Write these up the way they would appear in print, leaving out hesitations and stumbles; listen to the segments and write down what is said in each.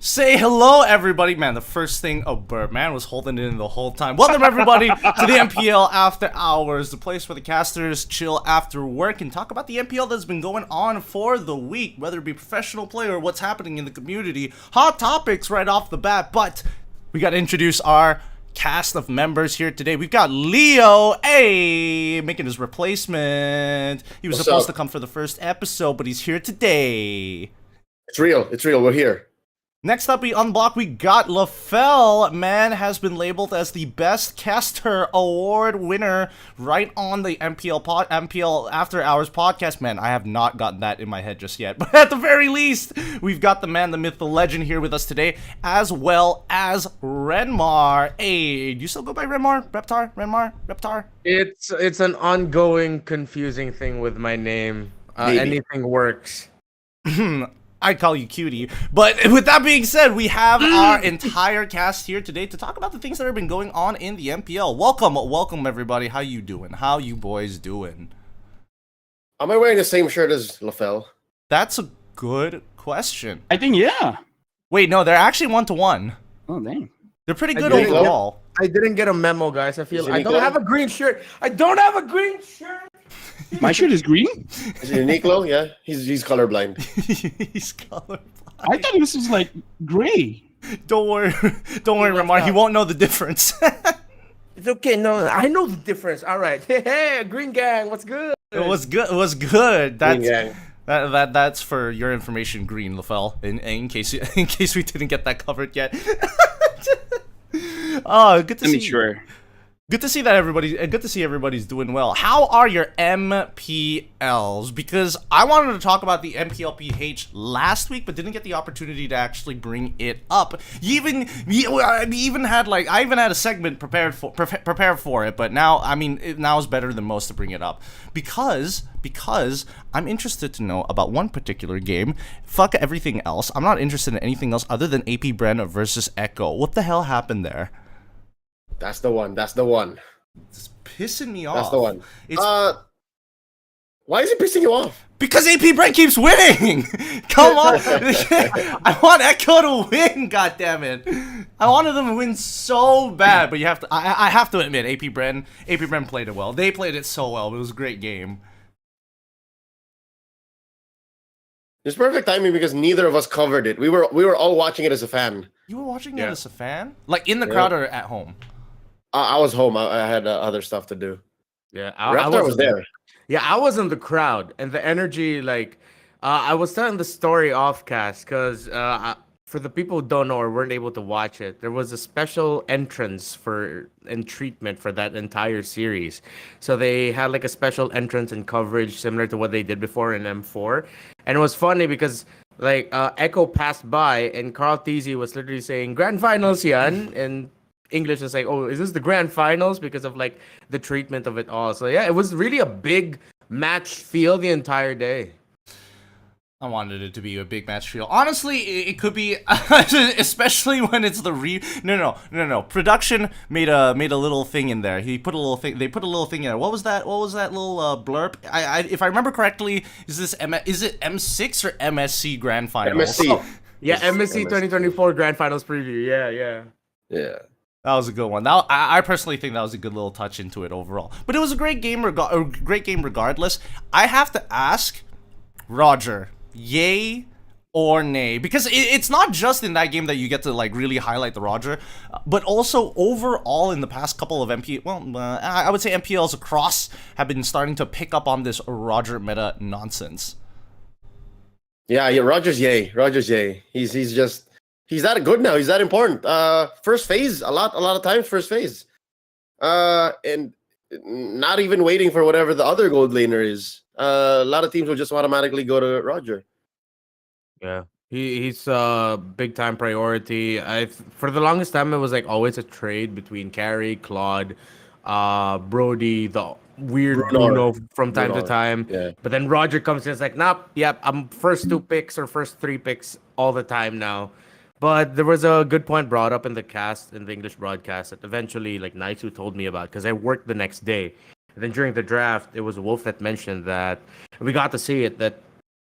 Say hello, everybody. Man, the first thing man was holding it in the whole time. Welcome, everybody, to the MPL After Hours, the place where the casters chill after work and talk about the MPL that's been going on for the week, whether it be professional play or what's happening in the community. Hot topics right off the bat, but we got to introduce our cast of members here today. We've got Leo, making his replacement. He was supposed to come for the first episode, but he's here today. It's real. It's real. We're here. Next up, we unblock. We got LaFell. Man has been labeled as the best caster award winner right on the MPL After Hours podcast. Man, I have not gotten that in my head just yet. But at the very least, we've got the man, the myth, the legend here with us today, as well as Renmar. Hey, do you still go by Renmar? Reptar? It's an ongoing confusing thing with my name. Anything works. I call you cutie. But with that being said, we have our entire cast here today to talk about the things that have been going on in the MPL. Welcome everybody. How you doing? How you boys doing? Am I wearing the same shirt as LaFell? That's a good question. I think, yeah. Wait, no, they're actually 1-to-1. Oh, dang. They're pretty good overall. I didn't get a memo, guys. I don't have a green shirt. I don't have a green shirt. My shirt is green? Is it Uniqlo? Yeah, he's colorblind. He's colorblind. I thought this was like gray. Don't worry, Ramar. He won't know the difference. It's okay. No, I know the difference. All right. Hey, Green Gang, what's good? It was good. That's Green Gang. That's for your information, Green LaFell. In case we didn't get that covered yet. Oh, good to see. Sure. Good to see that everybody's doing well. How are your MPLs? Because I wanted to talk about the MPLPH last week, but didn't get the opportunity to actually bring it up. I even had a segment prepared for it, but now now is better than most to bring it up because I'm interested to know about one particular game. Fuck everything else. I'm not interested in anything else other than AP Bren versus Echo. What the hell happened there? That's the one. It's pissing me off. That's the one. Why is it pissing you off? Because AP Bren keeps winning. Come on. I want Echo to win, goddammit. I wanted them to win so bad, but I have to admit, AP Bren played it well. They played it so well. It was a great game. It's perfect timing because neither of us covered it. We were all watching it as a fan. You were watching it as a fan? Like in the crowd or at home? I was home. I had other stuff to do. Yeah, I was there. Yeah, I was in the crowd, and the energy, I was telling the story off cast because for the people who don't know or weren't able to watch it, there was a special entrance and treatment for that entire series. So they had like a special entrance and coverage similar to what they did before in M4, and it was funny because Echo passed by and K-Fwd-C was literally saying Grand Finals yan, and English is like, oh, is this the Grand Finals because of the treatment of it all. So yeah, it was really a big match feel the entire day. I wanted it to be a big match feel. Honestly, it could be, especially when it's the No. Production made a little thing in there. They put a little thing in there. What was that little blurb? If I remember correctly, is it M6 or MSC Grand Finals? MSC. Oh, yeah, MSC 2024 Grand Finals preview. Yeah. That was a good one. I personally think that was a good little touch into it overall. But it was a great game regardless. I have to ask, Roger, yay or nay? Because it's not just in that game that you get to really highlight the Roger, but also overall in the past couple of I would say MPLs across have been starting to pick up on this Roger meta nonsense. Yeah, Roger's yay. He's that good now. He's that important. First phase, a lot of times first phase. And not even waiting for whatever the other gold laner is. A lot of teams will just automatically go to Roger. Yeah. He's a big time priority. For the longest time it was always a trade between Carry, Claude, Brody, the weird Bruno from time to time. Yeah. But then Roger comes in, it's like, nope, yep, I'm first 2 picks or first 3 picks all the time now. But there was a good point brought up in the English broadcast that eventually, Naisu told me about, because I worked the next day. And then during the draft, it was Wolf that mentioned that, we got to see it, that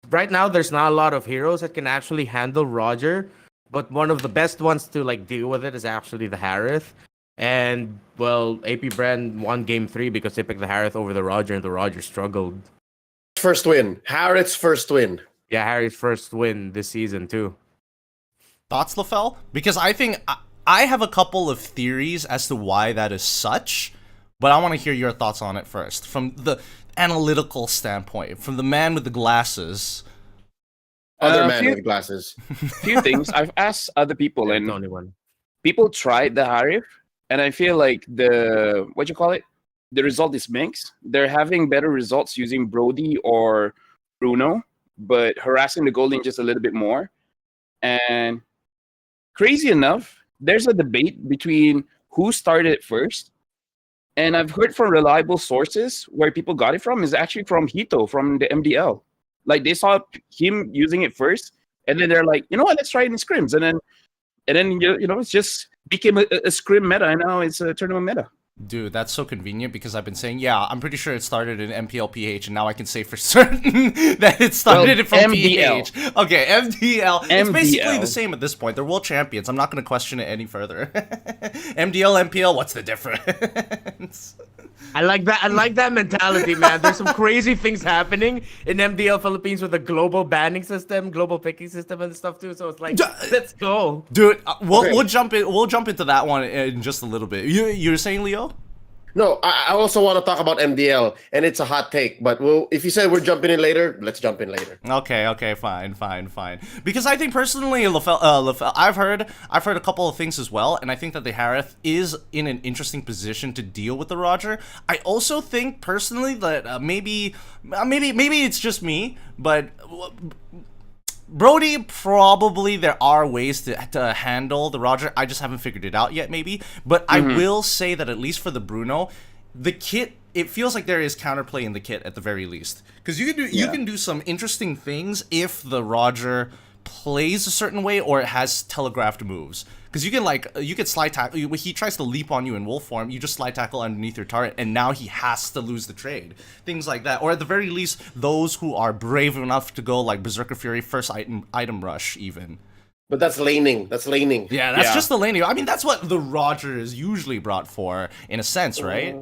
right now there's not a lot of heroes that can actually handle Roger but one of the best ones to like deal with it is actually the Harith. And well, AP Bren won game 3 because they picked the Harith over the Roger, and the Roger struggled. First win. Harriet's first win. Yeah, Harry's first win this season too. Thoughts, LaFell? Because I think I have a couple of theories as to why that is such, but I want to hear your thoughts on it first. From the analytical standpoint, from the man with the glasses. Other man with glasses. Few things. I've asked other people, Yeah, and the only one. people tried the Harif, and I feel like the the result is mixed. They're having better results using Brody or Bruno, but harassing the Golden just a little bit more. And crazy enough, there's a debate between who started it first. And I've heard from reliable sources where people got it from is actually from Hito from the MDL. Like they saw him using it first, and then they're like, you know what, let's try it in scrims, and then you know it's just became a scrim meta, and now it's a tournament meta. Dude, that's so convenient because I've been saying, yeah, I'm pretty sure it started in MPL PH, and now I can say for certain that it started from MDL. PH. Okay, MDL. It's basically MDL. the same at this point. They're world champions. I'm not going to question it any further. MDL, MPL, what's the difference? I like that mentality, man. There's some crazy things happening in MDL Philippines with the global banning system, global picking system, and stuff too. So it's like, let's go, Dude. We'll jump in. We'll jump into that one in just a little bit. You're saying, Leo? No, I also want to talk about MDL, and it's a hot take. But if you said we're jumping in later, let's jump in later. Okay, fine. Because I think personally, LaFell, I've heard a couple of things as well, and I think that the Harith is in an interesting position to deal with the Roger. I also think personally that maybe it's just me, but Brody, probably there are ways to handle the Roger. I just haven't figured it out yet, maybe. But I will say that at least for the Bruno, the kit, it feels like there is counterplay in the kit at the very least. Because you can do some interesting things if the Roger plays a certain way or it has telegraphed moves. Because you can slide tackle. He tries to leap on you in wolf form. You just slide tackle underneath your turret, and now he has to lose the trade. Things like that, or at the very least, those who are brave enough to go like Berserker Fury first item rush even. But that's laning. Yeah, that's just the laning. I mean, that's what the Roger is usually brought for, in a sense, right?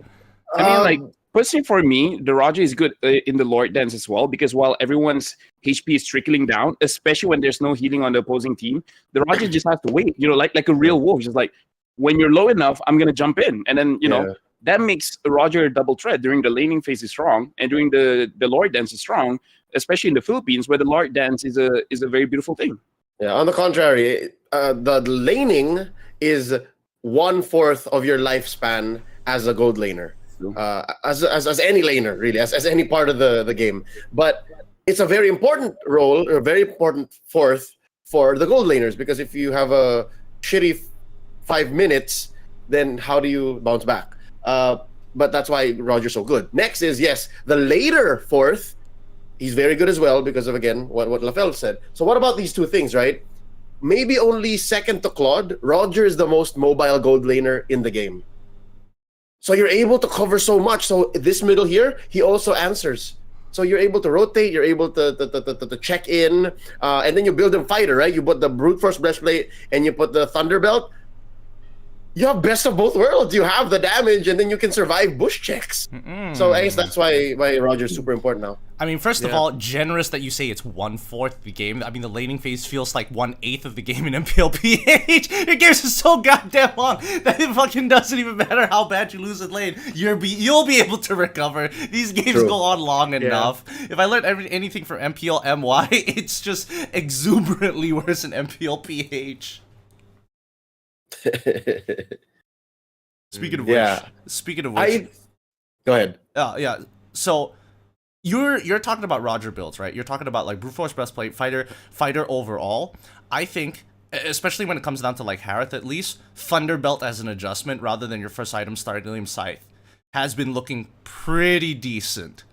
I mean, like, personally for me, the Roger is good in the Lord Dance as well, because while everyone's HP is trickling down, especially when there's no healing on the opposing team, the Roger just has to wait, you know, like a real wolf. Just like, when you're low enough, I'm going to jump in. And then, you know, that makes the Roger a double threat. During the laning phase is strong, and during the Lord Dance is strong, especially in the Philippines, where the Lord Dance is a very beautiful thing. Yeah, on the contrary, the laning is 1/4 of your lifespan as a gold laner. As any laner, really, as any part of the game. But it's a very important role, or a very important fourth for the gold laners, because if you have a shitty 5 minutes, then how do you bounce back? But that's why Roger's so good. Next is, yes, the later fourth. He's very good as well because of, again, what LaFell said. So what about these two things, right? Maybe only second to Claude, Roger is the most mobile gold laner in the game. So you're able to cover so much. So this middle here, he also answers. So you're able to rotate, you're able to check in, and then you build him fighter, right? You put the brute force breastplate and you put the Thunderbelt. You have best of both worlds. You have the damage, and then you can survive bush checks. So I guess that's why Roger's super important now. I mean, first of all, generous that you say it's 1/4 of the game. I mean, the laning phase feels like 1/8 of the game in MPL PH. Your games are so goddamn long that it fucking doesn't even matter how bad you lose in lane. You'll be able to recover. These games go on long enough. If I learned anything from MPL MY, it's just exuberantly worse than MPL PH. Speaking of which, go ahead. Yeah. So you're talking about Roger builds, right? You're talking about like brute force breastplate, fighter overall. I think, especially when it comes down to like Harith, at least Thunderbelt as an adjustment rather than your first item Stardilium Scythe has been looking pretty decent.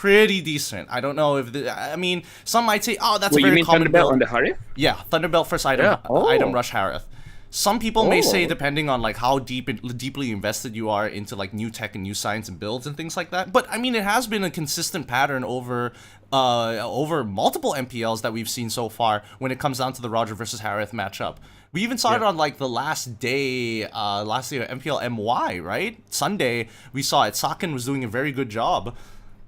I don't know if I mean, some might say, oh, that's a very common Thunderbelt build on the Harith? Yeah, Thunderbelt first item item rush Harith. Some people may say, Oh. depending on like how deeply invested you are into like new tech and new science and builds and things like that. But I mean, it has been a consistent pattern over multiple MPLs that we've seen so far when it comes down to the Roger versus Harith matchup. We even saw it on like the last day of MPL MY, right? Sunday, we saw it. Sakin was doing a very good job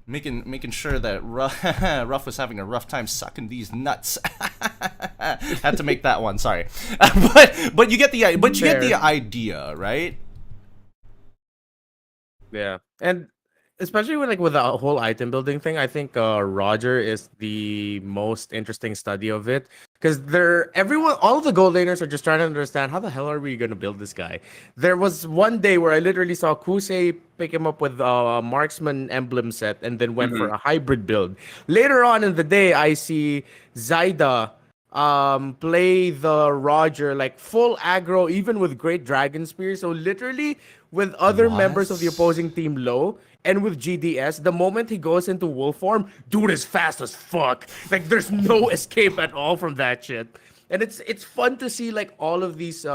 making sure that Ruff was having a rough time sucking these nuts. Had to make that one, sorry. but you get the idea, right? Yeah, and especially with the whole item building thing, I think Roger is the most interesting study of it because all of the gold laners are just trying to understand how the hell are we gonna build this guy. There was one day where I literally saw Kusei pick him up with a marksman emblem set and then went for a hybrid build. Later on in the day, I see Zaida play the Roger like full aggro, even with great dragon spear. So literally with other members of the opposing team low and with GDS, the moment he goes into wolf form, dude is fast as fuck. Like there's no escape at all from that shit. And it's fun to see like all of these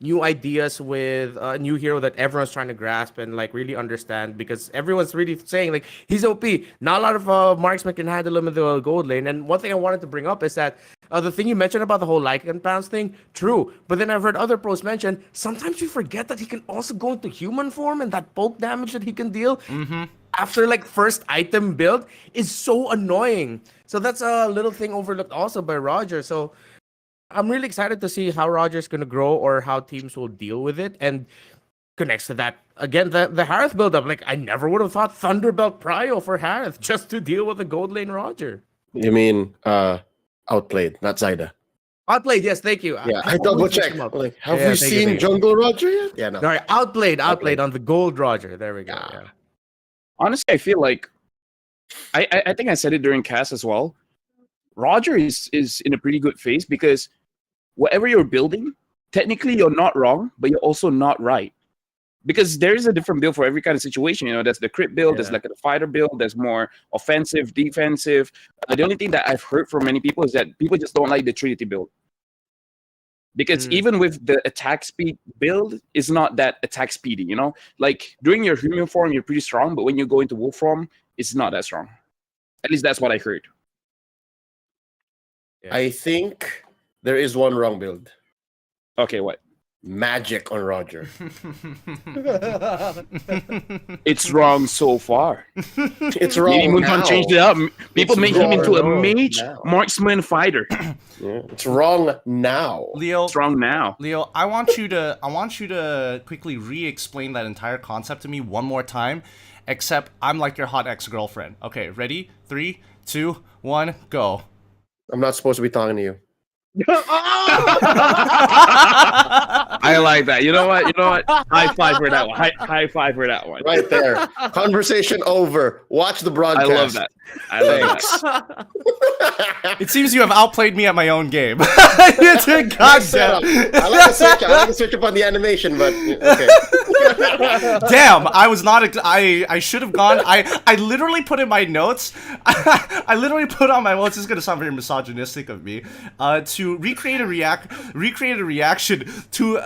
new ideas with a new hero that everyone's trying to grasp and like really understand, because everyone's really saying like he's OP. Not a lot of marksmen can handle him in the gold lane. And one thing I wanted to bring up is that the thing you mentioned about the whole Lycan pounds thing, true. But then I've heard other pros mention sometimes you forget that he can also go into human form, and that poke damage that he can deal after like first item build is so annoying. So that's a little thing overlooked also by Roger. So I'm really excited to see how Roger's going to grow or how teams will deal with it. And connects to that, again, the Harith build-up. Like, I never would have thought Thunderbelt Prio for Harith just to deal with the gold lane Roger. You mean outplayed, not Zaida? Outplayed, yes, thank you. Yeah, I double-checked. Like, have we thank you, seen thank you. Jungle Roger yet? Yeah, no. All right, outplayed on the gold Roger. There we go. Yeah. Honestly, I feel like I think I said it during cast as well. Roger is in a pretty good phase because whatever you're building, technically you're not wrong, but you're also not right. Because there is a different build for every kind of situation. You know, there's the crit build, there's like a fighter build, there's more offensive, defensive. The only thing that I've heard from many people is that people just don't like the Trinity build. Because even with the attack speed build, it's not that attack speedy, you know? Like, during your human form, you're pretty strong, but when you go into wolf form, it's not that strong. At least that's what I heard. Yeah. I think there is one wrong build. Okay, what? Magic on Roger. It's wrong so far. It's wrong Maybe Moonton now. changed it up. People It's make him wrong into a mage now. marksman fighter. Yeah, it's wrong now. Leo, It's wrong now. Leo, I want you to quickly re-explain that entire concept to me one more time, except I'm like your hot ex-girlfriend. Okay, ready? 3, 2, 1, go. I'm not supposed to be talking to you. I like that. You know what? High five for that one. High five for that one. Right there. Conversation over. Watch the I broadcast. love that. I love that. It seems you have outplayed me at my own game. It's a goddamn. I like to switch up on the animation, but okay. Damn, I was not. I should have gone. I literally put in my notes. I literally put on my notes. This is gonna sound very misogynistic of me. To recreate a reaction to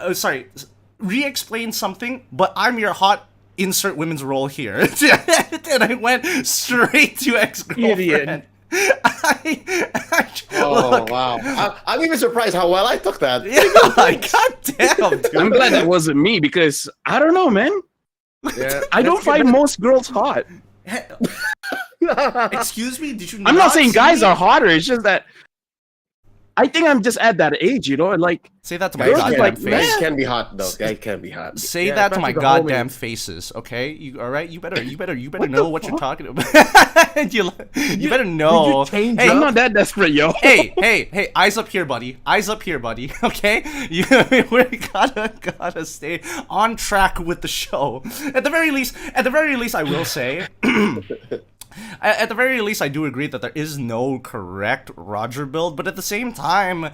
re-explain something. But I'm your hot insert women's role here, and I went straight to ex-girlfriend. Oh wow! I'm even surprised how well I took that. Yeah, god damn, dude. I'm glad that wasn't me because I don't know, man. Yeah. I don't find most girls hot. Excuse me, did you? I'm not saying see guys me? are hotter. It's just that I think I'm just at that age, you know. Like, Say that to my Guys goddamn like, face. guys can be hot though. Guys can be hot. Say Yeah, that to my especially the goddamn homies. faces, okay? You all right? You better What know the what you're fuck? talking about. you better know. change Hey, I'm not that desperate, yo. hey, eyes up here, buddy. Eyes up here, buddy. Okay, we gotta stay on track with the show. At the very least, I will say. At the very least, I do agree that there is no correct Roger build, but at the same time,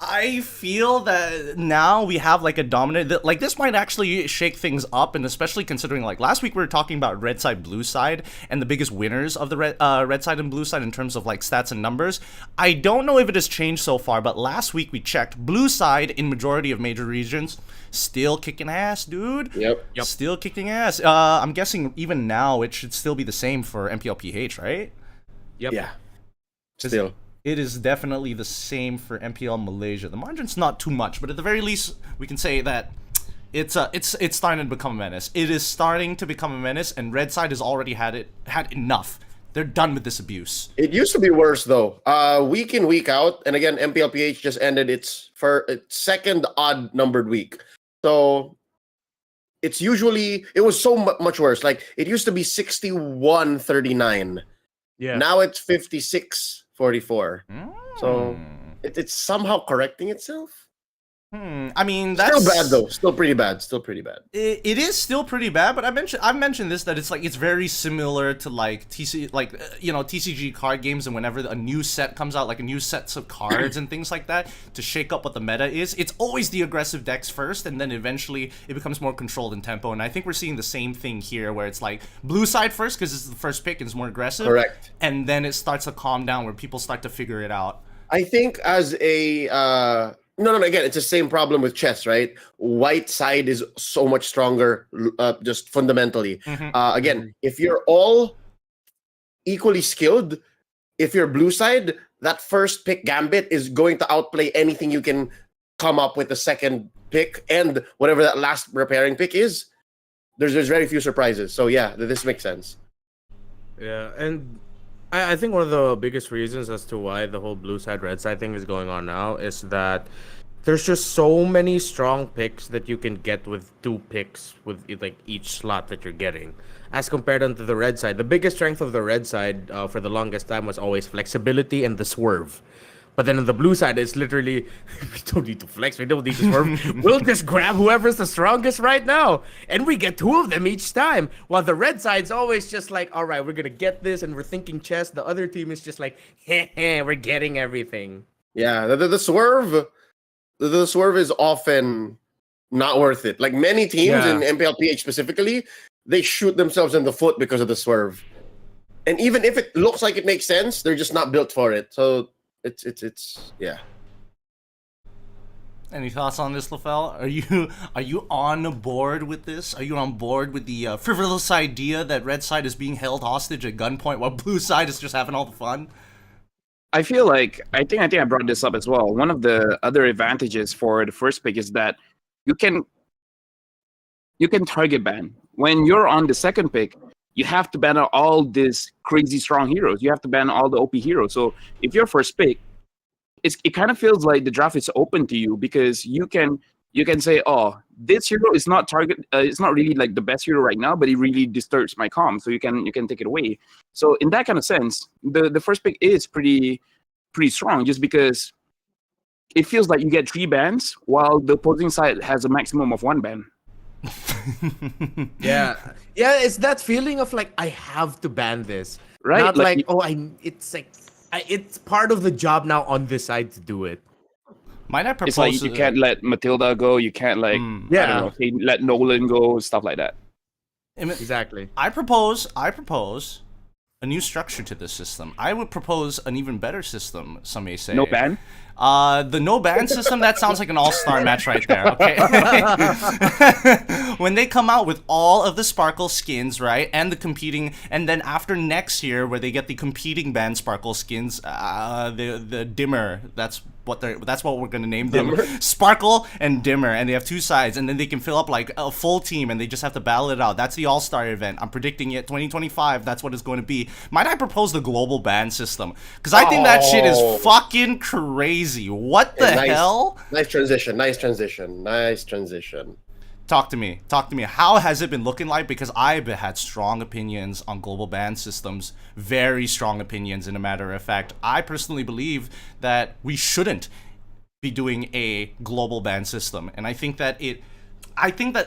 I feel that now we have like a dominant, like this might actually shake things up, and especially considering like last week we were talking about red side, blue side, and the biggest winners of the red side and blue side in terms of like stats and numbers. I don't know if it has changed so far, but last week we checked blue side in majority of major regions, still kicking ass, dude. Yep. Still kicking ass. I'm guessing even now it should still be the same for MPLPH, right? Yep. Yeah. Still. It is definitely the same for MPL Malaysia. The margin's not too much, but at the very least, we can say that it's starting to become a menace. It is starting to become a menace, and Red Side has already had enough. They're done with this abuse. It used to be worse though. Week in, week out, and again, MPLPH just ended its second odd numbered week. So it was so much worse. Like it used to be 61-39. Yeah. Now it's 56-44. So it's somehow correcting itself. I mean, that's Still bad though. Still pretty bad. It is still pretty bad, but I've mentioned this, that it's like it's very similar to like TCG card games, and whenever a new set comes out, like a new sets of cards and things like that, to shake up what the meta is, it's always the aggressive decks first, and then eventually it becomes more controlled in tempo. And I think we're seeing the same thing here, where it's like blue side first because it's the first pick and it's more aggressive. Correct. And then it starts to calm down where people start to figure it out. I think as a no, again, it's the same problem with chess, right? White side is so much stronger, just fundamentally. Again, if you're all equally skilled, if you're blue side, that first pick gambit is going to outplay anything you can come up with the second pick, and whatever that last repairing pick is. There's very few surprises. So yeah, this makes sense. Yeah, and I think one of the biggest reasons as to why the whole blue side red side thing is going on now is that there's just so many strong picks that you can get with 2 picks with like each slot that you're getting, as compared to the red side. The biggest strength of the red side for the longest time was always flexibility and the swerve. But then on the blue side, it's literally, we don't need to flex, we don't need to swerve. We'll just grab whoever's the strongest right now. And we get 2 of them each time. While the red side's always just like, all right, we're going to get this, and we're thinking chess. The other team is just like, we're getting everything. Yeah, the swerve is often not worth it. Like many teams in MPLPH specifically, they shoot themselves in the foot because of the swerve. And even if it looks like it makes sense, they're just not built for it. So it's yeah. Any thoughts on this, LaFell? Are you on board with this? Are you on board with the frivolous idea that red side is being held hostage at gunpoint while blue side is just having all the fun? I feel like I think I brought this up as well. One of the other advantages for the first pick is that you can target ban. When you're on the second pick, you have to ban out all these crazy strong heroes. You have to ban all the OP heroes. So if you're first pick, it kind of feels like the draft is open to you, because you can say, oh, this hero is not it's not really like the best hero right now, but it really disturbs my calm. So you can take it away. So in that kind of sense, the first pick is pretty strong, just because it feels like you get 3 bans while the opposing side has a maximum of 1 ban. Yeah, it's that feeling of like, I have to ban this, right? Not like it's part of the job now on this side to do it. Might I propose? It's like you can't let Matilda go. You can't let let Nolan go. Stuff like that. Exactly. I propose a new structure to this system. I would propose an even better system, some may say. No ban? The no ban system, that sounds like an all-star match right there, okay? When they come out with all of the Sparkle skins, right, and the competing, and then after next year, where they get the competing band Sparkle skins, the dimmer, that's what we're gonna name them. Sparkle and dimmer, and they have 2 sides, and then they can fill up like a full team, and they just have to battle it out. That's the all-star event. I'm predicting it 2025. That's what it's going to be. Might I propose the global ban system? Because I think that shit is fucking crazy. What the hell? Nice transition. Talk to me. How has it been looking like? Because I've had strong opinions on global ban systems. Very strong opinions, in a matter of fact. I personally believe that we shouldn't be doing a global ban system. And I think that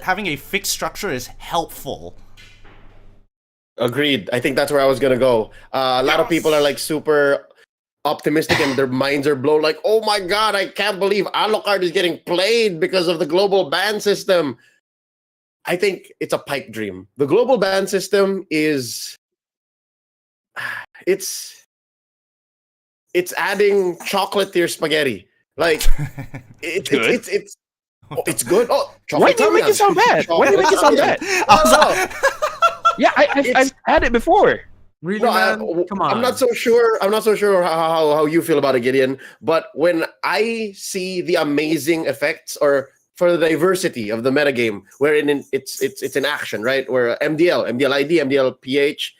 having a fixed structure is helpful. Agreed. I think that's where I was gonna go. A lot of people are like super optimistic and their minds are blown. Like, oh my god, I can't believe Alucard is getting played because of the global ban system. I think it's a pipe dream. The global ban system is it's adding chocolate to your spaghetti. Like it's good. Oh, Why do you make it sound bad? Why do you make it sound bad? Yeah, I've had it before. Really, No, man? Come on. I'm not so sure. I'm not so sure how you feel about it, Gideon. But when I see the amazing effects or for the diversity of the metagame, wherein it's in action, right? Where MDL ID, MDL PH,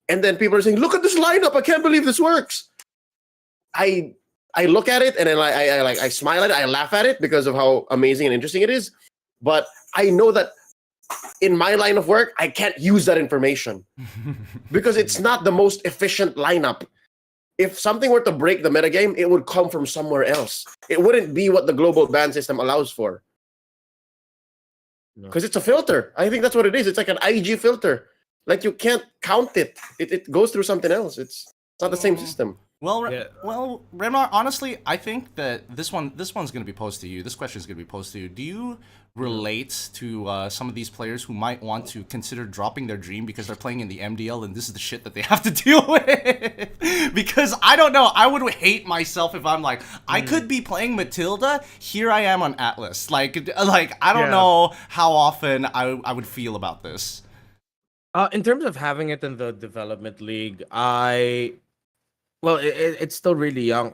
and then people are saying, "Look at this lineup! I can't believe this works." I look at it and then I smile at it. I laugh at it because of how amazing and interesting it is. But I know that in my line of work, I can't use that information because it's not the most efficient lineup. If something were to break the metagame, it would come from somewhere else. It wouldn't be what the global ban system allows for. Because it's a filter. I think that's what it is. It's like an IG filter. Like you can't count it. It goes through something else. It's not the same system. Well, Renmar, honestly, I think that this one's going to be posed to you. This question is going to be posed to you. Do you relate to some of these players who might want to consider dropping their dream because they're playing in the MDL and this is the shit that they have to deal with? Because I don't know. I would hate myself if I'm like, I could be playing Matilda. Here I am on Atlas. Like I don't know how often I would feel about this. In terms of having it in the development league, well, it's still really young.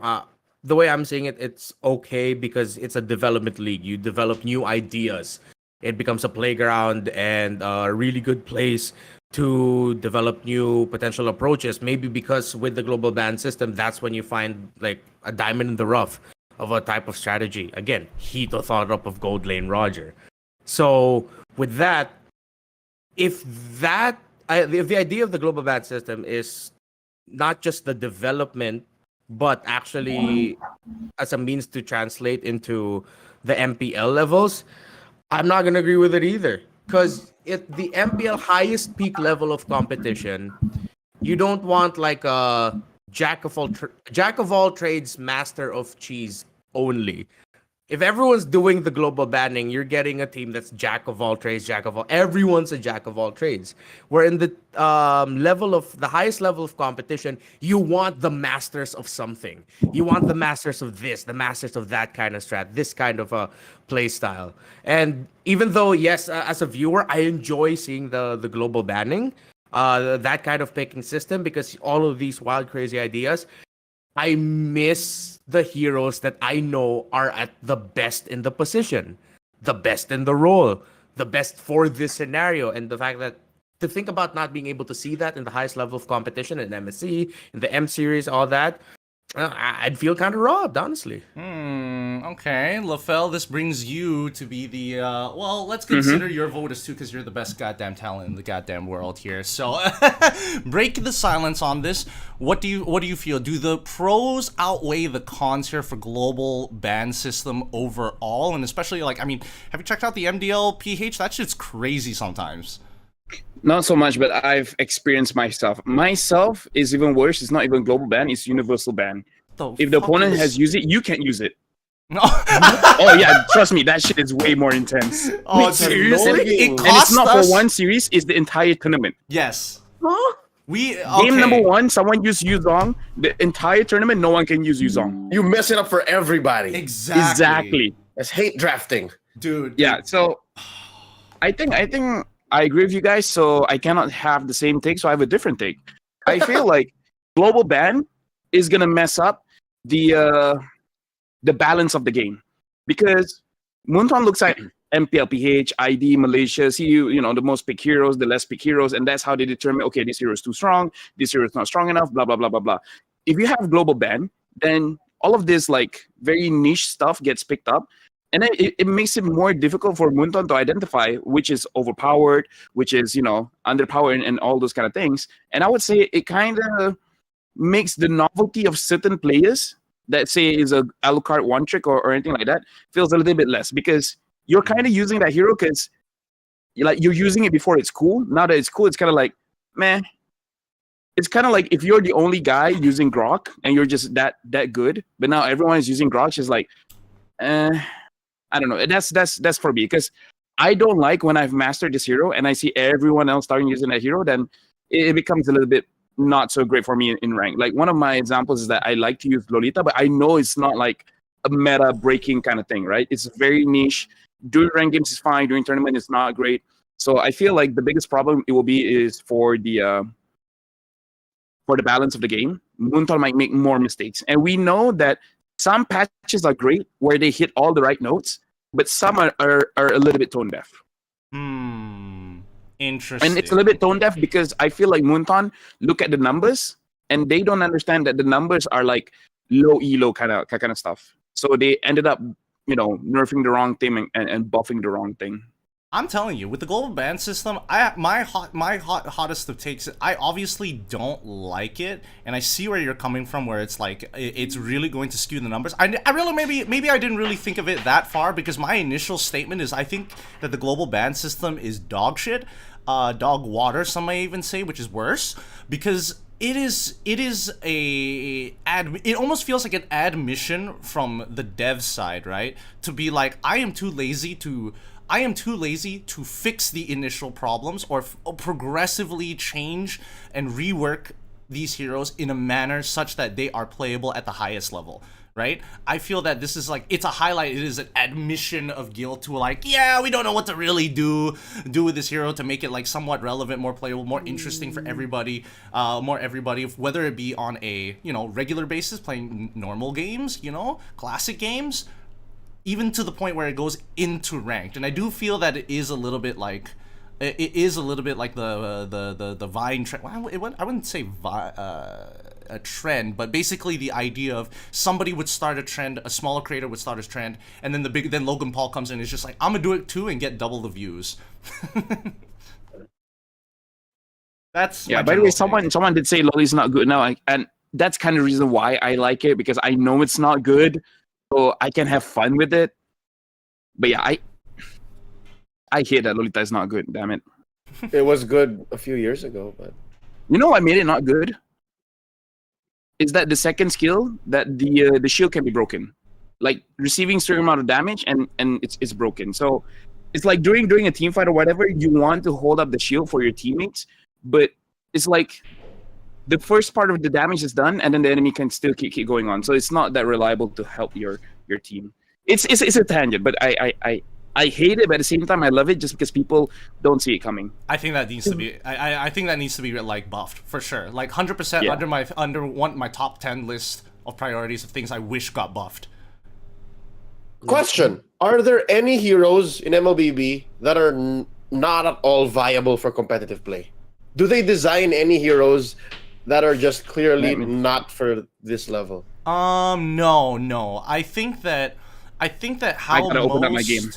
The way I'm seeing it, it's okay because it's a development league. You develop new ideas. It becomes a playground and a really good place to develop new potential approaches. Maybe because with the global ban system, that's when you find like a diamond in the rough of a type of strategy. Again, Heat or thought up of Gold Lane Roger. So with that, if the idea of the global ban system is not just the development, but actually as a means to translate into the MPL levels, I'm not going to agree with it either. Because at the MPL highest peak level of competition, you don't want like a jack of all trades, master of cheese only. If everyone's doing the global banning, you're getting a team that's jack of all trades, everyone's a jack of all trades. Where in the the highest level of competition, you want the masters of something. You want the masters of this, the masters of that kind of strat, this kind of a play style. And even though, yes, as a viewer, I enjoy seeing the global banning, that kind of picking system, because all of these wild, crazy ideas, I miss the heroes that I know are at the best in the position, the best in the role, the best for this scenario. And the fact that to think about not being able to see that in the highest level of competition in MSC, in the M series, all that, I'd feel kind of robbed, honestly. Okay, LaFell, this brings you to be the, well, let's consider your vote as too, because you're the best goddamn talent in the goddamn world here. So, break the silence on this. What do you feel? Do the pros outweigh the cons here for global ban system overall? And especially, like, I mean, have you checked out the MDL PH? That shit's crazy sometimes. Not so much, but I've experienced myself. Myself is even worse. It's not even global ban. It's universal ban. If the opponent has used it, you can't use it. No. Oh yeah, trust me, that shit is way more intense. Oh, Wait, seriously? it And it's not for one series, it's the entire tournament. Yes. Huh? Game number 1, someone used Yuzong. The entire tournament, no one can use Yuzong. You mess it up for everybody. Exactly. It's hate drafting. Dude. Yeah, so I think I agree with you guys, so I cannot have the same take, so I have a different take. I feel like global ban is gonna mess up the balance of the game, because Moonton looks at MPL, PH, ID, Malaysia, see you know, the most pick heroes, the less pick heroes, and that's how they determine, okay, this hero is too strong, this hero is not strong enough, blah, blah, blah, blah, blah. If you have global ban, then all of this like very niche stuff gets picked up, and then it makes it more difficult for Moonton to identify which is overpowered, which is, you know, underpowered, and all those kind of things. And I would say it kind of makes the novelty of certain players that say is a Alucard one trick or anything like that feels a little bit less, because you're kind of using that hero because you're using it before it's cool. Now that it's cool, it's kind of like, meh. it's kind of like if you're the only guy using Grok and you're just that good, but now everyone is using Grok, it's like, I don't know. That's for me because I don't like when I've mastered this hero and I see everyone else starting using that hero, then it becomes a little bit not so great for me in rank. Like one of my examples is that I like to use Lolita, but I know it's not like a meta breaking kind of thing, right? It's very niche. During rank games is fine. During tournament it's not great. So I feel like the biggest problem it will be is for the balance of the game. Moonton might make more mistakes, and we know that some patches are great where they hit all the right notes, but some are a little bit tone deaf. Interesting. And it's a little bit tone deaf because I feel like Moonton look at the numbers and they don't understand that the numbers are like low elo kind of stuff. So they ended up, nerfing the wrong thing and buffing the wrong thing. I'm telling you, with the global ban system, my hottest of takes. I obviously don't like it, and I see where you're coming from. Where it's like it's really going to skew the numbers. I really maybe I didn't really think of it that far because my initial statement is I think that the global ban system is dog shit, dog water. Some may even say, which is worse because it almost feels like an admission from the dev side, right? To be like, I am too lazy to fix the initial problems or progressively change and rework these heroes in a manner such that they are playable at the highest level, right? I feel that this is like, it's a highlight, it is an admission of guilt to like, yeah, we don't know what to really do with this hero to make it like somewhat relevant, more playable, more interesting for everybody, whether it be on a, regular basis, playing normal games, classic games, even to the point where it goes into ranked. And I do feel that it is a little bit like the Vine trend. I wouldn't say a trend, but basically the idea of somebody would start a trend, a smaller creator would start a trend, and then Logan Paul comes in and is just like, I'm gonna do it too and get double the views. That's yeah. By the way, someone did say Loli's not good now, and that's kind of the reason why I like it because I know it's not good. So I can have fun with it. But yeah, I hate that Lolita is not good, damn it. It was good a few years ago, but You know what made it not good? Is that the second skill that the shield can be broken. Like receiving certain amount of damage and it's broken. So it's like during a team fight or whatever, you want to hold up the shield for your teammates, but it's like the first part of the damage is done, and then the enemy can still keep going on. So it's not that reliable to help your team. It's a tangent, but I hate it, but at the same time I love it just because people don't see it coming. I think that needs to be. I think that needs to be like buffed for sure. Like 100% under my top 10 list of priorities of things I wish got buffed. question: are there any heroes in MLBB that are not at all viable for competitive play? Do they design any heroes that are just clearly not for this level? No. I think that how I gotta open up my game.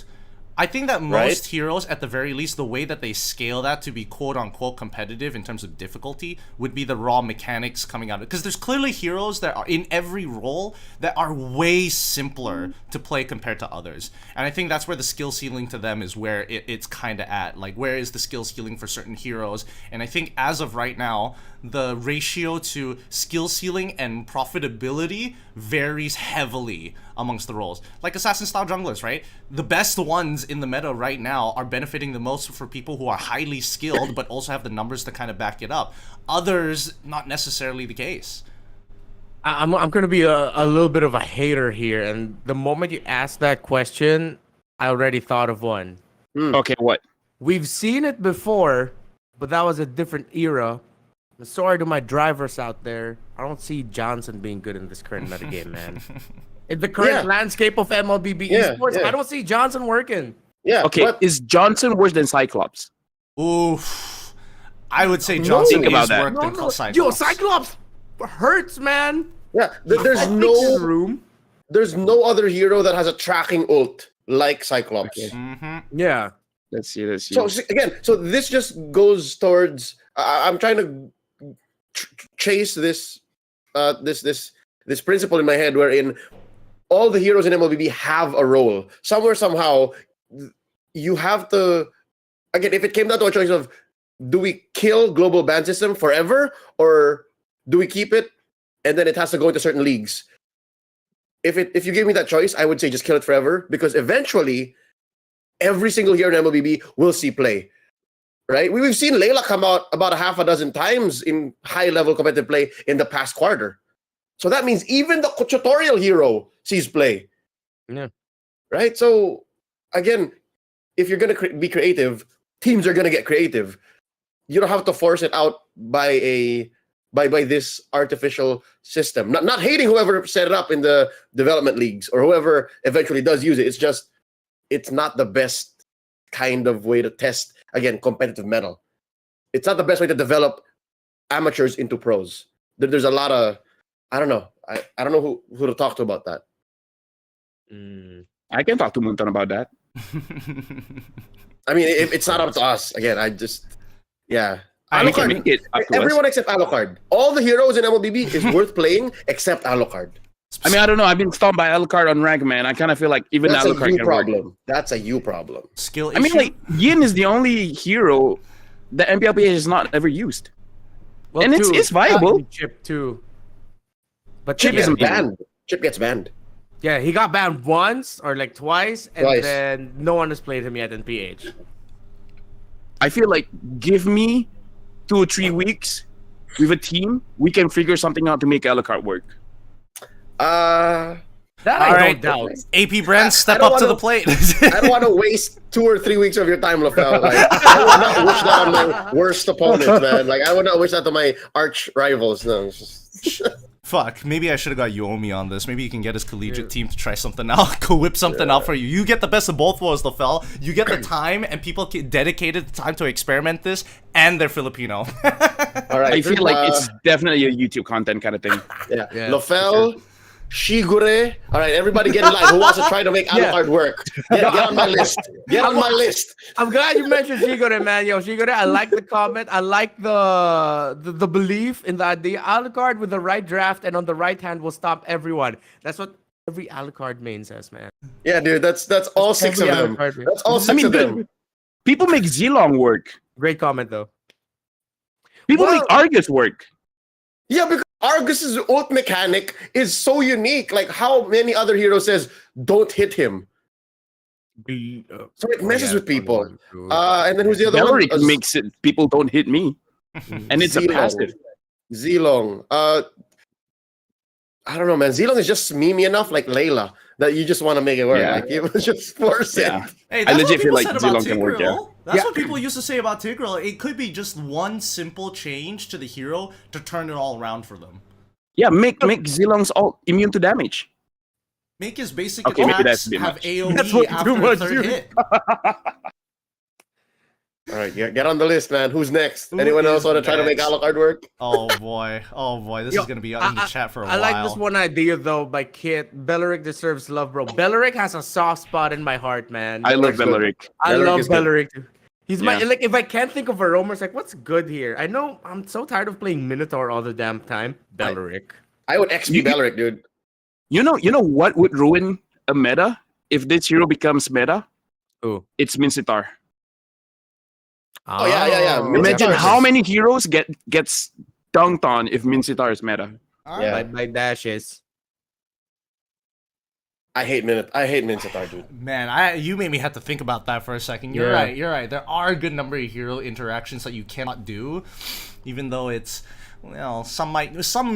I think that most heroes, at the very least, the way that they scale that to be quote-unquote competitive in terms of difficulty would be the raw mechanics coming out of it. Because there's clearly heroes that are in every role that are way simpler to play compared to others. And I think that's where the skill ceiling to them is where it's kind of at. Like, where is the skill ceiling for certain heroes? And I think as of right now, the ratio to skill ceiling and profitability varies heavily amongst the roles. Like assassin style junglers, right? The best ones in the meta right now are benefiting the most for people who are highly skilled but also have the numbers to kind of back it up. Others, not necessarily the case. I'm gonna be a little bit of a hater here, and the moment you asked that question, I already thought of one. Okay, what? We've seen it before, but that was a different era. Sorry to my drivers out there. I don't see Johnson being good in this current metagame, man. In the current landscape of MLBB esports, I don't see Johnson working. Yeah. Okay, is Johnson worse than Cyclops? Oof. I would say Johnson think about is that. worse than Cyclops. Yo, Cyclops hurts, man. Yeah, there's no room. There's no other hero that has a tracking ult like Cyclops. Okay. Mm-hmm. Yeah. Let's see. So this just goes towards. I'm trying to chase this principle in my head, wherein all the heroes in MLBB have a role somewhere, somehow. You have to, again, if it came down to a choice of do we kill global ban system forever, or do we keep it and then it has to go into certain leagues? If you give me that choice, I would say just kill it forever, because eventually every single hero in MLBB will see play. Right? We've seen Layla come out about a half a dozen times in high-level competitive play in the past quarter. So that means even the tutorial hero sees play. Yeah. Right? So, again, if you're going to be creative, teams are going to get creative. You don't have to force it out by this artificial system. Not hating whoever set it up in the development leagues or whoever eventually does use it. It's just, it's not the best kind of way to test, again, competitive metal. It's not the best way to develop amateurs into pros. There's a lot of, I don't know. I don't know who to talk to about that. I can talk to Munton about that. I mean, it's not up to us. Again, yeah. I can make it up to Everyone us. except Alucard. All the heroes in MLBB is worth playing except Alucard. I mean, I don't know. I've been stumped by Alucard on rank, man. I kind of feel like even That's a Alucard you can work. problem. That's a you problem. Skill I mean, issue? like Yin is the only hero that MPLP has not ever used. Well, And it's viable. Chip too. But Chip Chip is is Banned. Chip gets banned. yeah, he got banned once or like twice, and Twice. then no one has played him yet in PH. I feel like give me 2 or 3 weeks with a team, we can figure something out to make Alucard work. That All I right. don't doubt. AP Bren, step don't up to wanna- the plate. I don't want to waste 2 or 3 weeks of your time, LaFell. Like, I would not wish that on my worst opponents, man. Like, I would not wish that to my arch rivals. No, it's just... Fuck, maybe I should have got Yomi on this. Maybe you can get his collegiate team to try something out, go whip something out for you. You get the best of both worlds, LaFell. You get the time, and people dedicated the time to experiment this, and they're Filipino. All right. I feel like it's definitely a YouTube content kind of thing. Yeah. Yeah, LaFell, Shigure. All right, everybody get in line. Who wants to try to make Alucard work? Get on my list. Get on my list. I'm glad you mentioned Shigure, man. Yo, Shigure, I like the comment. I like the belief in the idea. Alucard with the right draft and on the right hand will stop everyone. That's what every Alucard main says, man. Yeah, dude, that's all 6 of Every them. Alucard main. That's all 6 I mean, of them. people make Zilong work. Great comment, though. People Well- make Argus work. Yeah, because Argus's ult mechanic is so unique. Like, how many other heroes says don't hit him? So it messes with people. And then who's the other Valoric one? makes it people don't hit me. And it's a Zilong. passive. Zilong. I don't know, man. Zilong is just memey enough, like Layla, that you just want to make it work. Yeah. Like, you just force Yeah. it. Hey, I that's legit what feel people like said about Zilong can work, yeah. Tigreal. That's Yeah. what people used to say about Tigreal. It could be just one simple change to the hero to turn it all around for them. Yeah, make Zilong's all immune to damage. Make his basic Okay, maybe attacks that's a bit have much. AoE That's what after too the much, third dude. hit. All right, get on the list, man. Who's next? Who Anyone else is want to try to make next? Alucard work? Oh boy, this Yo, is gonna be in the chat for a I while. like this one idea though by Kit. Belleric deserves love, bro. Belleric has a soft spot in my heart, man. I love Belleric's good. Valoric. I Belleric love is good. Belleric too. He's my Yeah. like if I can't think of a roamer, it's like what's good here? I know I'm so tired of playing Minotaur all the damn time. Belleric. I would XP You- Belleric, dude. You know what would ruin a meta if this hero becomes meta? Who? It's Mincetar. Oh, yeah. Mincetar Imagine is- how many heroes gets dunked on if Mincetar is meta. Yeah. My dashes. I hate Mincetar, dude. Man, you made me have to think about that for a second. You're Yeah. right. You're right. There are a good number of hero interactions that you cannot do, even though it's, well, some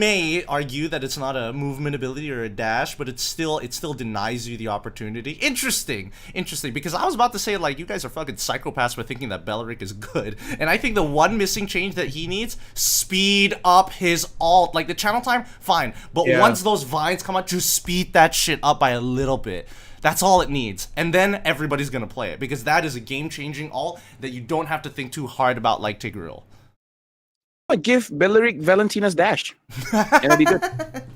may argue that it's not a movement ability or a dash, but it still denies you the opportunity. Interesting, because I was about to say, like, you guys are fucking psychopaths for thinking that Belleric is good, and I think the one missing change that he needs, speed up his ult. Like the channel time, fine, but Yeah. once those vines come out, just speed that shit up by a little bit. That's all it needs, and then everybody's gonna play it, because that is a game-changing ult that you don't have to think too hard about, like Tigreal. But give Belleric Valentina's dash. And it'll be good.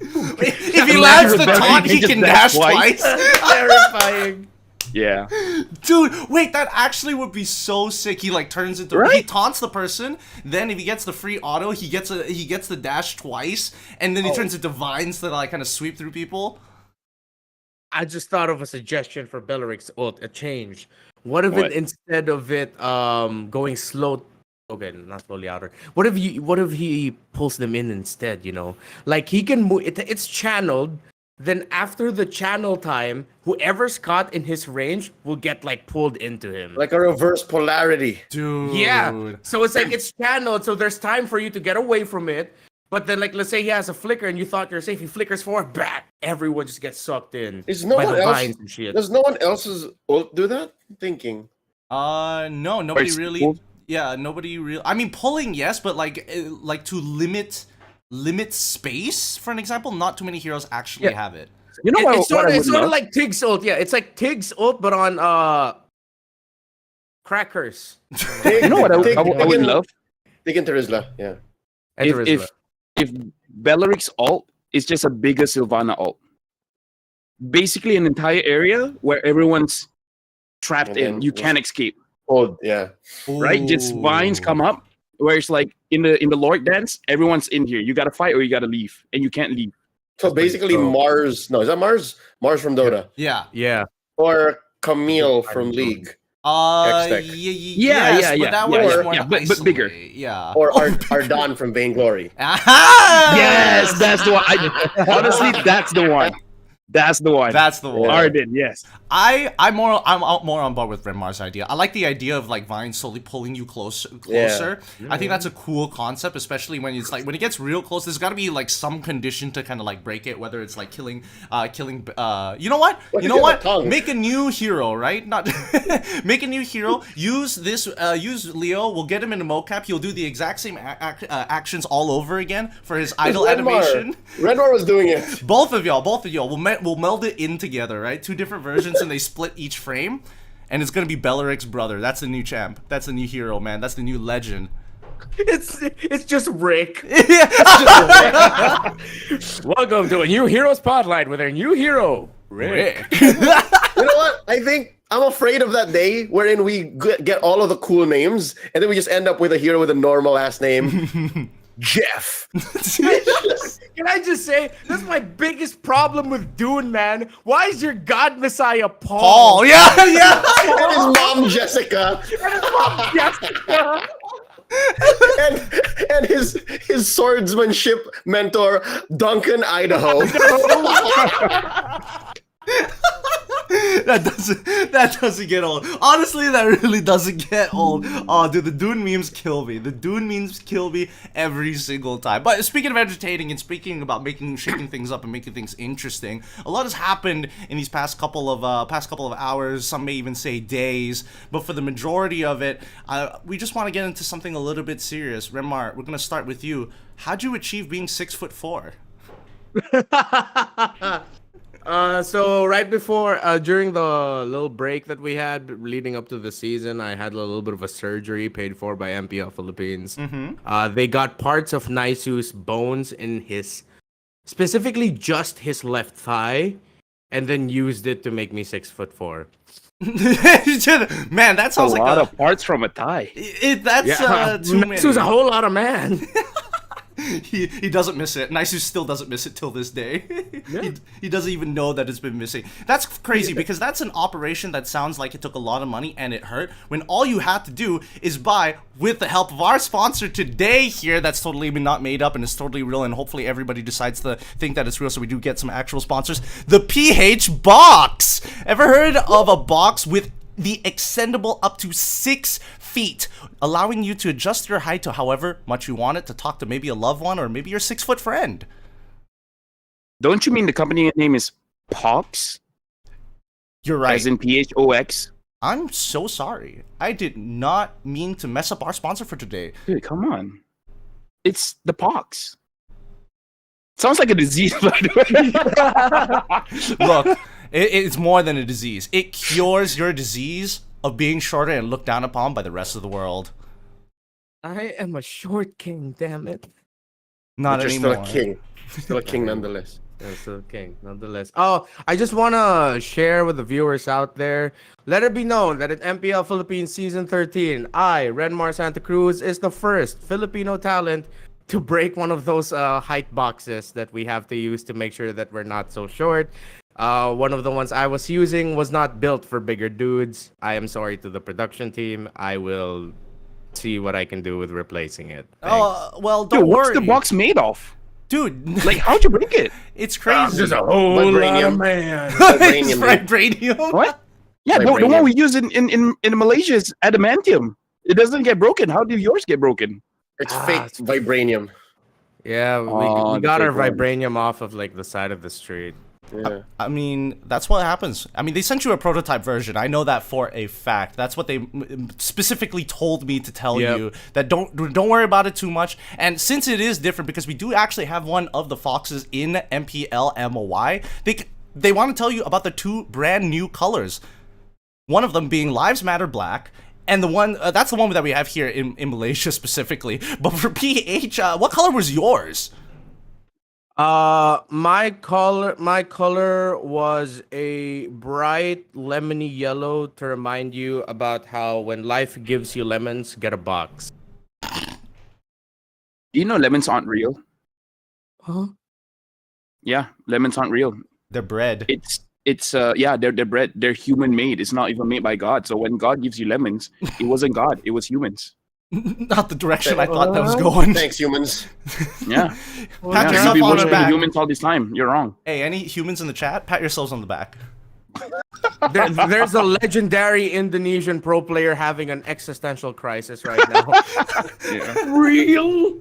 If he lands the taunt, he can dash twice. Terrifying. Yeah. Dude, wait, that actually would be so sick. He like turns into he Right? taunts the person, then if he gets the free auto, he gets the dash twice, and then he turns into vines that like kind of sweep through people. I just thought of a suggestion for Belleric's ult, a change. What if What? it instead of it going slow Okay, not fully outer. What if he pulls them in instead? You know, like he can move. It's channeled. Then after the channel time, whoever's caught in his range will get like pulled into him. Like a reverse polarity. Dude. Yeah. So it's like it's channeled. So there's time for you to get away from it. But then, like, let's say he has a flicker and you thought you're safe. He flickers forward, back. Everyone just gets sucked in. Is no by one the else? vines and shit. Does no one else's ult do that? Thinking. No, nobody it's really. cool. Yeah, nobody really. I mean, pulling, yes, but like to limit space, for an example, not too many heroes actually have it. You know It's sort what I of would love? like Tig's ult. Yeah, it's like Tig's ult, but on crackers. You know what I would and- love? Tig and Terizla, yeah. If Belleric's ult is just a bigger Sylvana ult. Basically an entire area where everyone's trapped And in. then You just- can't escape. Oh, yeah. Right? Just vines come up where it's like in the Lord dance, everyone's in here. You gotta fight or you gotta leave. And you can't leave. So basically, dope. Mars. No, is that Mars? Mars from Dota, Yeah. Yeah. or Camille from League, X-Tech. Yes, but that yeah, was yeah, more yeah, but bigger. isolate, Yeah. or Ardan from Vainglory. Aha! Yes, that's the one. Honestly, that's the one. That's the one. That's the one. Arden, yes. I'm more on board with Renmar's idea. I like the idea of like vines slowly pulling you closer. I think that's a cool concept, especially when it's like when it gets real close. There's got to be like some condition to kind of like break it, whether it's like killing. You know what? What You if know you what? have a tongue? Make a new hero, right? Not make a new hero. Use this. Use Leo. We'll get him in a mocap. He'll do the exact same actions all over again for his idle animation. Renmar was doing it. Both of y'all. We'll meld it in together, right? Two different versions, and they split each frame, and it's gonna be Belleric's brother. That's the new champ. That's the new hero, man. That's the new legend. It's just Rick. Yeah. Welcome to a new hero spotlight with our new hero, Rick. You know what? I think I'm afraid of that day wherein we get all of the cool names, and then we just end up with a hero with a normal ass name. Jeff. Can I just say, that's my biggest problem with Dune, man. Why is your god messiah Paul? Oh yeah. And his mom Jessica. Jessica. and his swordsmanship mentor Duncan Idaho. That doesn't get old. Honestly, that really doesn't get old. Oh, dude, the Dune memes kill me. The Dune memes kill me every single time. But speaking of entertaining and speaking about shaking things up and making things interesting, a lot has happened in these past couple of hours. Some may even say days. But for the majority of it, we just want to get into something a little bit serious. Renmar, we're gonna start with you. How'd you achieve being 6'4"? So right before, during the little break that we had leading up to the season, I had a little bit of a surgery paid for by MPL Philippines. They got parts of Naisu's bones in specifically just his left thigh, and then used it to make me 6'4". Man, that sounds a like lot of parts from a tie. That's too many. Naisu's a whole lot of man. He doesn't miss it. Nisu still doesn't miss it till this day. He doesn't even know that it's been missing. That's crazy because that's an operation that sounds like it took a lot of money and it hurt when all you had to do is buy, with the help of our sponsor today here, that's totally not made up and it's totally real, and hopefully everybody decides to think that it's real so we do get some actual sponsors. The PH box! Ever heard of a box with the extendable up to 6 feet, allowing you to adjust your height to however much you want it, to talk to maybe a loved one or maybe your 6-foot friend? Don't you mean the company name is Pox? You're right. As in PHOX? I'm so sorry. I did not mean to mess up our sponsor for today. Dude, come on. It's the Pox. Sounds like a disease, by the way. Look, it's more than a disease. It cures your disease of being shorter and looked down upon by the rest of the world. I am a short king, damn it. Not But you're anymore. still a king. Still a king nonetheless. Yeah, still king, nonetheless. Oh, I just want to share with the viewers out there. Let it be known that at MPL Philippines Season 13, Renmar Santa Cruz, is the first Filipino talent to break one of those height boxes that we have to use to make sure that we're not so short. One of the ones I was using was not built for bigger dudes. I am sorry to the production team. I will see what I can do with replacing it. Oh, well, Dude, don't what's worry. the box made of? Dude, Like, how'd you break it? it's crazy. There's a whole lot Vibranium. of man. It's Vibranium, dude. vibranium. What? Yeah, the one Vibranium. we use in Malaysia is adamantium. It doesn't get broken. How did yours get broken? It's Ah, fake it's- vibranium. Yeah, Oh, we the got our fake one. vibranium off of like the side of the street. Yeah. I mean, that's what happens. I mean, they sent you a prototype version. I know that for a fact. That's what they specifically told me to tell Yep. you. That don't worry about it too much. And since it is different, because we do actually have one of the foxes in MPL MOY, they want to tell you about the two brand new colors. One of them being Lives Matter Black. And the one, that's the one that we have here in Malaysia specifically. But for PH, what color was yours? My color was a bright lemony yellow to remind you about how when life gives you lemons, get a box. You know lemons aren't real. Huh? Yeah, lemons aren't real. They're bread. It's yeah, they're bread. They're human made. It's not even made by God. So when God gives you lemons, it wasn't God. It was humans. Not the direction I thought that was going. Thanks, humans. Yeah. Pat Yeah, yourself you've been on the worshiping back. humans all this time. You're wrong. Hey, any humans in the chat? Pat yourselves on the back. There's a legendary Indonesian pro player having an existential crisis right now. Real?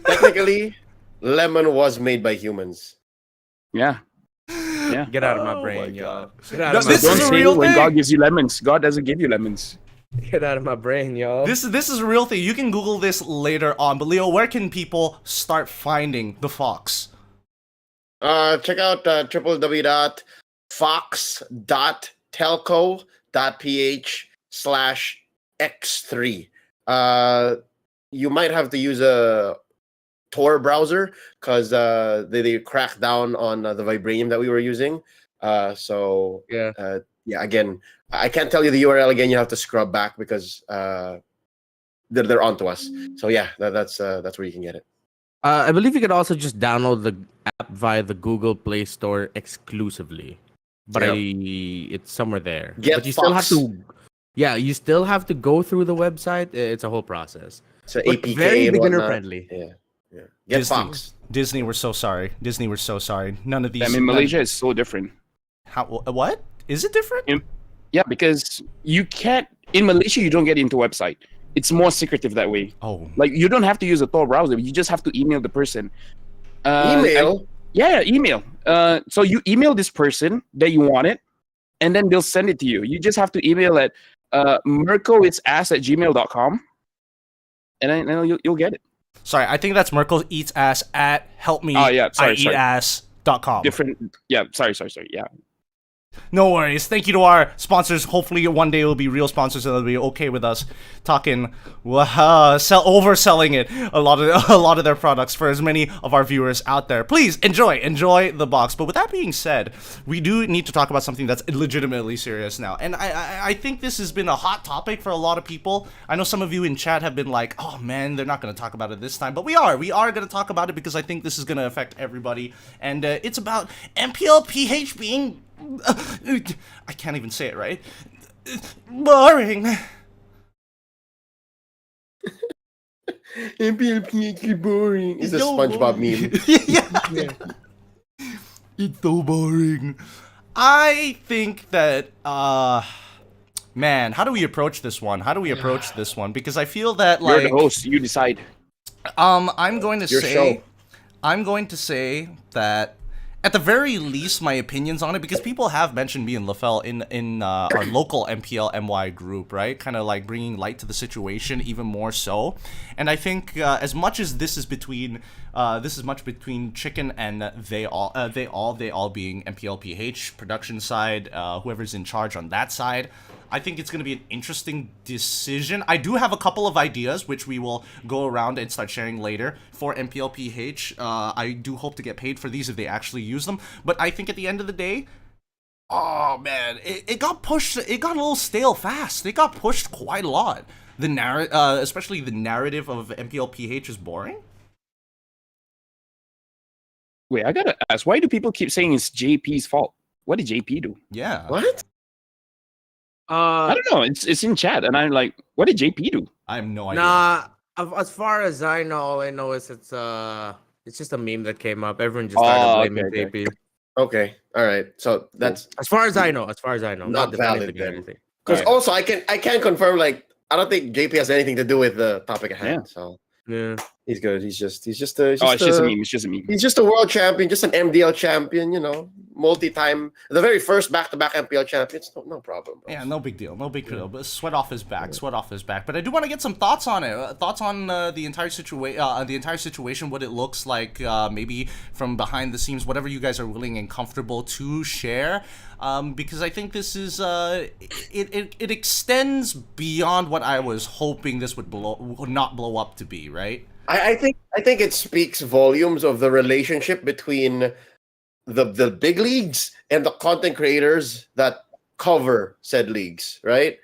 Technically, lemon was made by humans. Yeah. Yeah. Get out of my Oh brain, my yo. God. Get out No, of my this Don't is a say real when thing. God gives you lemons. God doesn't give you lemons. Get out of my brain, yo. This is a real thing. You can Google this later on. But Leo, where can people start finding the fox? Check out www.fox.telco.ph/x3. You might have to use a Tor browser because they cracked down on the vibranium that we were using. So Yeah. yeah, again, I can't tell you the URL again. You have to scrub back because they're onto us. So yeah, that's where you can get it. I believe you could also just download the app via the Google Play Store exclusively. But Yep. it's somewhere there. Get but you still have Fox. to. Yeah, you still have to go through the website. It's a whole process. It's an But APK very and beginner whatnot. friendly. Yeah. Get Disney. Fox. Disney, we're so sorry. Disney, we're so sorry. None of these. I mean, Malaysia is so different. How? What? Is it different? Yeah, because you can't in Malaysia. You don't get into website. It's more secretive that way. Oh. Like you don't have to use a Tor browser. You just have to email the person. Email. Yeah, email. So you email this person that you want it, and then they'll send it to you. You just have to email at mercoitsass@gmail.com, and then you'll get it. Sorry, I think that's Merkel eats ass at helpme. Oh, yeah, sorry. eatass.com. Different. Yeah, sorry. Yeah. No worries. Thank you to our sponsors. Hopefully one day it'll be real sponsors and they'll be okay with us talking, overselling it, a lot of their products for as many of our viewers out there. Please enjoy the box. But with that being said, we do need to talk about something that's legitimately serious now. And I think this has been a hot topic for a lot of people. I know some of you in chat have been like, oh man, they're not going to talk about it this time. But we are going to talk about it because I think this is going to affect everybody. And it's about MPL PH being... I can't even say it right. Boring. MPL boring. It's a So SpongeBob boring. meme. Yeah. It's so boring. I think that man, how do we approach this one? Because I feel that You're like the host. You decide. I'm going to Your say show. I'm going to say that at the very least, my opinions on it, because people have mentioned me and LaFell in our local MPL MY group, right? Kind of like bringing light to the situation even more so. And I think as much as this is between Chicken and they all being MPL PH production side, whoever's in charge on that side. I think it's going to be an interesting decision. I do have a couple of ideas, which we will go around and start sharing later for MPLPH. I do hope to get paid for these if they actually use them. But I think at the end of the day, oh man, it got pushed. It got a little stale fast. It got pushed quite a lot. Especially the narrative of MPLPH is boring. Wait, I gotta ask. Why do people keep saying it's JP's fault? What did JP do? Yeah. What? I don't know. It's in chat, and I'm like, what did JP do? I have no idea. Nah. As far as I know, all I know is it's just a meme that came up. Everyone just started blaming okay. JP. Okay, all right. So that's As far as I know, not defending valid the guy or then. anything. Because Right. also I can't confirm, like, I don't think JP has anything to do with the topic at hand. Yeah. So Yeah. he's good. He's just It's just a meme. It's just a meme. he's just a world champion, just an MDL champion, multi-time, the very first back-to-back MPL champions. No problem, bro. Yeah, no big deal. No big deal. But sweat off his back. Sweat off his back. But I do want to get some thoughts on it. Thoughts on the entire situation. What it looks like, maybe from behind the scenes. Whatever you guys are willing and comfortable to share. Because I think this is it extends beyond what I was hoping this would not blow up to be. Right. I think it speaks volumes of the relationship between the big leagues and the content creators that cover said leagues, right?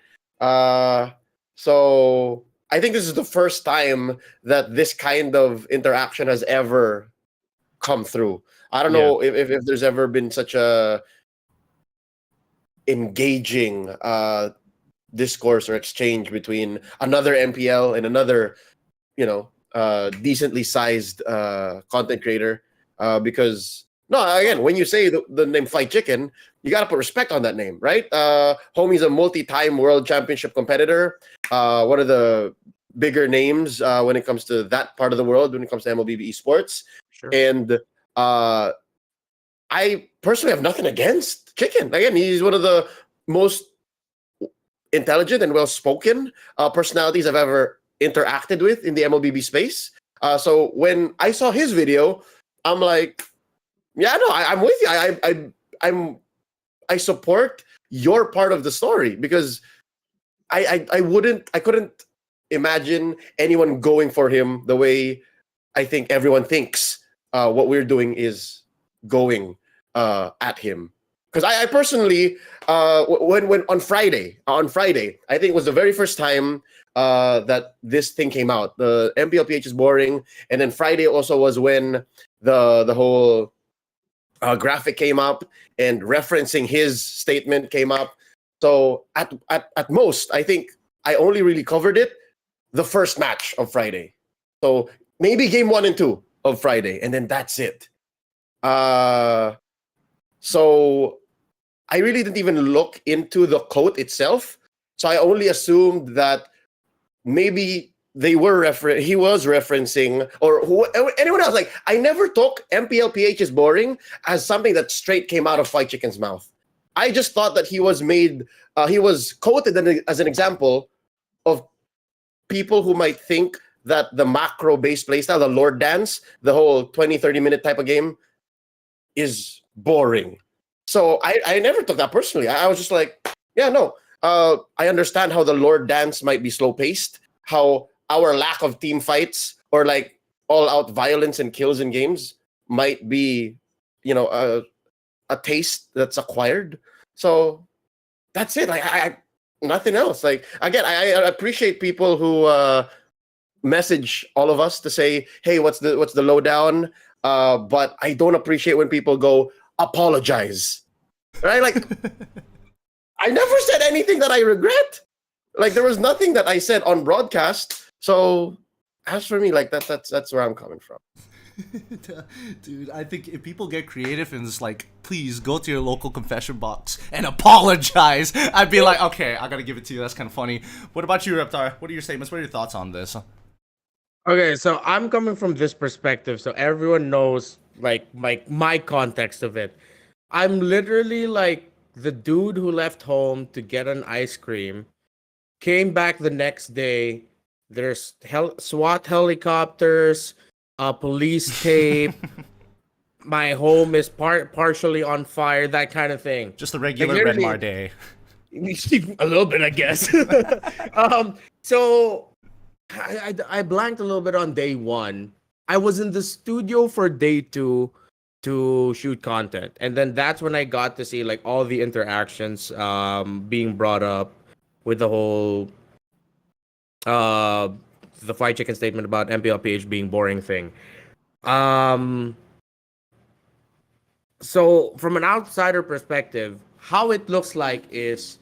So I think this is the first time that this kind of interaction has ever come through. I don't know if there's ever been such a engaging discourse or exchange between another MPL and another, decently sized content creator, because again, when you say the name Fight Chicken, you got to put respect on that name, right? Homie's a multi-time world championship competitor, one of the bigger names when it comes to that part of the world, when it comes to MLBB esports. Sure. And I personally have nothing against Chicken. Again, he's one of the most intelligent and well-spoken personalities I've ever interacted with in the MLBB space. So when I saw his video, I'm like, yeah, no, I'm with you. I support your part of the story, because I couldn't imagine anyone going for him the way I think everyone thinks what we're doing is going at him. Because I personally, when on Friday, I think it was the very first time that this thing came out. The MPLPH is boring, and then Friday also was when the whole graphic came up and referencing his statement came up. So at most, I think I only really covered it the first match of Friday. So maybe game 1 and 2 of Friday, and then that's it. So I really didn't even look into the quote itself. So I only assumed that maybe he was referencing, or anyone else. Like, I never took MPLPH is boring as something that straight came out of Fight Chicken's mouth. I just thought that he was quoted as an example of people who might think that the macro-based playstyle, the Lord Dance, the whole 20, 30-minute type of game is boring. So I never took that personally. I was just like, yeah, no. I understand how the Lord Dance might be slow-paced, how our lack of team fights or like all-out violence and kills in games might be, a taste that's acquired. So that's it. I nothing else. Like, again, I appreciate people who message all of us to say, hey, what's the lowdown? But I don't appreciate when people go apologize, right? Like, I never said anything that I regret. Like, there was nothing that I said on broadcast. So as for me, like, that's where I'm coming from. Dude, I think if people get creative and just like, please go to your local confession box and apologize, I'd be like, okay, I gotta give it to you. That's kind of funny. What about you, Reptar? What are your statements? What are your thoughts on this? Okay, so I'm coming from this perspective, so everyone knows like my context of it. I'm literally like the dude who left home to get an ice cream, came back the next day. There's SWAT helicopters, police tape. My home is partially on fire. That kind of thing. Just a regular Like, Renmar day. A little bit, I guess. So I blanked a little bit on day 1. I was in the studio for day 2 to shoot content, and then that's when I got to see like all the interactions being brought up with the whole the Fight Chicken statement about MPLPH being boring thing. So from an outsider perspective, how it looks like is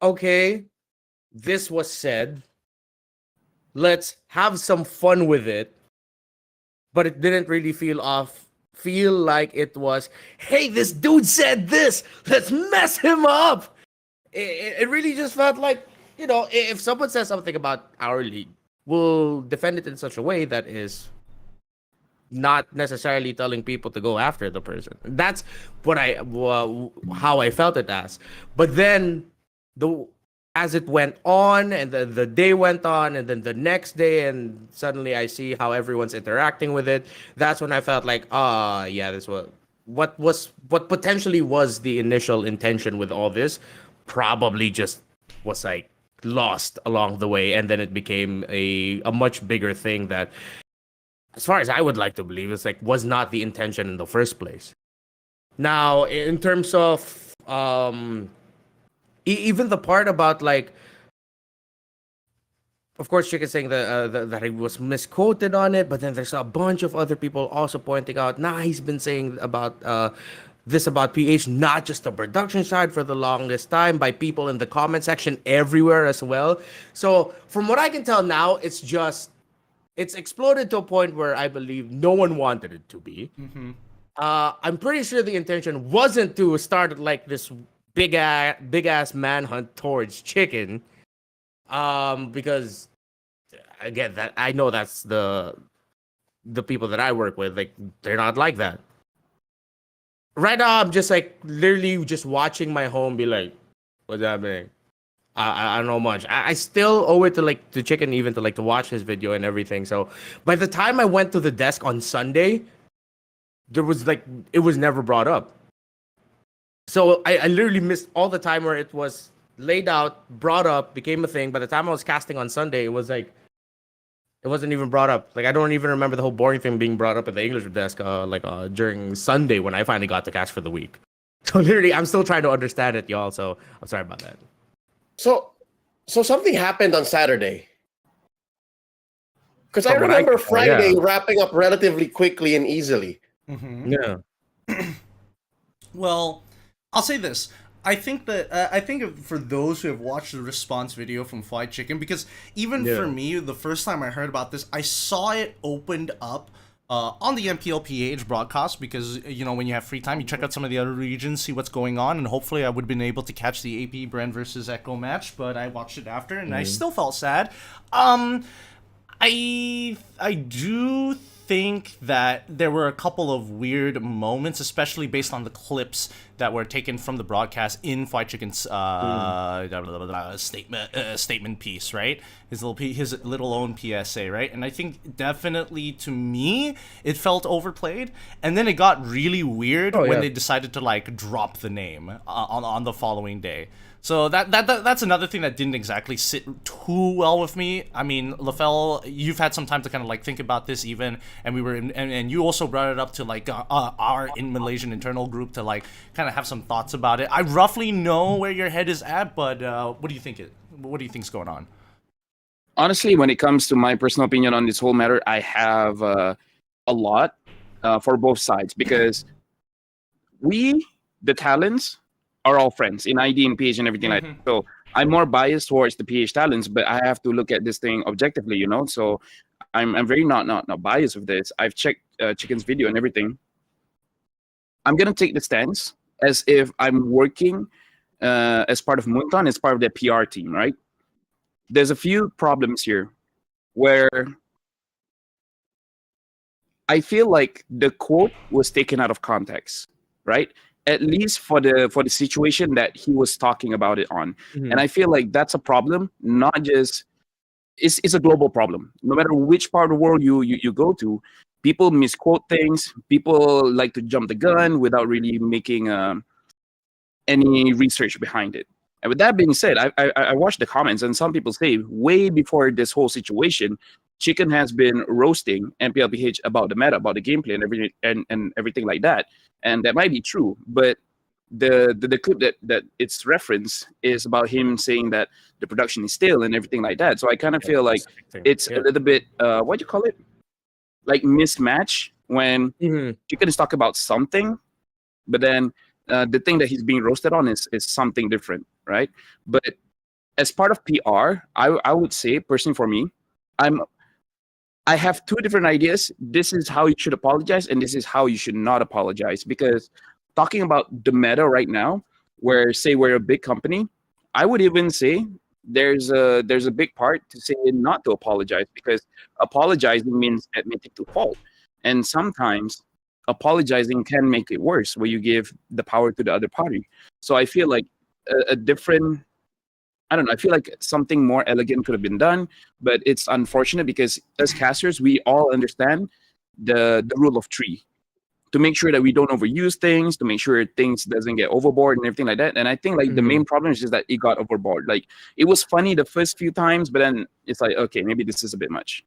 okay, this was said. Let's have some fun with it. But it didn't really feel like it was, hey, this dude said this. Let's mess him up. It really just felt like, if someone says something about our league, we'll defend it in such a way that is not necessarily telling people to go after the person. That's how I felt it as. But then as it went on, and the day went on, and then the next day, and suddenly I see how everyone's interacting with it. That's when I felt like, yeah, this was what potentially was the initial intention with all this, probably just was like lost along the way, and then it became a much bigger thing that, as far as I would like to believe, it's like was not the intention in the first place. Now, in terms of even the part about, like, of course, Chicken saying that he was misquoted on it, but then there's a bunch of other people also pointing out, he's been saying about this about PH, not just the production side, for the longest time, by people in the comment section everywhere as well. So from what I can tell now, it's exploded to a point where I believe no one wanted it to be. Mm-hmm. I'm pretty sure the intention wasn't to start like this big ass manhunt towards Chicken, because again, that I know that's the people that I work with, like, they're not like that. Right now, I'm just like literally just watching my home be like, what's happening? I don't know much. I still owe it to Chicken, even to watch his video and everything. So by the time I went to the desk on Sunday, it was never brought up. So I literally missed all the time where it was laid out, brought up, became a thing. By the time I was casting on Sunday, it was like, it wasn't even brought up. Like, I don't even remember the whole boring thing being brought up at the English desk, during Sunday when I finally got to cast for the week. So literally, I'm still trying to understand it, y'all. So I'm sorry about that. So something happened on Saturday. Because I From what I remember can tell, Friday yeah. wrapping up relatively quickly and easily. Mm-hmm. Yeah. Well, I'll say this. I think for those who have watched the response video from Fried Chicken, because even for me, the first time I heard about this, I saw it opened up on the MPL PH broadcast, because, when you have free time, you check out some of the other regions, see what's going on, and hopefully I would have been able to catch the AP Bren versus Echo match, but I watched it after, and I still felt sad. I do think that there were a couple of weird moments, especially based on the clips that were taken from the broadcast in Fried Chicken's statement piece, right? His little own PSA, right? And I think definitely, to me, it felt overplayed, and then it got really weird when they decided to drop the name on the following day. So that's another thing that didn't exactly sit too well with me. I mean, LaFell, you've had some time to kind of think about this even, and we were and you also brought it up to our in Malaysian internal group to kind of have some thoughts about it. I roughly know where your head is at, but what do you think think's going on? Honestly, when it comes to my personal opinion on this whole matter, I have a lot for both sides, because we, the talents, are all friends in ID and PH and everything like that. So I'm more biased towards the PH talents, but I have to look at this thing objectively, So I'm very not biased with this. I've checked Chicken's video and everything. I'm gonna take the stance as if I'm working as part of Muntan, as part of the PR team, right? There's a few problems here where I feel like the quote was taken out of context, right? At least for the situation that he was talking about it on. And I feel like that's a problem, not just it's a global problem. No matter which part of the world you go to, people misquote things, people like to jump the gun without really making any research behind it. And with that being said, I watched the comments, and some people say way before this whole situation, Chicken has been roasting MPLPH about the meta, about the gameplay and everything like that. And that might be true, but the clip that it's referenced is about him saying that the production is stale and everything like that. So I kind of feel like it's a little bit what do you call it? Like mismatch when Chicken is talking about something, but then the thing that he's being roasted on is something different, right? But as part of PR, I would say personally for me, I have two different ideas. This is how you should apologize, and this is how you should not apologize. Because talking about the meta right now, where say we're a big company, I would even say there's a big part to say not to apologize, because apologizing means admitting to fault, and sometimes apologizing can make it worse, where you give the power to the other party. So I feel like a different, I don't know. I feel like something more elegant could have been done, but it's unfortunate because as casters, we all understand the rule of three, to make sure that we don't overuse things, to make sure things doesn't get overboard and everything like that. And I think like the main problem is just that it got overboard. Like it was funny the first few times, but then it's like, okay, maybe this is a bit much.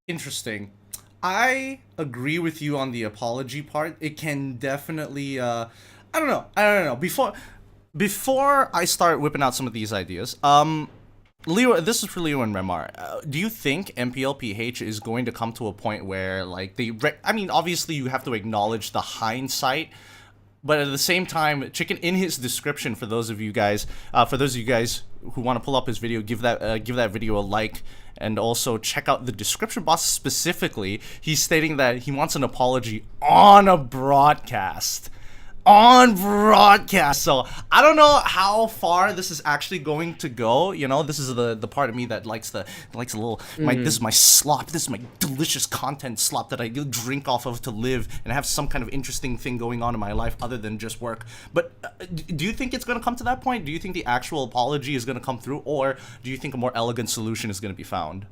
Interesting. I agree with you on the apology part. It can definitely I don't know. Before I start whipping out some of these ideas, Leo, this is for Leo and Remar. Do you think MPLPH is going to come to a point where, like, I mean, obviously you have to acknowledge the hindsight, but at the same time, Chicken, in his description, for those of you guys who want to pull up his video, give that video a like, and also check out the description box specifically. He's stating that he wants an apology on a broadcast. So I don't know how far this is actually going to go. You know, this is the part of me that likes a little this is my slop, this is my delicious content slop that I drink off of to live and have some kind of interesting thing going on in my life other than just work. But do you think it's going to come to that point? Do you think the actual apology is going to come through, or do you think a more elegant solution is going to be found?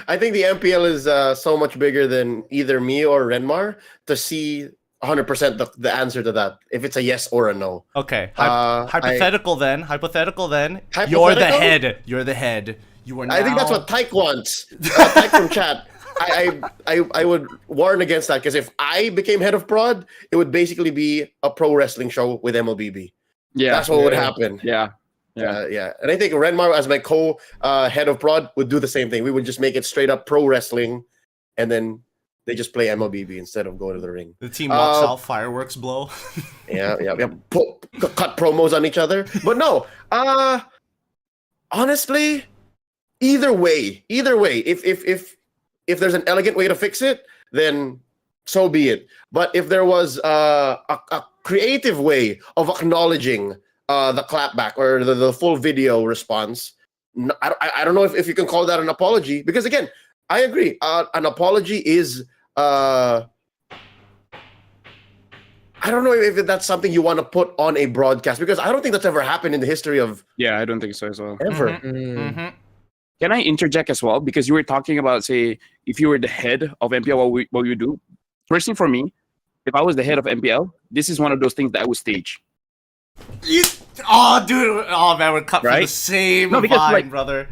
I think the MPL is so much bigger than either me or Renmar to see 100% the answer to that, if it's a yes or a no. Okay. Hypothetical then. You're the head. You are now... I think that's what Tyke wants. Tyke from chat. I would warn against that, because if I became head of prod, it would basically be a pro wrestling show with MLBB. Yeah. That's what would happen. Yeah. And I think Renmar, as my head of prod, would do the same thing. We would just make it straight up pro wrestling, and then they just play MLBB instead of going to the ring. The team walks out, fireworks blow. yeah. Cut promos on each other. But no, honestly, either way, if there's an elegant way to fix it, then so be it. But if there was a creative way of acknowledging the clapback or the full video response, I don't know if you can call that an apology, because again, I agree, an apology is I don't know if that's something you want to put on a broadcast, because I don't think that's ever happened in the history of I don't think so as well. Ever. Can I interject as well? Because you were talking about, say, if you were the head of MPL, what you do. Personally, for me, if I was the head of MPL, this is one of those things that I would stage. Oh, dude! Oh man, we're cut from the same vibe, brother.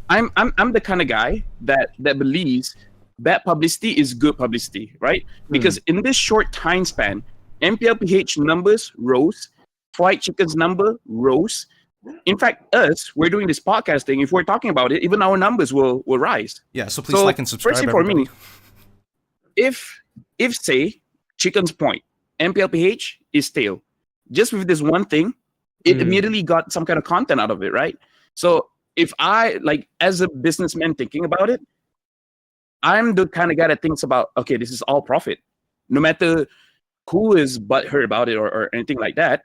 I'm the kind of guy that believes bad publicity is good publicity, right? Because in this short time span, MPLPH numbers rose, Fried Chicken's number rose. In fact, we're doing this podcast thing. If we're talking about it, even our numbers will rise. Yeah, so please like and subscribe. Firstly, for me, if say Chicken's point, MPLPH is stale, just with this one thing, it immediately got some kind of content out of it, right? So if I, like, as a businessman thinking about it, I'm the kind of guy that thinks about, okay, this is all profit. No matter who is butthurt about it or anything like that,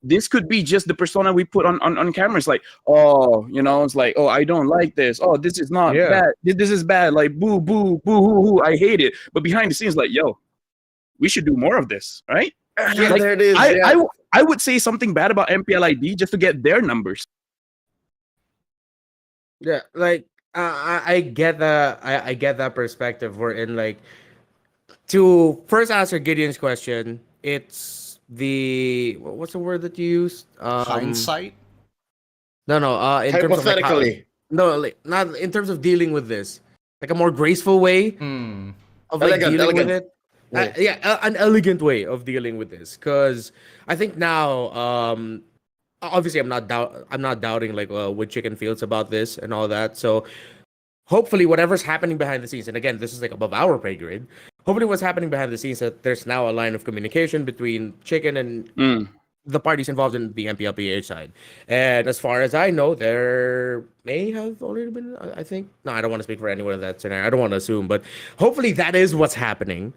this could be just the persona we put on cameras. Like, oh, you know, it's like, oh, I don't like this. Oh, this is not bad. This is bad. Like, boo, boo, boo, hoo, hoo. I hate it. But behind the scenes, like, yo, we should do more of this, right? Yeah, like, there it is. I would say something bad about MPLID just to get their numbers. Yeah, like I get that. I get that perspective. We're in, like, to first answer Gideon's question. It's what's the word that you used? Hindsight. No. In terms of, like, hypothetically. not in terms of dealing with this, like a more graceful way of, like, dealing with it. An elegant way of dealing with this, because I think now, obviously, I'm not doubting, like, what Chicken feels about this and all that. So hopefully, whatever's happening behind the scenes, and again, this is, like, above our pay grade. hopefully what's happening behind the scenes that there's now a line of communication between Chicken and the parties involved in the MPLPH side. And as far as I know, there may have already been, I think, no, I don't want to speak for anyone in that scenario. I don't want to assume, but hopefully that is what's happening.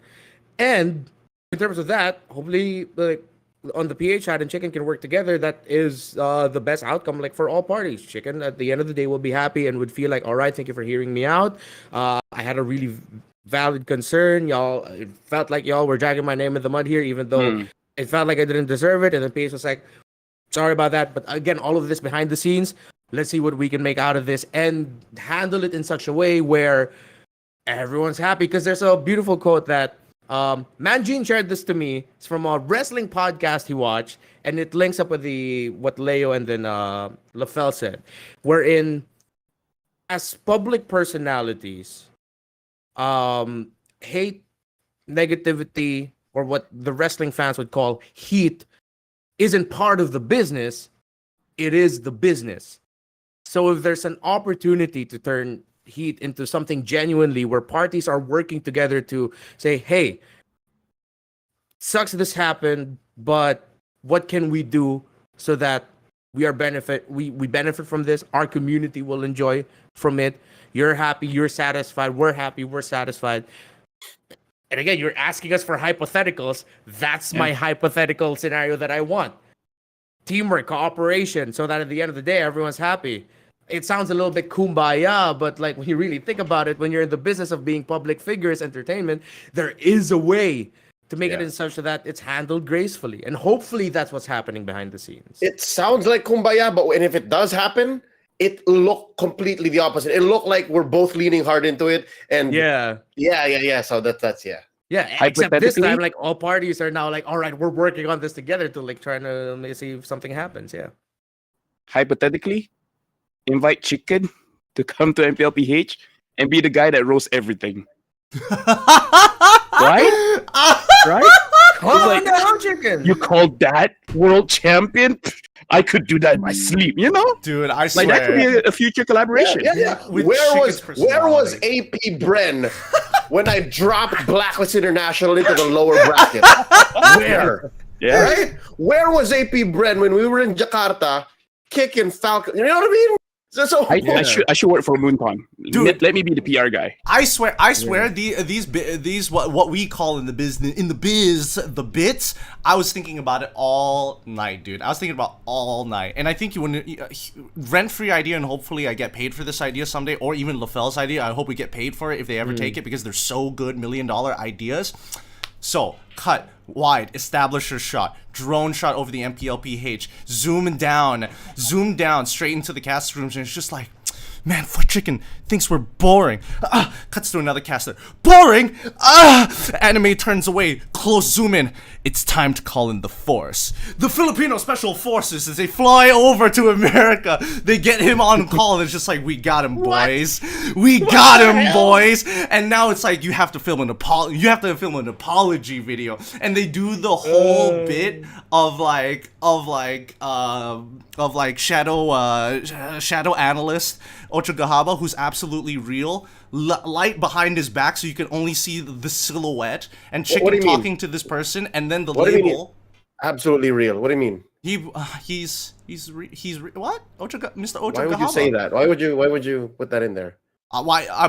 And in terms of that, hopefully, like, on the PH side and Chicken can work together. That is the best outcome, like, for all parties. Chicken, at the end of the day, will be happy and would feel like, all right, thank you for hearing me out. I had a really valid concern. Y'all, it felt like y'all were dragging my name in the mud here, even though it felt like I didn't deserve it. And then PH was like, sorry about that. But again, all of this behind the scenes, let's see what we can make out of this and handle it in such a way where everyone's happy. Because there's a beautiful quote that Manjin shared this to me. It's from a wrestling podcast he watched, and it links up with what Leo and then LaFell said, wherein as public personalities, hate, negativity, or what the wrestling fans would call heat isn't part of the business. It is the business. So if there's an opportunity to turn heat into something genuinely where parties are working together to say, hey, sucks this happened, but what can we do so that we benefit from this? Our community will enjoy from it. You're happy, you're satisfied, we're happy, we're satisfied. And again, you're asking us for hypotheticals. That's my hypothetical scenario that I want. Teamwork, cooperation, so that at the end of the day, everyone's happy. It sounds a little bit kumbaya, but like when you really think about it, when you're in the business of being public figures, entertainment, there is a way to make it in such that it's handled gracefully. And hopefully that's what's happening behind the scenes. It sounds like kumbaya, but if it does happen, it looked completely the opposite. It looked like we're both leaning hard into it. And yeah. So that's Yeah, except this time, like, all parties are now like, all right, we're working on this together to like trying to see if something happens. Yeah. Hypothetically, invite Chicken to come to MPLPH and be the guy that roasts everything. Right? Right? Come on now, Chicken. You called that world champion? I could do that in my sleep, you know? Dude, I swear. Like, that could be a future collaboration. Yeah. With Where was personality. AP Bren when I dropped Blacklist International into the lower bracket? Where? Yeah. Right? Where was AP Bren when we were in Jakarta kicking Falcon? You know what I mean? So I should work for MoonCon. Dude, let me be the PR guy. I swear, these what we call in the biz the bits. I was thinking about it all night, dude. I was thinking about all night, and I think rent-free idea, and hopefully I get paid for this idea someday, or even LaFell's idea. I hope we get paid for it if they ever take it, because they're so good, $1 million ideas. So, cut, wide, establisher shot, drone shot over the MPLPH, zoom down, straight into the cast rooms, and it's just like, man, Foot Chicken thinks we're boring. Cuts to another caster. Boring? Anime turns away. Close zoom in. It's time to call in the force. The Filipino Special Forces, as they fly over to America, they get him on call, and it's just like, we got him, boys. We got him, boys. And now it's like, you have to film an apology video, and they do the whole bit of shadow analyst Ochagahaba, who's absolutely real, light behind his back so you can only see the silhouette, and Chicken talking to this person, and then the label. Absolutely real. What do you mean? He's what? Mr. Ochagahaba. Why would you say that? Why would you put that in there?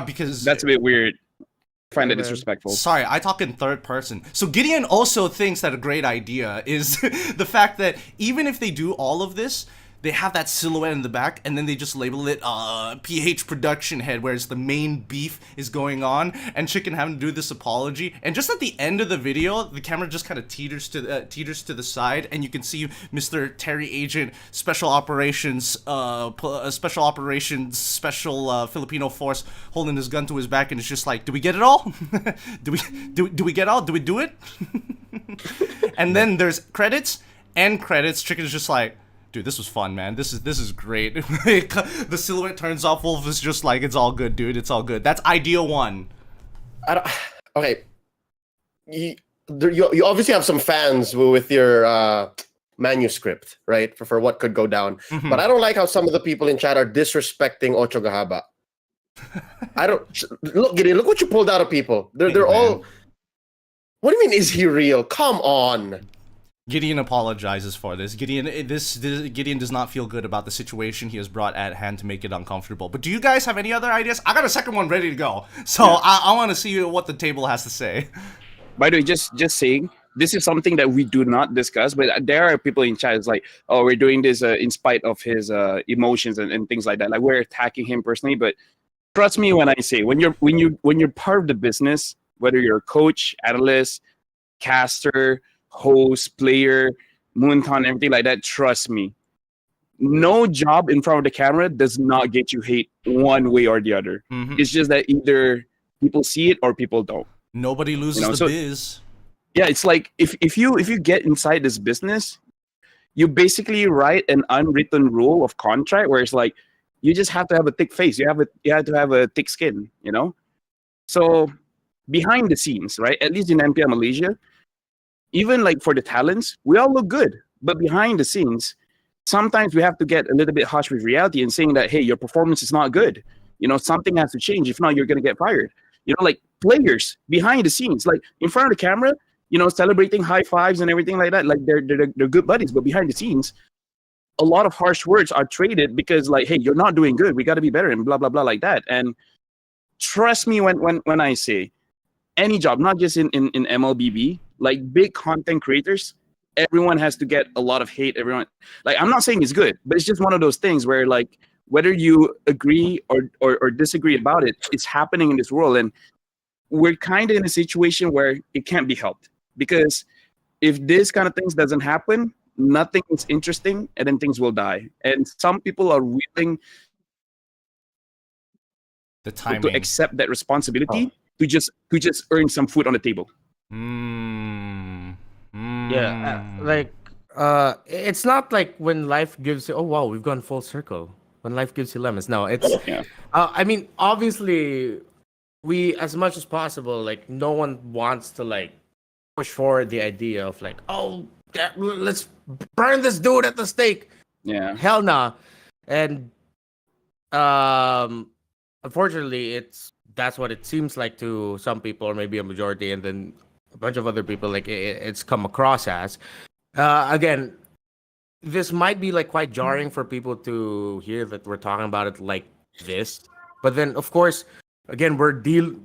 Because that's a bit weird. I find it disrespectful. Sorry, I talk in third person. So Gideon also thinks that a great idea is the fact that even if they do all of this, they have that silhouette in the back, and then they just label it PH production head, whereas the main beef is going on, and Chicken having to do this apology. And just at the end of the video, the camera just kind of teeters to the side, and you can see Mr. Terry Agent, Special Operations Filipino Force holding his gun to his back, and it's just like, do we get it all? do we get all? Do we do it? And then there's credits. Chicken is just like, dude, this was fun, man. This is great. The silhouette turns off. Wolf is just like, it's all good, dude. It's all good. That's idea one. Okay. You obviously have some fans with your manuscript, right? For what could go down. Mm-hmm. But I don't like how some of the people in chat are disrespecting Ochagahaba. I don't look, Gideon. Look what you pulled out of people. They're all What do you mean? Is he real? Come on. Gideon apologizes for this. Gideon does not feel good about the situation he has brought at hand to make it uncomfortable. But do you guys have any other ideas? I got a second one ready to go. So I want to see what the table has to say. By the way, just saying, this is something that we do not discuss, but there are people in chat. It's like, oh, we're doing this in spite of his emotions and things like that. Like we're attacking him personally. But trust me when I say, when you're part of the business, whether you're a coach, analyst, caster, host, player, Moonton, everything like that, trust me. No job in front of the camera does not get you hate one way or the other. Mm-hmm. It's just that either people see it or people don't. Nobody loses the biz. Yeah, it's like if you get inside this business, you basically write an unwritten rule of contract where it's like you just have to have a thick face. You have to have a thick skin, you know? So behind the scenes, right? At least in MPL Malaysia, even like for the talents, we all look good. But behind the scenes, sometimes we have to get a little bit harsh with reality and saying that, hey, your performance is not good. You know, something has to change. If not, you're going to get fired. You know, like players behind the scenes, like in front of the camera, you know, celebrating high fives and everything like that. Like they're good buddies. But behind the scenes, a lot of harsh words are traded because like, hey, you're not doing good. We got to be better and blah, blah, blah like that. And trust me when I say any job, not just in MLBB, like big content creators, everyone has to get a lot of hate. Everyone, like, I'm not saying it's good, but it's just one of those things where like, whether you agree or disagree about it, it's happening in this world. And we're kind of in a situation where it can't be helped. Because if this kind of things doesn't happen, nothing is interesting and then things will die. And some people are willing to accept that responsibility to just earn some food on the table. Yeah, it's not like when life gives you, oh wow, we've gone full circle. When life gives you lemons. No, it's I mean, obviously we, as much as possible, like no one wants to like push forward the idea of like, oh, let's burn this dude at the stake. Yeah, hell nah. And unfortunately that's what it seems like to some people, or maybe a majority, and then a bunch of other people, like it's come across as again, this might be like quite jarring for people to hear that we're talking about it like this. But then of course, again, we've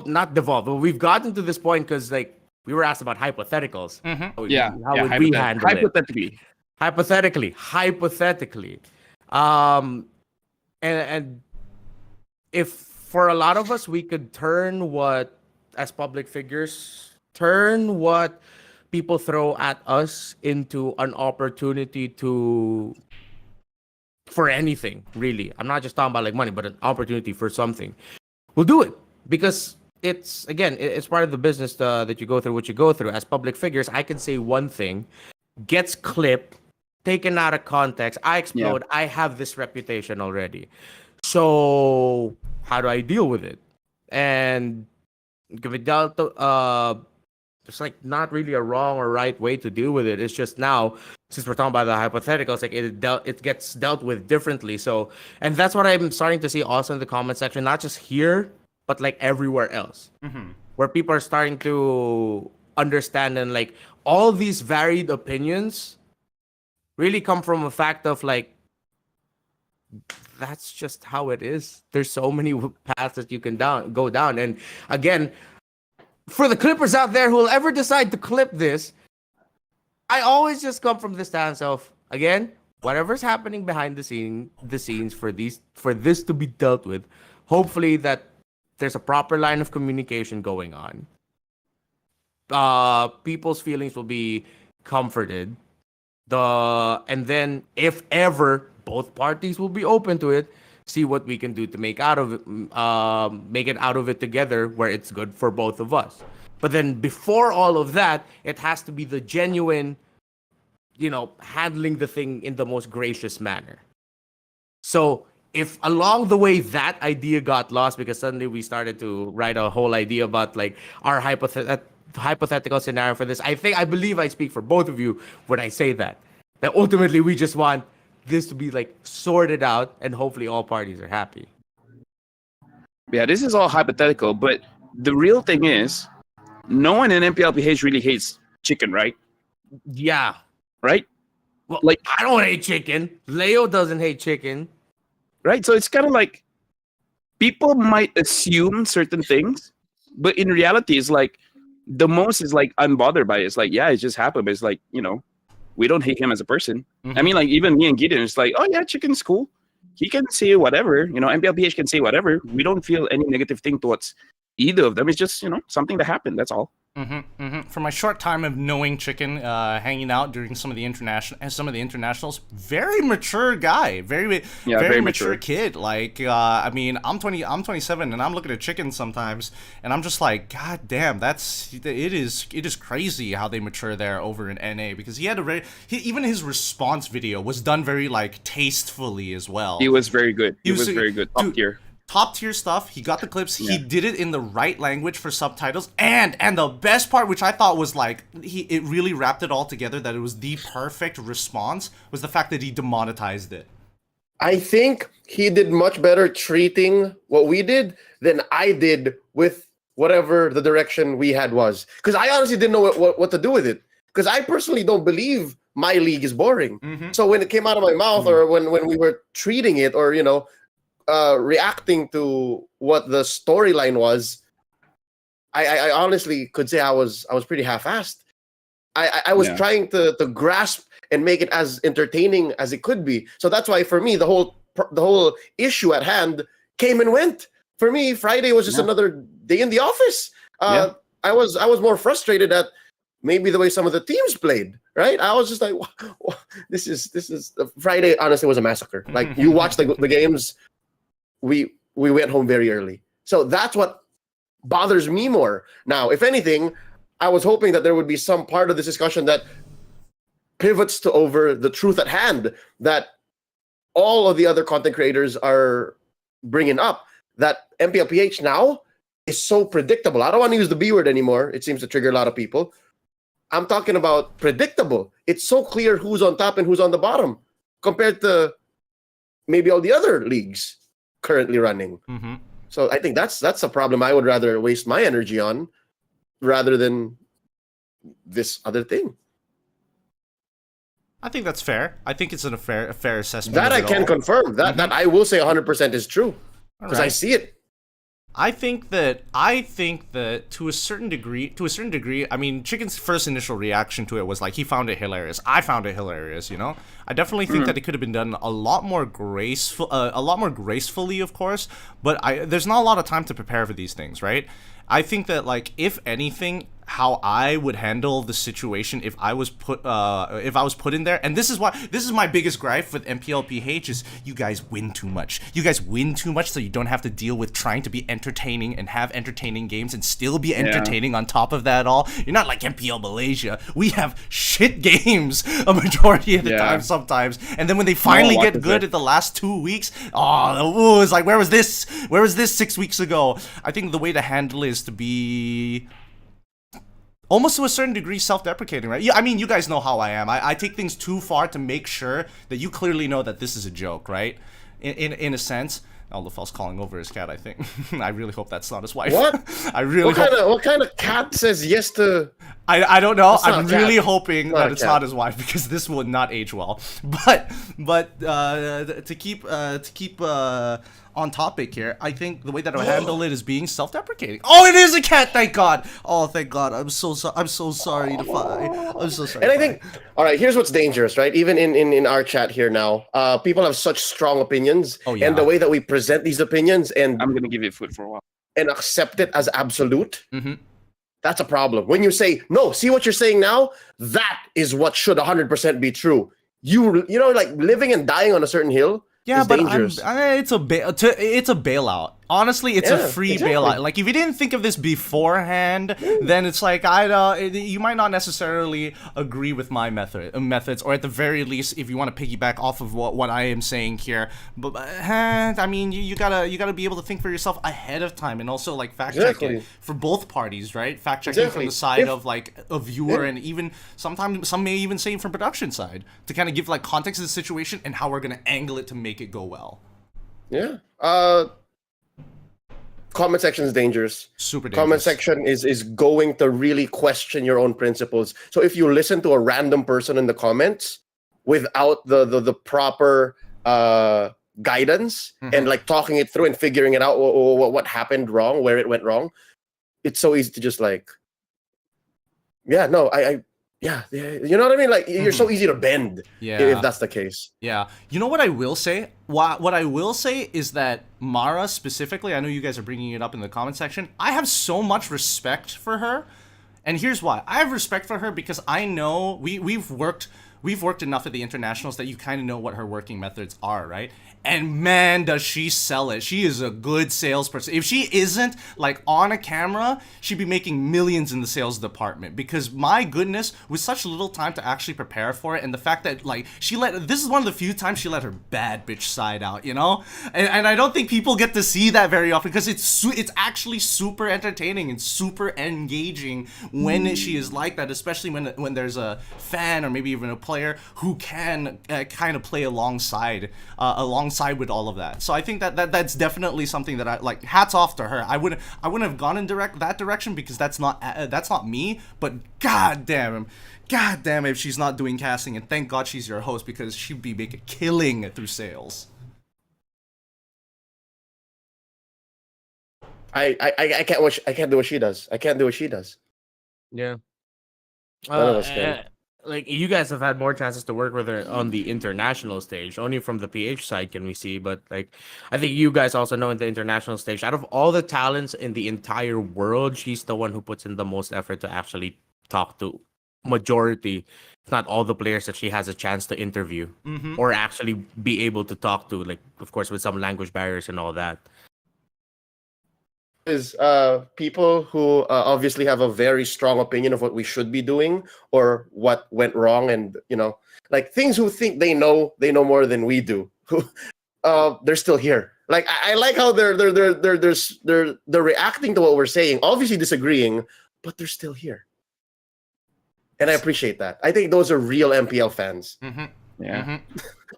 not devolved, but we've gotten to this point because like we were asked about hypotheticals. Mm-hmm. How would we handle hypothetically. it? Hypothetically. And if for a lot of us, we could turn what, as public figures, what people throw at us into an opportunity for anything, really. I'm not just talking about like money, but an opportunity for something. We'll do it because it's part of the business that you go through what you go through. As public figures, I can say one thing, gets clipped, taken out of context, I explode, I have this reputation already. So how do I deal with it? And there's like not really a wrong or right way to deal with it. It's just now, since we're talking about the hypotheticals, like it gets dealt with differently. So, and that's what I'm starting to see also in the comment section, not just here, but like everywhere else, where people are starting to understand, and like all these varied opinions really come from a fact of like, that's just how it is. There's so many paths that you can go down. And again, for the clippers out there who will ever decide to clip this, I always just come from the stance of, again, whatever's happening behind the scenes for this to be dealt with, hopefully that there's a proper line of communication going on. People's feelings will be comforted. And then if ever, both parties will be open to it, see what we can do to make it out of it together where it's good for both of us. But then before all of that, it has to be the genuine, handling the thing in the most gracious manner. So if along the way that idea got lost because suddenly we started to write a whole idea about like our hypothetical scenario for this, I believe I speak for both of you when I say that ultimately we just want this to be like sorted out and hopefully all parties are happy. Yeah, this is all hypothetical, but the real thing is, no one in MPLPH really hates chicken, right? Yeah. Right? Well, Like- I don't hate chicken. Leo doesn't hate chicken. Right? So it's kind of like people might assume certain things, but in reality, it's like the most is like unbothered by it. It's like, yeah, it just happened. But it's like, we don't hate him as a person. I mean, like even me and Gideon, it's like, oh yeah, chicken's cool. He can say whatever, MPLPH can say whatever. We don't feel any negative thing towards either of them. It's just, something that happened. That's all. For my short time of knowing Chicken, hanging out during some of the internationals, very mature guy, very mature kid. Like, I mean, I'm 27, and I'm looking at Chicken sometimes, and I'm just like, God damn, it is crazy how they mature there over in NA, because he had even his response video was done very like tastefully as well. He was very good. He was very good. Top tier. Top tier stuff. He got the clips. Yeah. He did it in the right language for subtitles, and the best part, which I thought was like it really wrapped it all together, that it was the perfect response, was the fact that he demonetized it. I think he did much better treating what we did than I did with whatever the direction we had was, because I honestly didn't know what to do with it, because I personally don't believe my league is boring. So when it came out of my mouth, or when we were treating it, or reacting to what the storyline was, I honestly could say I was pretty half-assed. I was trying to grasp and make it as entertaining as it could be. So that's why for me the whole issue at hand came and went. For me, Friday was just another day in the office. I was more frustrated at maybe the way some of the teams played. Right? I was just like, this is Friday. Honestly, was a massacre. Like, you watch the games. We went home very early. So that's what bothers me more. Now, if anything, I was hoping that there would be some part of this discussion that pivots to over the truth at hand, that all of the other content creators are bringing up, that MPLPH now is so predictable. I don't want to use the B word anymore. It seems to trigger a lot of people. I'm talking about predictable. It's so clear who's on top and who's on the bottom compared to maybe all the other leagues currently running. So I think that's a problem I would rather waste my energy on rather than this other thing. I think that's fair. I think it's a fair assessment. That I can confirm. That I will say 100% is true, because I see it. I think that to a certain degree, I mean, Chicken's first initial reaction to it was like he found it hilarious. I found it hilarious, I definitely think that it could have been done a lot more gracefully, of course, but there's not a lot of time to prepare for these things, right? I think that, like, if anything, how I would handle the situation if I was put in there, and this is my biggest gripe with MPLPH is you guys win too much. You guys win too much, so you don't have to deal with trying to be entertaining and have entertaining games and still be entertaining on top of that all. You're not like MPL Malaysia. We have shit games a majority of the time sometimes, and then when they finally get good at the last 2 weeks, it's like, where was this 6 weeks ago? I think the way to handle it is to be almost to a certain degree self-deprecating, right? Yeah, I mean, you guys know how I am. I take things too far to make sure that you clearly know that this is a joke, right? In a sense. LaFell's calling over his cat, I think. I really hope that's not his wife. What? I really what kind of cat says yes to... I don't know. I'm really hoping that it's not his wife, because this will not age well. But to keep on topic here, I think the way that I handle it is being self-deprecating. Oh, it is a cat! Thank God! Oh, thank God! I'm so sorry. I'm so sorry. And I think, all right, here's what's dangerous, right? Even in our chat here now, people have such strong opinions, and the way that we present these opinions, and I'm gonna give you food for a while, and accept it as absolute. That's a problem. When you say, no, see what you're saying now? That is what should 100% be true. You know, like living and dying on a certain hill is dangerous. It's a bailout. Honestly, it's a free bailout. Like, if you didn't think of this beforehand, then it's like, you might not necessarily agree with my methods, or at the very least, if you want to piggyback off of what I am saying here. But I mean, you gotta be able to think for yourself ahead of time, and also like fact checking for both parties, right? Fact checking from the side of like a viewer, and even sometimes some may even say from production side, to kind of give like context to the situation and how we're gonna angle it to make it go well. Yeah. comment section is dangerous. Super dangerous. Comment section is going to really question your own principles. So if you listen to a random person in the comments without the proper guidance and like talking it through and figuring it out, what happened wrong, where it went wrong, it's so easy to just like, yeah, no, yeah, you know what I mean? Like, you're so easy to bend if that's the case. Yeah. You know what I will say? What I will say is that Mara specifically, I know you guys are bringing it up in the comment section, I have so much respect for her. And here's why. I have respect for her because I know we've worked enough at the internationals that you kind of know what her working methods are, right? And man, does she sell it. She is a good salesperson. If she isn't like on a camera, she'd be making millions in the sales department, because my goodness, with such little time to actually prepare for it, and the fact that like this is one of the few times she let her bad bitch side out, you know? And I don't think people get to see that very often, because it's actually super entertaining and super engaging when she is like that, especially when there's a fan or maybe even a player who can kind of play alongside with all of that. So I think that's definitely something that I like. Hats off to her. I wouldn't have gone in that direction because that's not me. But god damn if she's not doing casting, and thank God she's your host, because she'd be making a killing through sales. I can't do what she does. I can't do what she does. Yeah. None of us can. Like, you guys have had more chances to work with her on the international stage. Only from the PH side can we see, but like, I think you guys also know in the international stage, out of all the talents in the entire world, she's the one who puts in the most effort to actually talk to majority, if not all, the players that she has a chance to interview or actually be able to talk to, like, of course, with some language barriers and all that. Is people who obviously have a very strong opinion of what we should be doing or what went wrong, and like things who think they know more than we do. They're still here. Like, I like how they're reacting to what we're saying, obviously disagreeing, but they're still here, and I appreciate that. I think those are real MPL fans. Yeah.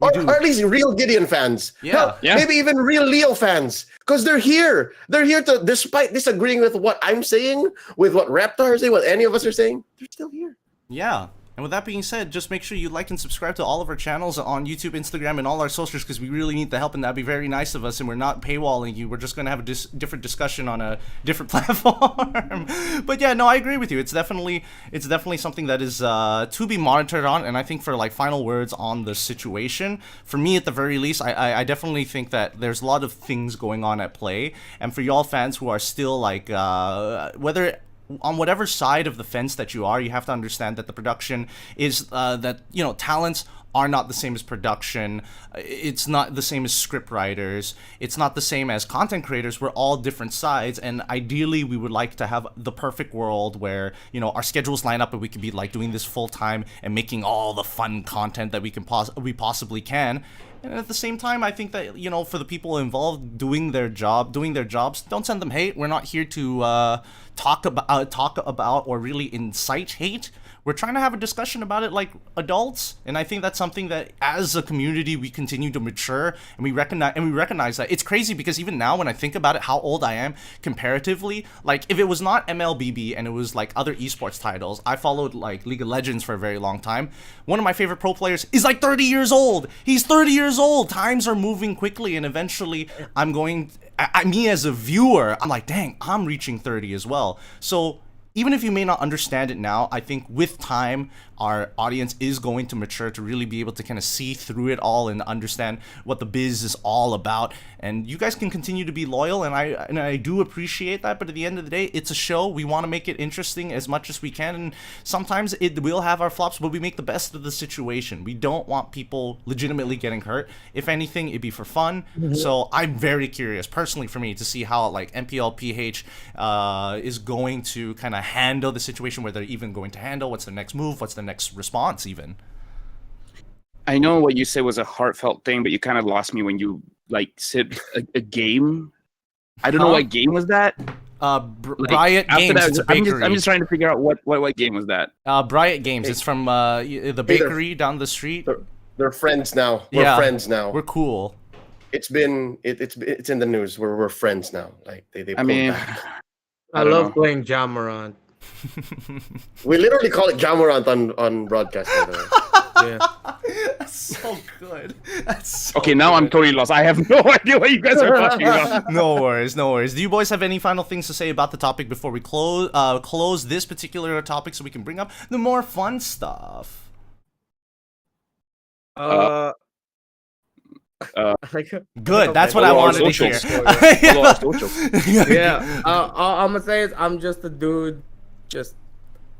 Or at least real Gideon fans. Yeah. Maybe even real Leo fans. Because they're here. They're here to, despite disagreeing with what I'm saying, with what Reptar is saying, what any of us are saying, they're still here. Yeah. And with that being said, just make sure you like and subscribe to all of our channels on YouTube, Instagram, and all our socials, because we really need the help, and that'd be very nice of us. And we're not paywalling you. We're just going to have a different discussion on a different platform. But yeah, no, I agree with you. It's definitely something that is to be monitored on. And I think for like final words on the situation, for me at the very least, I definitely think that there's a lot of things going on at play. And for y'all fans who are still like, whether on whatever side of the fence that you are, you have to understand that the production is that talents are not the same as production. It's not the same as script writers. It's not the same as content creators. We're all different sides, and ideally we would like to have the perfect world where our schedules line up and we can be like doing this full time and making all the fun content that we possibly can. And at the same time, I think that for the people involved doing their jobs, don't send them hate. We're not here to talk about or really incite hate. We're trying to have a discussion about it like adults, and I think that's something that as a community we continue to mature, and we recognize that. It's crazy because even now when I think about it, how old I am comparatively, like if it was not MLBB and it was like other esports titles, I followed like League of Legends for a very long time. One of my favorite pro players is like 30 years old. He's 30 years old. Times are moving quickly, and eventually me as a viewer, I'm like, dang, I'm reaching 30 as well. So even if you may not understand it now, I think with time, our audience is going to mature to really be able to kind of see through it all and understand what the biz is all about. And you guys can continue to be loyal, and I do appreciate that. But at the end of the day, it's a show. We want to make it interesting as much as we can, and sometimes it will have our flops, but we make the best of the situation. We don't want people legitimately getting hurt. If anything, it'd be for fun. So I'm very curious, personally for me, to see how like MPL PH is going to kind of handle the situation, where they're even going to handle what's the next move, what's the next response even. I know what you said was a heartfelt thing, but you kind of lost me when you like said a game. I don't know what game was that. Bryant Games. That, it's a bakery. I'm just trying to figure out what game was that. Bryant Games. It's from the bakery down the street. They're friends now. We're friends now. We're cool. it's in the news. We're friends now. Like they I pulled mean, back. I don't love know. playing Jamorant. We literally call it Jamorant on broadcast. By the way. Yeah. That's so good. That's so Okay, now I'm good. totally lost. I have no idea what you guys are talking about. No worries, no worries. Do you boys have any final things to say about the topic before we close this particular topic so we can bring up the more fun stuff? Good. That's what I follow our wanted to hear. socials. Follow our socials. Yeah. All I'm gonna say is I'm just a dude. Just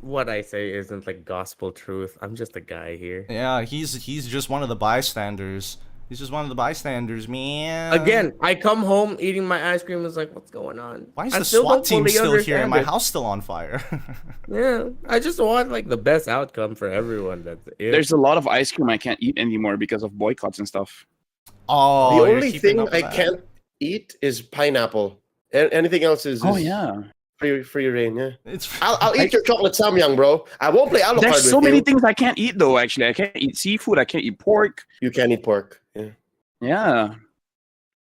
what I say isn't like gospel truth. I'm just a guy here. Yeah, he's just one of the bystanders. He's just one of the bystanders, man. Again, I come home eating my ice cream. It's like, what's going on? Why is I the still SWAT don't team fully still here and understand my it. house still on fire? Yeah, I just want like the best outcome for everyone. That's it. There's a lot of ice cream I can't eat anymore because of boycotts and stuff. Oh, The you're only keeping thing up with I that. can't eat is pineapple. Anything else is Yeah. free reign. Yeah, It's I'll eat your chocolate samyang, bro. I won't play Alucard There's with so many you. things I can't eat though. Actually, I can't eat seafood. I can't eat pork. You can't eat pork. Yeah. Yeah.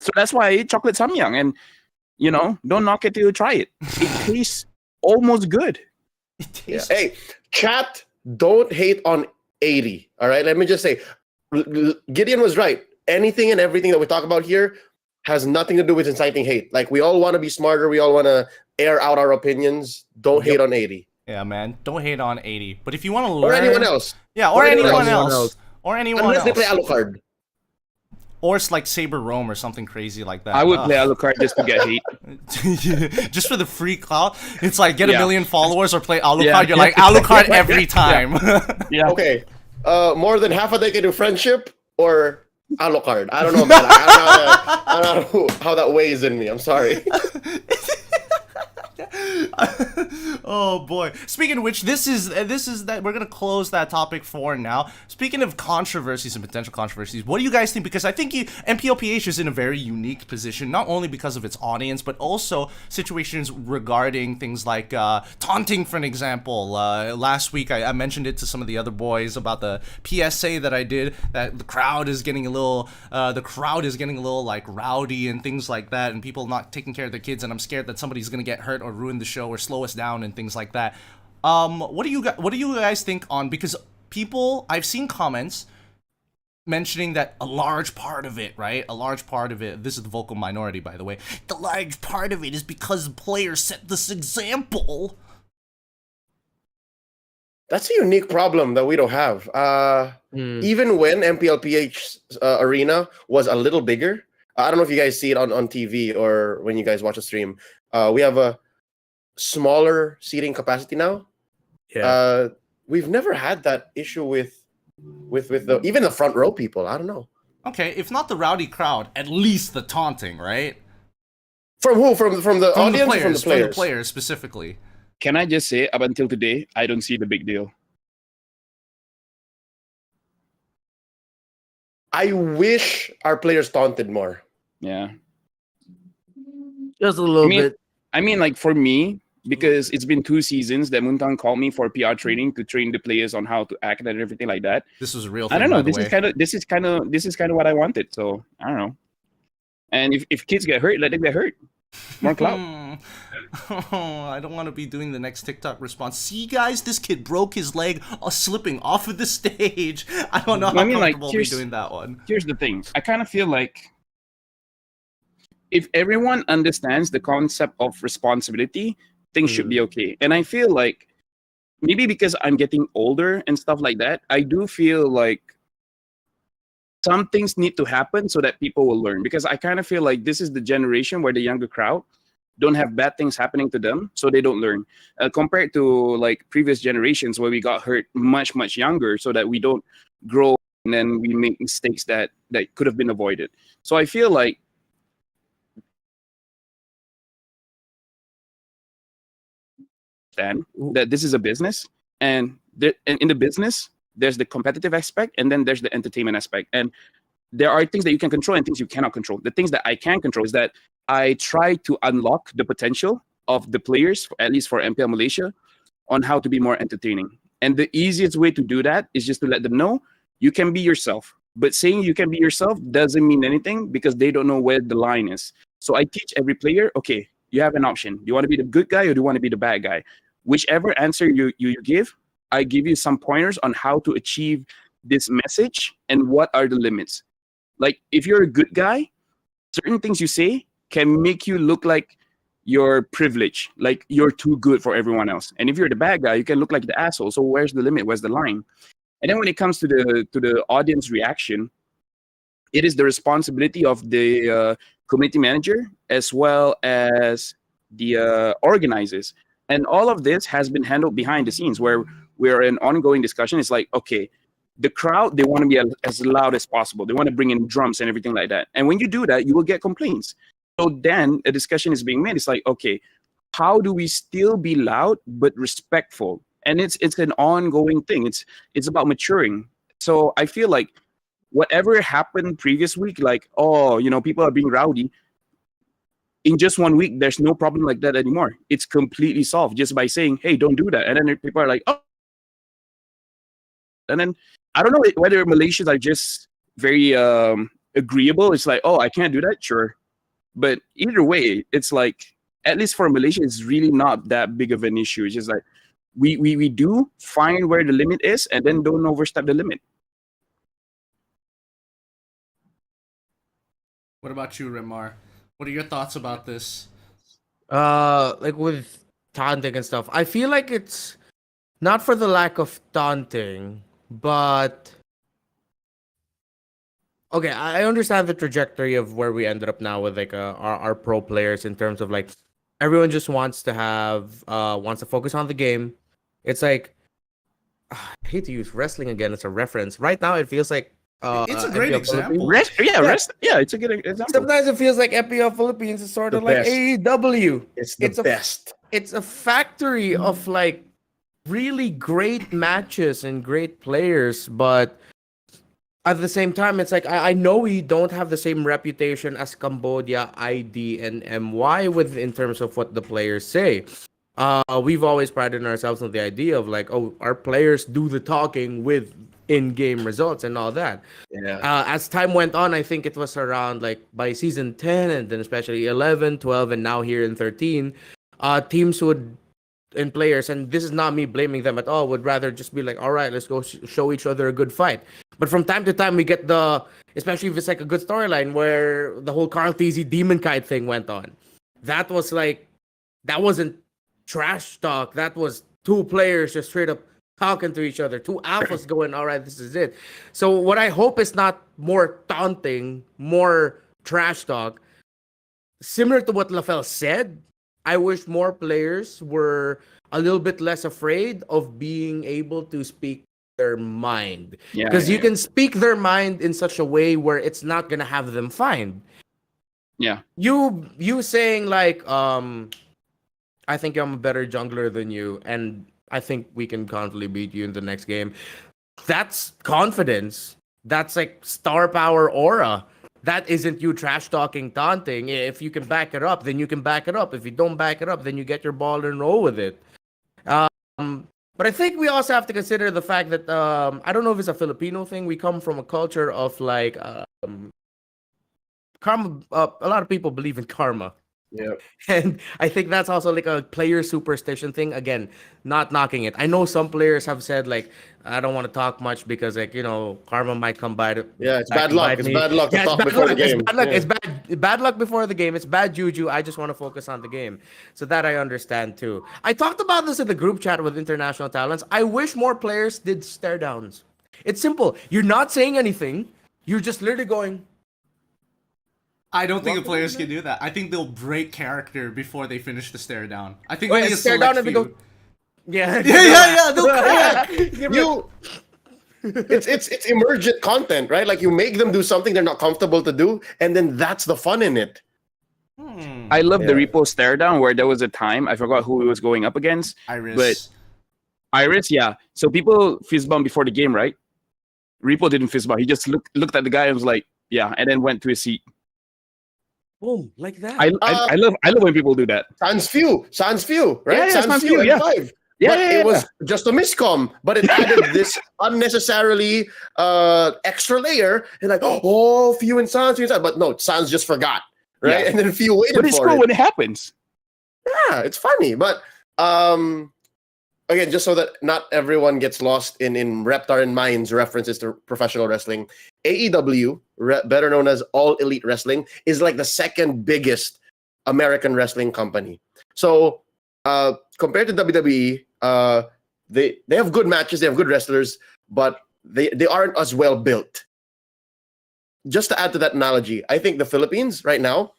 So that's why I eat chocolate samyang, and don't knock it till you try it. It tastes almost good. it Yeah. tastes Hey, chat, don't hate on 80. All right, let me just say, Gideon was right. Anything and everything that we talk about here has nothing to do with inciting hate. Like, we all want to be smarter. We all want to air out our opinions. Don't hate on 80 Yeah, man. Don't hate on 80. But if you want to learn or anyone else, Yeah, or Or anyone anyone else. else. Or anyone unless they play else. Alucard. Or it's like Saber Rome or something crazy like that. I would Ugh. play Alucard just to get hate. Just for the free clout. It's like get a Yeah. million followers or play Alucard. Yeah. You're like Alucard every time. Yeah. Okay, more than half a decade of friendship or Alucard. I don't know, man. I don't know how that weighs in me. I'm sorry. Oh boy. Speaking of which, this is that we're gonna close that topic for now. Speaking of controversies and potential controversies, what do you guys think? Because I think MPLPH is in a very unique position, not only because of its audience, but also situations regarding things like taunting, for an example. Last week I mentioned it to some of the other boys about the PSA that I did, that the crowd is getting a little like rowdy and things like that, and people not taking care of their kids, and I'm scared that somebody's gonna get hurt or ruin the show or slow us down and things like that. What do you guys think on, because I've seen comments mentioning that a large part of it, this is the vocal minority, by the way, the large part of it is because the players set this example. That's a unique problem that we don't have. Even when MPLPH arena was a little bigger, I don't know if you guys see it on TV or when you guys watch a stream. We have a smaller seating capacity now. Yeah. We've never had that issue with even the front row people. I don't know. Okay, if not the rowdy crowd, at least the taunting, right? From who? From the audience or from the players? From the players specifically. Can I just say, up until today, I don't see the big deal. I wish our players taunted more. Yeah. Just a little mean- bit. I mean, like for me, because it's been 2 seasons that Muntang called me for PR training to train the players on how to act and everything like that. This was a real thing. I don't know. by the This is way. kind of what I wanted. So I don't know. And if kids get hurt, let them get hurt. More clout. Oh, I don't want to be doing the next TikTok response. See, guys, this kid broke his leg slipping off of the stage. I don't know how I mean, like, comfortable I'll be doing that one. Here's the thing. I kind of feel like if everyone understands the concept of responsibility, things should be okay. And I feel like maybe because I'm getting older and stuff like that, I do feel like some things need to happen so that people will learn. Because I kind of feel like this is the generation where the younger crowd don't have bad things happening to them, so they don't learn. Compared to like previous generations where we got hurt much younger, so that we don't grow and then we make mistakes that could have been avoided. So I feel like that this is a business, and in the business there's the competitive aspect and then there's the entertainment aspect, and there are things that you can control and things you cannot control. The things that I can control is that I try to unlock the potential of the players, at least for MPL Malaysia, on how to be more entertaining. And the easiest way to do that is just to let them know you can be yourself. But saying you can be yourself doesn't mean anything because they don't know where the line is. So I teach every player, okay, you have an option. Do you want to be the good guy or do you want to be the bad guy? Whichever answer you give, I give you some pointers on how to achieve this message and what are the limits. Like if you're a good guy, certain things you say can make you look like you're privileged, like you're too good for everyone else. And if you're the bad guy, you can look like the asshole. So where's the limit? Where's the line? And then when it comes to the audience reaction, it is the responsibility of the committee manager as well as the organizers. And all of this has been handled behind the scenes where we're in ongoing discussion. It's like, okay, the crowd, they want to be as loud as possible. They want to bring in drums and everything like that. And when you do that, you will get complaints. So then a discussion is being made. It's like, okay, how do we still be loud but respectful? And it's an ongoing thing. It's about maturing. So I feel like whatever happened previous week, like, oh, people are being rowdy. In just 1 week, there's no problem like that anymore. It's completely solved just by saying, hey, don't do that. And then people are like, oh. And then I don't know whether Malaysians are just very agreeable. It's like, oh, I can't do that. Sure. But either way, it's like, at least for Malaysia, it's really not that big of an issue. It's just like, we do find where the limit is and then don't overstep the limit. What about you, Remar? What are your thoughts about this? Like with taunting and stuff, I feel like it's not for the lack of taunting, but okay, I understand the trajectory of where we ended up now with like our pro players in terms of like everyone just wants to focus on the game. It's like I hate to use wrestling again as a reference. Right now, it feels like It's a great MPL example. Philippines. It's a good example. Sometimes it feels like MPL Philippines is sort The of like best. AEW. It's the best. It's a factory of like really great matches and great players, but at the same time, it's like I know we don't have the same reputation as Cambodia, ID, and MY in terms of what the players say. We've always prided ourselves on the idea of like, oh, our players do the talking with in-game results and all that. Yeah. As time went on, I think it was around like by season 10 and then especially 11, 12, and now here in 13, teams and players, and this is not me blaming them at all, would rather just be like, all right, let's go show each other a good fight. But from time to time, we get especially if it's like a good storyline where the whole Carl TZ Demon Kite thing went on. That was like, that wasn't trash talk. That was two players just straight up talking to each other, two alphas going, all right, this is it. So what I hope is not more taunting, more trash talk. Similar to what LaFell said, I wish more players were a little bit less afraid of being able to speak their mind. Because you can speak their mind in such a way where it's not going to have them fined. Yeah. You saying like, I think I'm a better jungler than you, and I think we can confidently beat you in the next game. That's confidence. That's like star power aura. That isn't you trash talking, taunting. If you can back it up, then you can back it up. If you don't back it up, then you get your ball and roll with it. But I think we also have to consider the fact that I don't know if it's a Filipino thing. We come from a culture of like karma. A lot of people believe in karma. Yeah. And I think that's also like a player superstition thing. Again, not knocking it. I know some players have said like, I don't want to talk much because like, karma might come by. It's bad luck. It's bad luck to talk before the game. It's bad luck. It's bad luck before the game. It's bad juju. I just want to focus on the game. So that I understand too. I talked about this in the group chat with international talents. I wish more players did stare downs. It's simple. You're not saying anything. You're just literally going. I don't think the players can do that. I think they'll break character before they finish the stare down. I think Wait, only a stare select down and they few. go. Yeah. They'll crack. It's emergent content, right? Like you make them do something they're not comfortable to do, and then that's the fun in it. I love the repo stare down where there was a time, I forgot who he was going up against. Iris. But Iris, yeah. So people fist bump before the game, right? Repo didn't fist bump. He just looked at the guy and was like, yeah, and then went to his seat. Boom, like that. I love when people do that. Sans few, right? Yeah, Sans Sans few few, and yeah. 5. but it was just a miscom. But it added this unnecessarily extra layer. And like, oh, Few and Sans, but no, Sans just forgot, right? Yeah. And then Few waited But it's for cool it. when it happens. Yeah, it's funny, but again, just so that not everyone gets lost in Reptar and Mind's references to professional wrestling, AEW, better known as All Elite Wrestling, is like the second biggest American wrestling company. So compared to WWE, they have good matches, they have good wrestlers, but they aren't as well built. Just to add to that analogy, I think the Philippines right now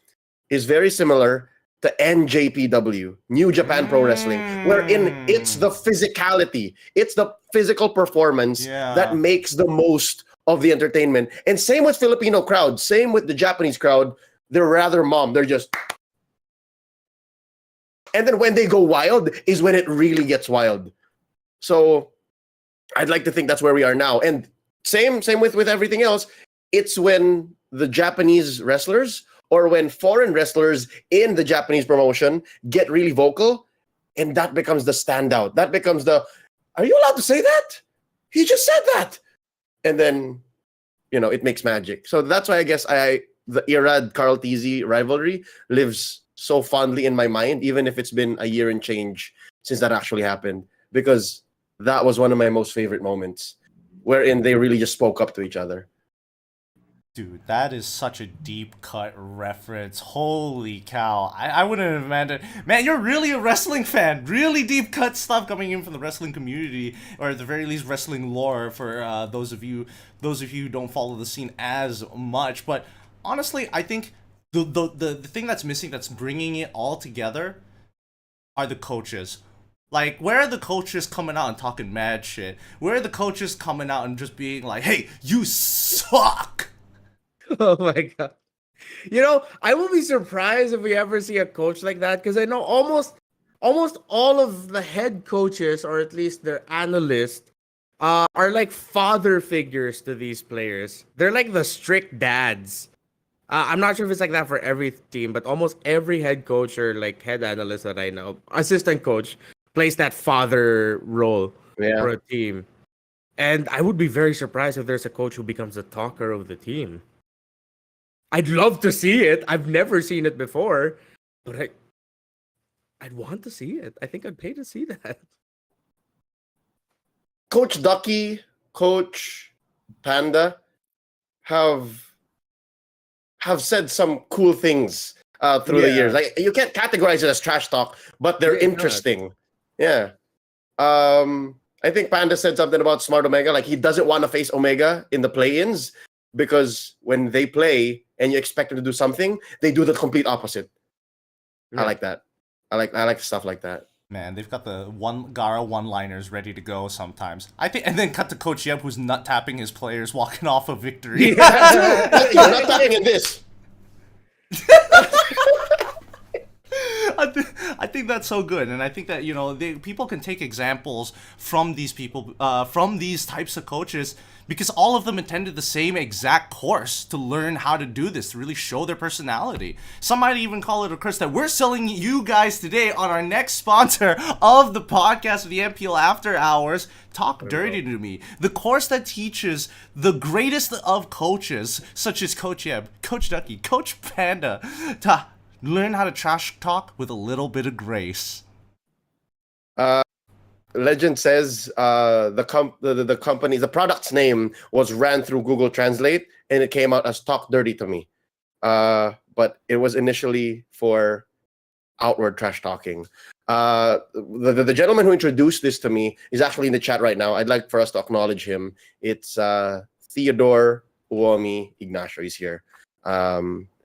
is very similar to NJPW, New Japan Pro Wrestling, wherein it's the physicality, it's the physical performance that makes the most of the entertainment. And same with Filipino crowd, same with the Japanese crowd, they're rather mom. They're just... And then when they go wild is when it really gets wild. So I'd like to think that's where we are now. And same with everything else. It's when the Japanese wrestlers or when foreign wrestlers in the Japanese promotion get really vocal, and that becomes the standout. That becomes the, are you allowed to say that? He just said that. And then, it makes magic. So that's why I guess the Irad-Carl TZ rivalry lives so fondly in my mind, even if it's been a year and change since that actually happened, because that was one of my most favorite moments wherein they really just spoke up to each other. Dude, that is such a deep cut reference. Holy cow. I wouldn't have imagined. Man, you're really a wrestling fan. Really deep cut stuff coming in from the wrestling community, or at the very least wrestling lore for those of you who don't follow the scene as much. But honestly, I think the thing that's missing, that's bringing it all together, are the coaches. Like, where are the coaches coming out and talking mad shit? Where are the coaches coming out and just being like, hey, you suck? Oh my god. I will be surprised if we ever see a coach like that, because I know almost all of the head coaches, or at least their analysts, are like father figures to these players. They're like the strict dads. I'm not sure if it's like that for every team, but almost every head coach or like head analyst that I know, assistant coach, plays that father role for a team. And I would be very surprised if there's a coach who becomes the talker of the team. I'd love to see it. I've never seen it before, but I'd want to see it. I think I'd pay to see that. Coach Ducky, Coach Panda have said some cool things through the years. Like, you can't categorize it as trash talk, but they're interesting. Yeah. I think Panda said something about Smart Omega, like he doesn't want to face Omega in the play-ins because when they play and you expect them to do something, they do the complete opposite. I like that. I like stuff like that. Man, they've got the Gara one-liners ready to go sometimes. I think, and then cut to Coach Yeb, who's nut tapping his players walking off of victory. You're not tapping in this. I think that's so good, and I think that people can take examples from these people, from these types of coaches, because all of them attended the same exact course to learn how to do this, to really show their personality. Some might even call it a curse that we're selling you guys today on our next sponsor of the podcast of the MPL After Hours, Talk Dirty to Me, the course that teaches the greatest of coaches, such as Coach Yeb, Coach Ducky, Coach Panda, to learn how to trash talk with a little bit of grace. Legend says the company, the product's name was ran through Google Translate and it came out as Talk Dirty to Me. But it was initially for outward trash talking. The gentleman who introduced this to me is actually in the chat right now. I'd like for us to acknowledge him. It's Theodore Uomi Ignacio. He's here.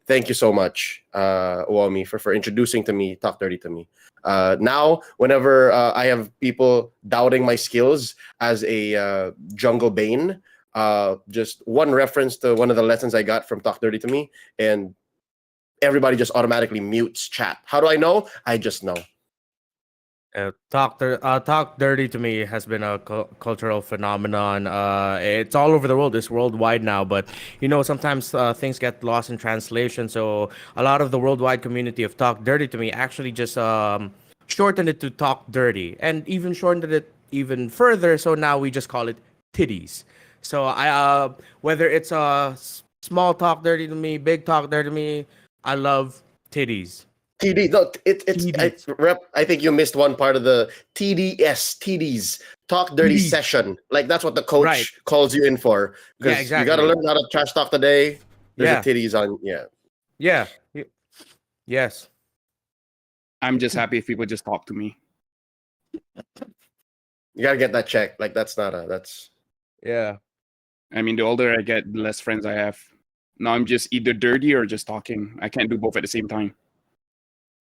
Thank you so much, Uomi, for introducing to me Talk Dirty to Me. Now, whenever I have people doubting my skills as a jungle bane, just one reference to one of the lessons I got from Talk Dirty to Me, and everybody just automatically mutes chat. How do I know? I just know. Talk Dirty to Me has been a cultural phenomenon. It's all over the world. It's worldwide now. But, sometimes things get lost in translation. So a lot of the worldwide community of Talk Dirty to Me actually just shortened it to Talk Dirty, and even shortened it even further. So now we just call it titties. So whether it's small talk dirty to me, big talk dirty to me, I love titties. TD, no, it's TDs. I think you missed one part of the TDs, talk dirty TDs. session. Like that's what the coach Right. calls you in for. Because Yeah, exactly. you got to learn how to trash talk today. There's Yeah. a titties on. Yeah. Yeah. Yes. I'm just happy if people just talk to me. You gotta get that checked. Like that's Yeah. I mean, the older I get, the less friends I have. Now I'm just either dirty or just talking. I can't do both at the same time.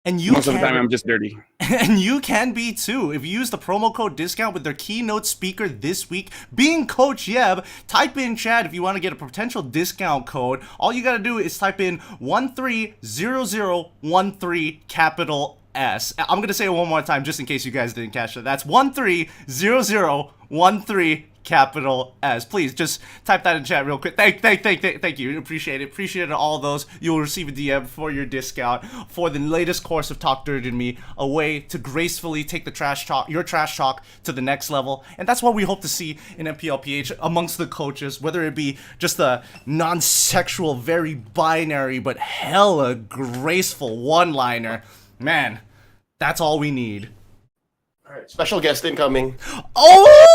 And you Most of the can- time, I'm just dirty. And you can be too. If you use the promo code discount with their keynote speaker this week, being Coach Yeb, type in chat if you want to get a potential discount code. All you got to do is type in 130013 capital S. I'm going to say it one more time just in case you guys didn't catch that. That's 130013 capital S. Please just type that in chat real quick. Thank you. Appreciate it. Appreciate all those. You'll receive a DM for your discount for the latest course of Talk Dirty to Me, a way to gracefully take the your trash talk to the next level. And that's what we hope to see in MPLPH amongst the coaches, whether it be just a non-sexual, very binary, but hella graceful one-liner. Man, that's all we need. All right. Special guest incoming. Oh!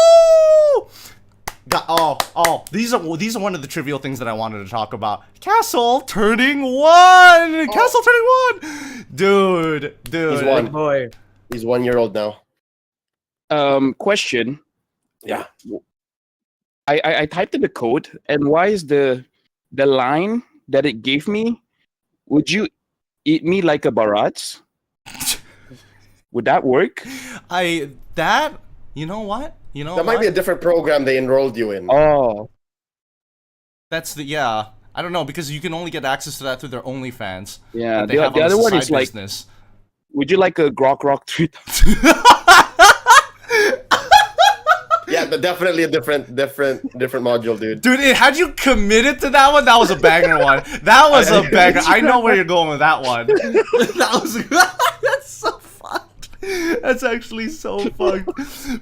These are one of the trivial things that I wanted to talk about. Castle turning 1! Castle turning 1! Dude. He's one. Boy. He's 1 year old now. Question. Yeah. I typed in the code, and why is the line that it gave me? Would you eat me like a Barats? Would that work? You know what? That might be a different program they enrolled you in. Oh, That's I don't know, because you can only get access to that through their OnlyFans. yeah. that they The have on other one side is like, business. would you like a Grok Rock 3000? Yeah, definitely a different module, dude. Dude, had you committed to that one, that was a banger one. That was a banger. I know where you're going with that one. That was that's so fucked. That's actually so fucked.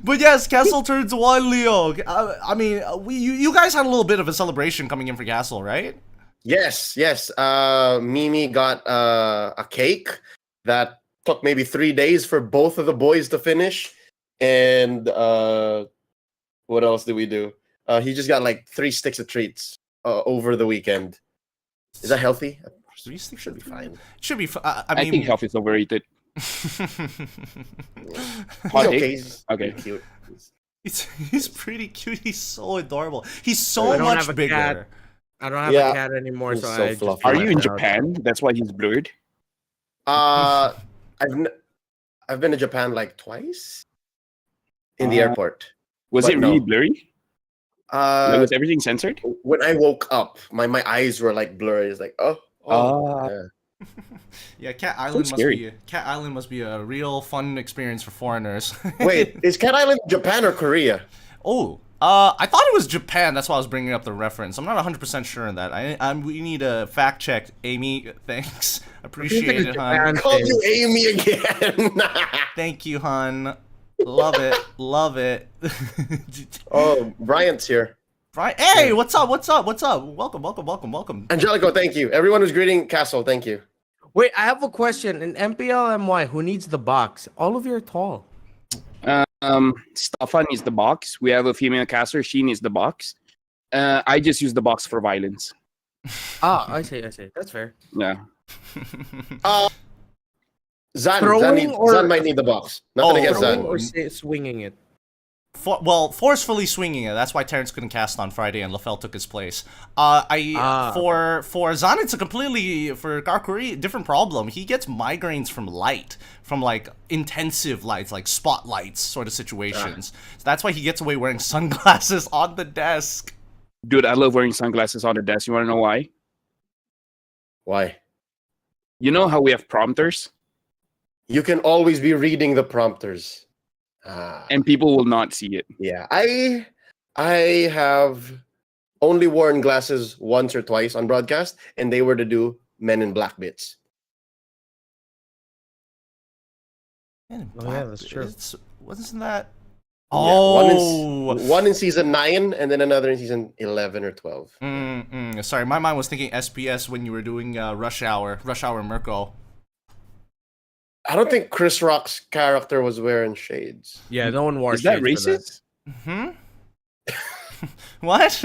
But yes, Castle turns 1, Leo. I mean, you guys had a little bit of a celebration coming in for Castle, right? Yes. Mimi got a cake that took maybe 3 days for both of the boys to finish, and what else did we do? He just got like 3 sticks of treats over the weekend. Is that healthy? 3 sticks Should be fine. Should be. I think health is overrated. He's okay. He's Okay. pretty cute. He's pretty cute. He's so adorable. He's so I don't much have a bigger. cat. I don't have Yeah. a cat anymore, He's so so I just fluffy. Are you in left out. Japan? That's why he's blurred. I've been to Japan like twice in the airport. Was But it really no. blurry? Was everything censored? When I woke up, my eyes were like blurry. It's like, yeah. Yeah, Cat Island scary. must be a real fun experience for foreigners. Wait, is Cat Island Japan or Korea? Oh, I thought it was Japan. That's why I was bringing up the reference. I'm not 100% sure on that. We need a fact check, Amy. Thanks, appreciate it, Japan hon. Called you Amy again. Thank you, hon. Love it, love it. Oh, Bryant's here. Right? Hey, what's up? Welcome. Angelico, thank you. Everyone who's greeting Castle, thank you. Wait, I have a question. In MPLMY, who needs the box? All of you are tall. Stefan is the box. We have a female caster. She needs the box. I just use the box for violence. Ah, I see. That's fair. Yeah. Zan Throwing or- Zan might need the box. Nothing against Throwing Zan. or swinging it? Forcefully swinging it. That's why Terrence couldn't cast on Friday and LaFell took his place. For Zan, it's a completely, for Garkuri, different problem. He gets migraines from light, from like intensive lights, like spotlights sort of situations. So that's why he gets away wearing sunglasses on the desk. Dude, I love wearing sunglasses on the desk. You want to know why? Why? You know how we have prompters? You can always be reading the prompters. And people will not see it. Yeah, I have only worn glasses once or twice on broadcast, and they were to do Men in Black bits. Men in Oh, Black. yeah, that's true. Wasn't that? Yeah, Oh, one in season 9, and then another in season 11 or 12. Sorry, my mind was thinking SPS when you were doing Rush Hour Mirko. I don't think Chris Rock's character was wearing shades. Yeah, no one wore Is that shades for racist? What?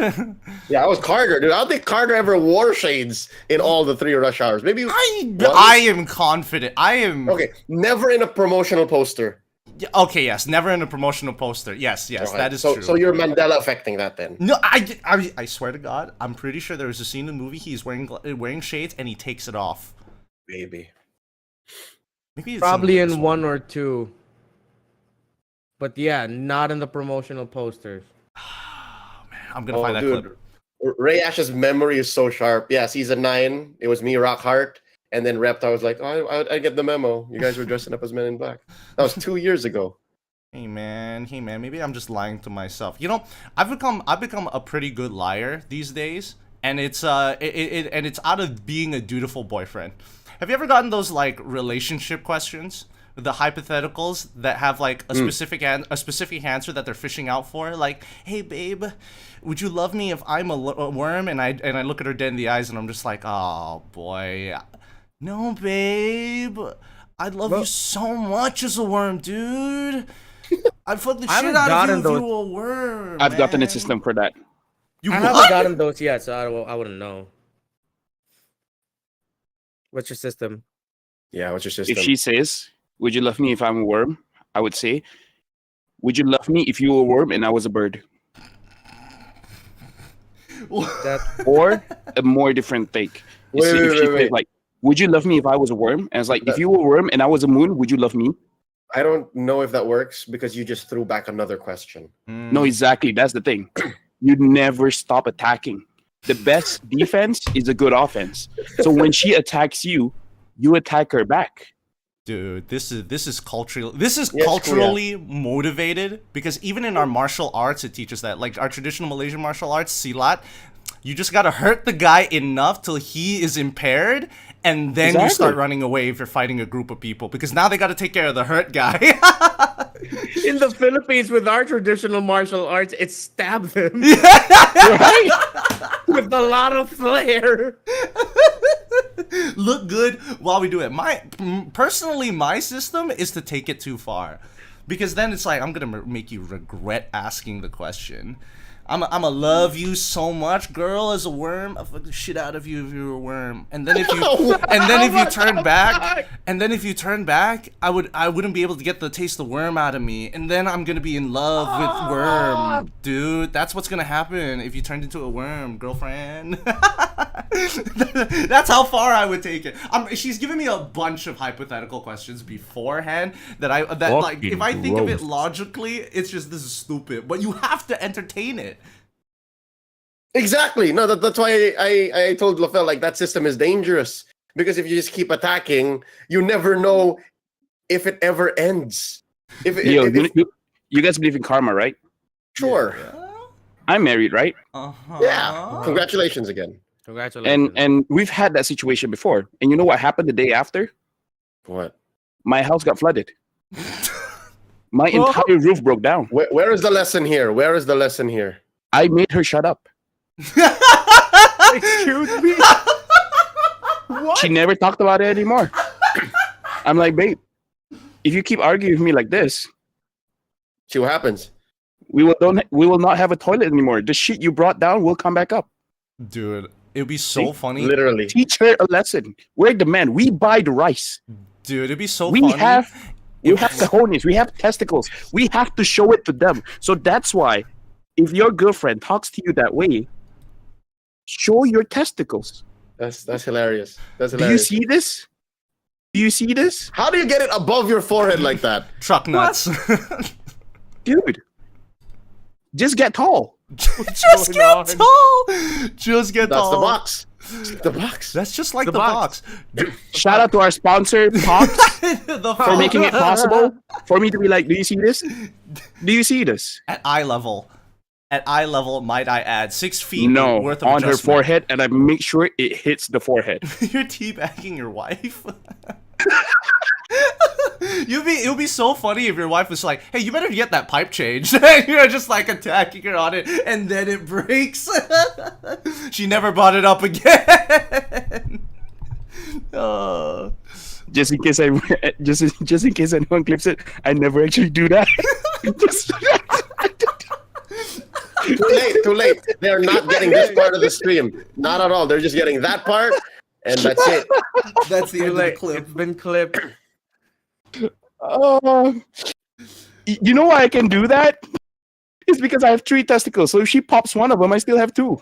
Yeah, I was Carter, dude. I don't think Carter ever wore shades in all the 3 Rush Hours. Maybe I am confident. I am. Okay, never in a promotional poster. Okay, yes, never in a promotional poster. Yes, Okay, that is so, true. So you're Mandela affecting that then. No, I swear to God, I'm pretty sure there was a scene in the movie he's wearing shades and he takes it off. Maybe. Maybe it's Probably this in one or two. But yeah, not in the promotional posters. I'm gonna find that clip. Ray Ash's memory is so sharp. Yeah, season 9, it was me, Rockhart, and then Reptar was like, "Oh, I get the memo. You guys were dressing up as Men in Black." That was 2 years ago. Hey man, maybe I'm just lying to myself. You know, I've become a pretty good liar these days, and it's it's out of being a dutiful boyfriend. Have you ever gotten those like relationship questions? The hypotheticals that have like a specific answer that they're fishing out for, like, "Hey babe, would you love me if I'm a worm?" And I look at her dead in the eyes and I'm just like, "Oh boy, no babe, I'd love you so much as a worm, dude. I'd fuck the shit out of you if you were a worm." I've gotten a man." system for that. You I what? haven't gotten those yet, so I wouldn't know. What's your system? Yeah, what's your system? If she says, "Would you love me if I'm a worm?" I would say, "Would you love me if you were a worm and I was a bird?" Or a more different take. Wait, If she said, wait. like, "Would you love me if I was a worm?" And it's like, "If you were a worm and I was a moon, would you love me?" I don't know if that works because you just threw back another question. No, exactly. That's the thing. You never stop attacking. The best defense is a good offense. So when she attacks you, you attack her back. Dude, this is culturally Yes, motivated, because even in our martial arts it teaches that, like our traditional Malaysian martial arts, silat, you just gotta hurt the guy enough till he is impaired, and then you start running away if you're fighting a group of people, because now they gotta take care of the hurt guy. In the Philippines, with our traditional martial arts, it's stab them. Right? With a lot of flair. Look good while we do it. Personally, my system is to take it too far, because then it's like, I'm gonna make you regret asking the question. I'ma love you so much, girl, as a worm. I'll fuck the shit out of you if you were a worm. And then if you turn back, I wouldn't be able to get the taste of worm out of me. And then I'm gonna be in love with worm. Dude, that's what's gonna happen if you turned into a worm, girlfriend. That's how far I would take it. She's given me a bunch of hypothetical questions beforehand that like, if I think of it logically, it's just, this is stupid. But you have to entertain it. Exactly. No, that's why I told LaFell, like, that system is dangerous, because if you just keep attacking, you never know if it ever ends. You guys believe in karma, right? Sure. I'm married, right? Yeah. Congratulations again. Congratulations. And we've had that situation before. And you know what happened the day after? What? My house got flooded. My entire roof broke down. Where is the lesson here? Where is the lesson here? I made her shut up. Excuse me? What? She never talked about it anymore. I'm like, babe, if you keep arguing with me like this, See what happens. we will not have a toilet anymore. The shit you brought down will come back up. Dude, it would be so funny. Literally. Teach her a lesson. We're the men. We buy the rice. Dude, it'd be so We funny. have cojones. We have testicles. We have to show it to them. So that's why, if your girlfriend talks to you that way, show your testicles. That's hilarious. That's Do you hilarious. see this? Do you see this? How do you get it above your forehead like that? Truck nuts. Dude, just get tall. Just get tall. Just get That's tall. the box. The box. That's just like the box. box. Shout out to our sponsor, Pops, The for making it possible for me to be like, do you see this? Do you see this? At eye level. At eye level, might I add, 6 feet No, worth of on her adjustment. forehead, and I make sure it hits the forehead. You're teabagging your wife? It would be so funny if your wife was like, "Hey, you better get that pipe changed." And you're just like attacking her on it, and then it breaks. She never brought it up again. Oh. Just in case just in case anyone clips it, I never actually do that. Too late. They're not getting this part of the stream. Not at all. They're just getting that part, and that's it. That's the end of the clip. It's been clipped. You know why I can do that? It's because I have 3 testicles. So if she pops one of them, I still have 2.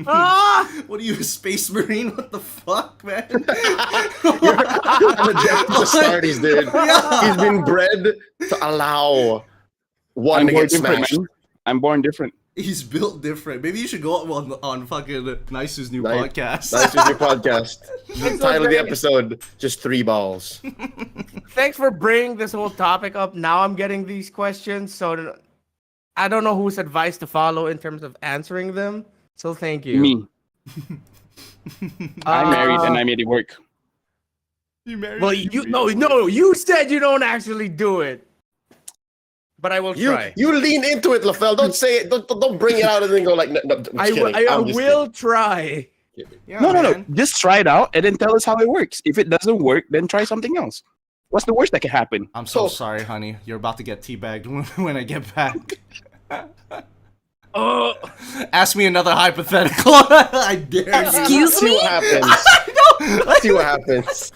What are you, a space marine? What the fuck, man? I'm a Jeff Astartes, dude. Yeah. He's been bred to allow one I'm to born get different, smashed. man. I'm born different. He's built different. Maybe you should go on fucking Nice's new podcast. Nice is your podcast. It's Title of the okay. episode: just 3 balls. Thanks for bringing this whole topic up. Now I'm getting these questions, so I don't know whose advice to follow in terms of answering them. So thank you. Me. I'm married and I made it work. You married? Well, you said you don't actually do it, but I will try. You lean into it, LaFell. Don't say it. Don't bring it out and then go like, no, I'm just kidding. I I'm just will try. Yeah, No. man. Just try it out and then tell us how it works. If it doesn't work, then try something else. What's the worst that can happen? I'm so So- sorry, honey. You're about to get teabagged when I get back. Oh, Ask me another hypothetical. I dare you. Excuse See me? what happens. Let's see what happens.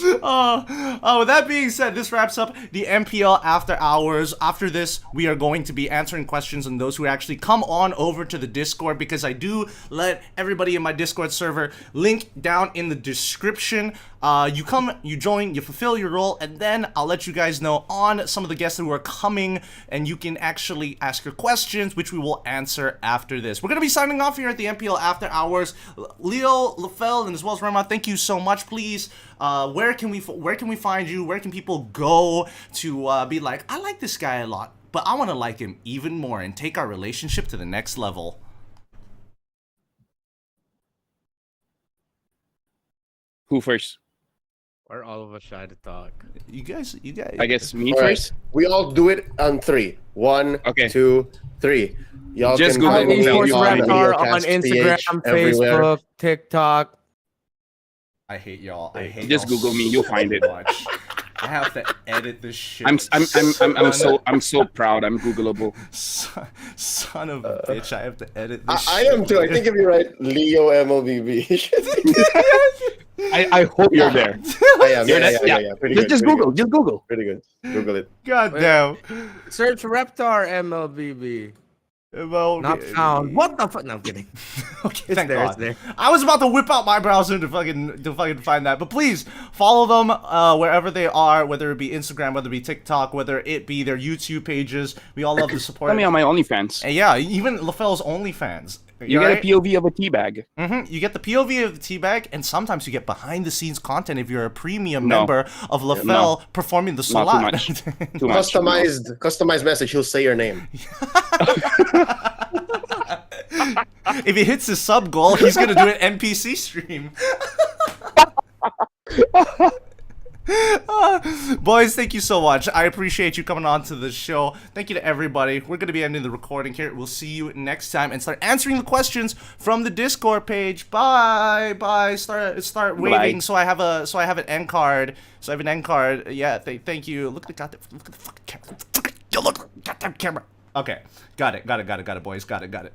With that being said, this wraps up the MPL After Hours. After this, we are going to be answering questions on those who actually come on over to the Discord, because I do let everybody in my Discord server link down in the description. You come, you join, you fulfill your role, and then I'll let you guys know on some of the guests who are coming, and you can actually ask your questions, which we will answer after this. We're going to be signing off here at the MPL After Hours. Leo, LaFell, and as well as Rema, thank you so much. Please, where can we find you? Where can people go to be like, I like this guy a lot, but I want to like him even more and take our relationship to the next level? Who first? are all of us shy to talk? You guys. I guess me All right. first. We all do it on 3. 1, Okay. 2, 3. Y'all Just can Google find me Esports on Raptor on Neocast Instagram, PH everywhere. Facebook, TikTok. I hate y'all. I hate Just y'all Google me, you'll find it. so much. I have to edit this shit. I'm so proud. I'm Googleable. Son of a bitch. I have to edit this I shit. am too. I think if you write Leo MLBB, I hope you're there. I am. You're Yeah, that- yeah, yeah. Pretty good. Just pretty Google. good, Just Google. Pretty good. Google it. God damn. Search Reptar MLBB. Well, Not found. What the fuck? No, I'm kidding. Okay, It's thank there, God. it's there. I was about to whip out my browser to fucking find that, but please follow them wherever they are, whether it be Instagram, whether it be TikTok, whether it be their YouTube pages. We all love the support. Tell me on my OnlyFans. And yeah, even LaFell's OnlyFans. You get a POV of a teabag. You get the POV of the teabag, and sometimes you get behind-the-scenes content if you're a premium No. member of LaFell No. performing the Not Salat. too much. Customized message. He'll say your name. If he hits his sub goal, he's gonna do an NPC stream. Boys, thank you so much. I appreciate you coming on to the show. Thank you to everybody. We're gonna be ending the recording here. We'll see you next time and start answering the questions from the Discord page. Bye. Start waiting. Bye. So I have an end card. So I have an end card. Yeah. Thank you. Look at the fucking camera. Look at the goddamn camera. Okay. Got it, boys. Got it.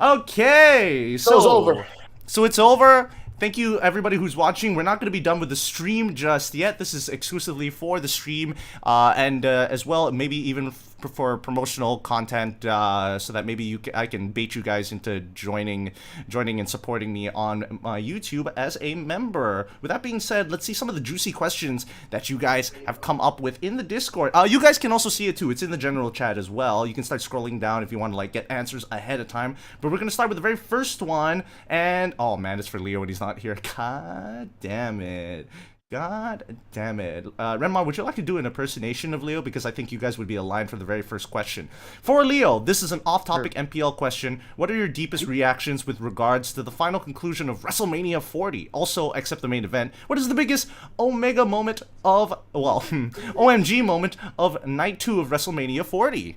Okay. Show's over. So it's over. Thank you, everybody who's watching. We're not going to be done with the stream just yet. This is exclusively for the stream, and as well, maybe even for promotional content, so that maybe I can bait you guys into joining and supporting me on my YouTube as a member. With that being said, let's see some of the juicy questions that you guys have come up with in the Discord. You guys can also see it too. It's in the general chat as well. You can start scrolling down if you want to like get answers ahead of time. But we're gonna start with the very first one, and oh man, it's for Leo and he's not here. God damn it. God damn it. Renmar, would you like to do an impersonation of Leo? Because I think you guys would be aligned for the very first question. For Leo, this is an off-topic MPL question. What are your deepest reactions with regards to the final conclusion of WrestleMania 40? Also, except the main event, what is the biggest Omega moment of, well, OMG moment of Night 2 of WrestleMania 40?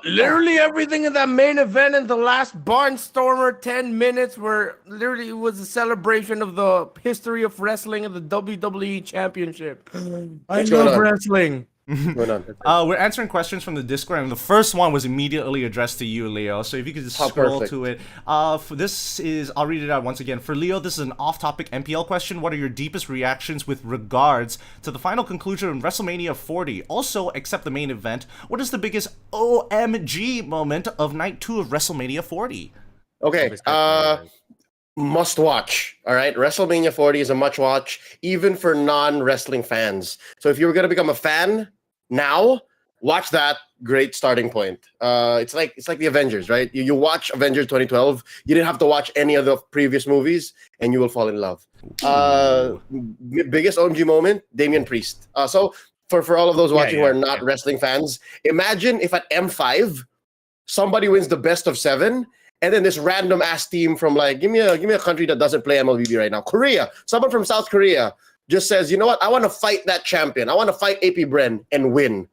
Literally everything in that main event and the last Barnstormer 10 minutes were literally, it was a celebration of the history of wrestling and the WWE Championship. I What's going love on? wrestling. Going on? We're answering questions from the Discord, and the first one was immediately addressed to you, Leo. So if you could just scroll perfect. to it. I'll read it out once again. For Leo, this is an off-topic MPL question. What are your deepest reactions with regards to the final conclusion of WrestleMania 40? Also, except the main event, what is the biggest OMG moment of Night 2 of WrestleMania 40? Okay. Must watch. All right. WrestleMania 40 is a must watch, even for non-wrestling fans. So if you were gonna become a fan now, watch that. Great starting point. It's like the Avengers, right? You watch Avengers 2012. You didn't have to watch any of the previous movies, and you will fall in love. Biggest OMG moment, Damian Priest. So for all of those watching who are not wrestling fans, imagine if at M5 somebody wins the best of 7. And then this random ass team from like, give me a country that doesn't play MLBB right now. Korea. Someone from South Korea just says, you know what? I want to fight that champion. I want to fight AP Bren and win.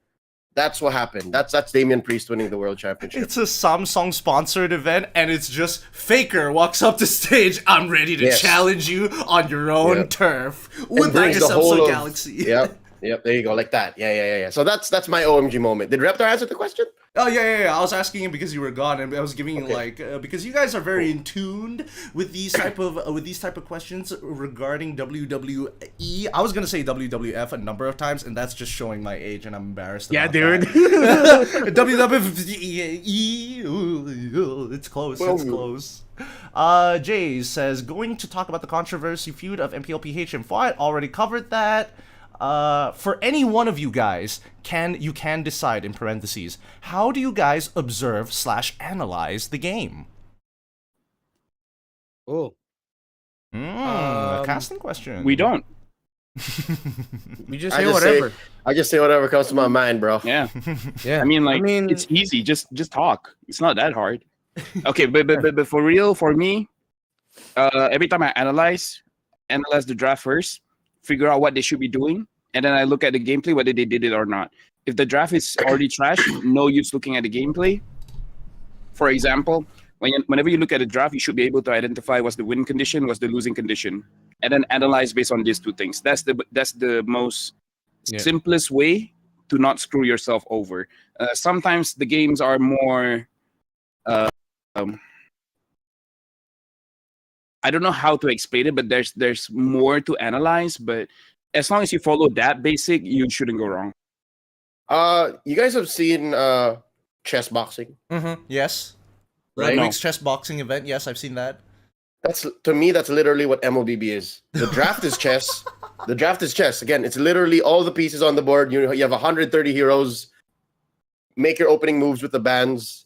That's what happened. That's Damian Priest winning the world championship. It's a Samsung sponsored event, and it's just Faker walks up to stage. I'm ready to challenge you on your own turf. With brings the Samsung whole of- Galaxy. Yep. There you go, like that. Yeah. So that's my OMG moment. Did Reptar answer the question? Oh yeah. I was asking him because you were gone, and I was giving you because you guys are very in tuned with these type of questions regarding WWE. I was gonna say WWF a number of times, and that's just showing my age, and I'm embarrassed. Yeah, about dude. that. WWF. It's close. It's close. Jay says going to talk about the controversy feud of MPLPH and Fight. Already covered that. For any one of you guys, you can decide in parentheses, how do you guys observe/analyze the game? Oh. A casting question. We don't. We just say whatever. I just say whatever comes to my mind, bro. Yeah. Yeah. I mean, it's easy. Just talk. It's not that hard. Okay, but for real, for me, every time I analyze the draft first, figure out what they should be doing, and then I look at the gameplay, whether they did it or not. If the draft is already trash, no use looking at the gameplay. For example, whenever you look at a draft, you should be able to identify what's the win condition, what's the losing condition, and then analyze based on these two things. That's the most simplest way to not screw yourself over. Sometimes the games are more. I don't know how to explain it, but there's more to analyze. But as long as you follow that basic, you shouldn't go wrong. You guys have seen chess boxing? Yes. Right? Week's chess boxing event. Yes, I've seen that. That's literally what MLBB is. The draft is chess. The draft is chess. Again, it's literally all the pieces on the board. You have 130 heroes. Make your opening moves with the bands.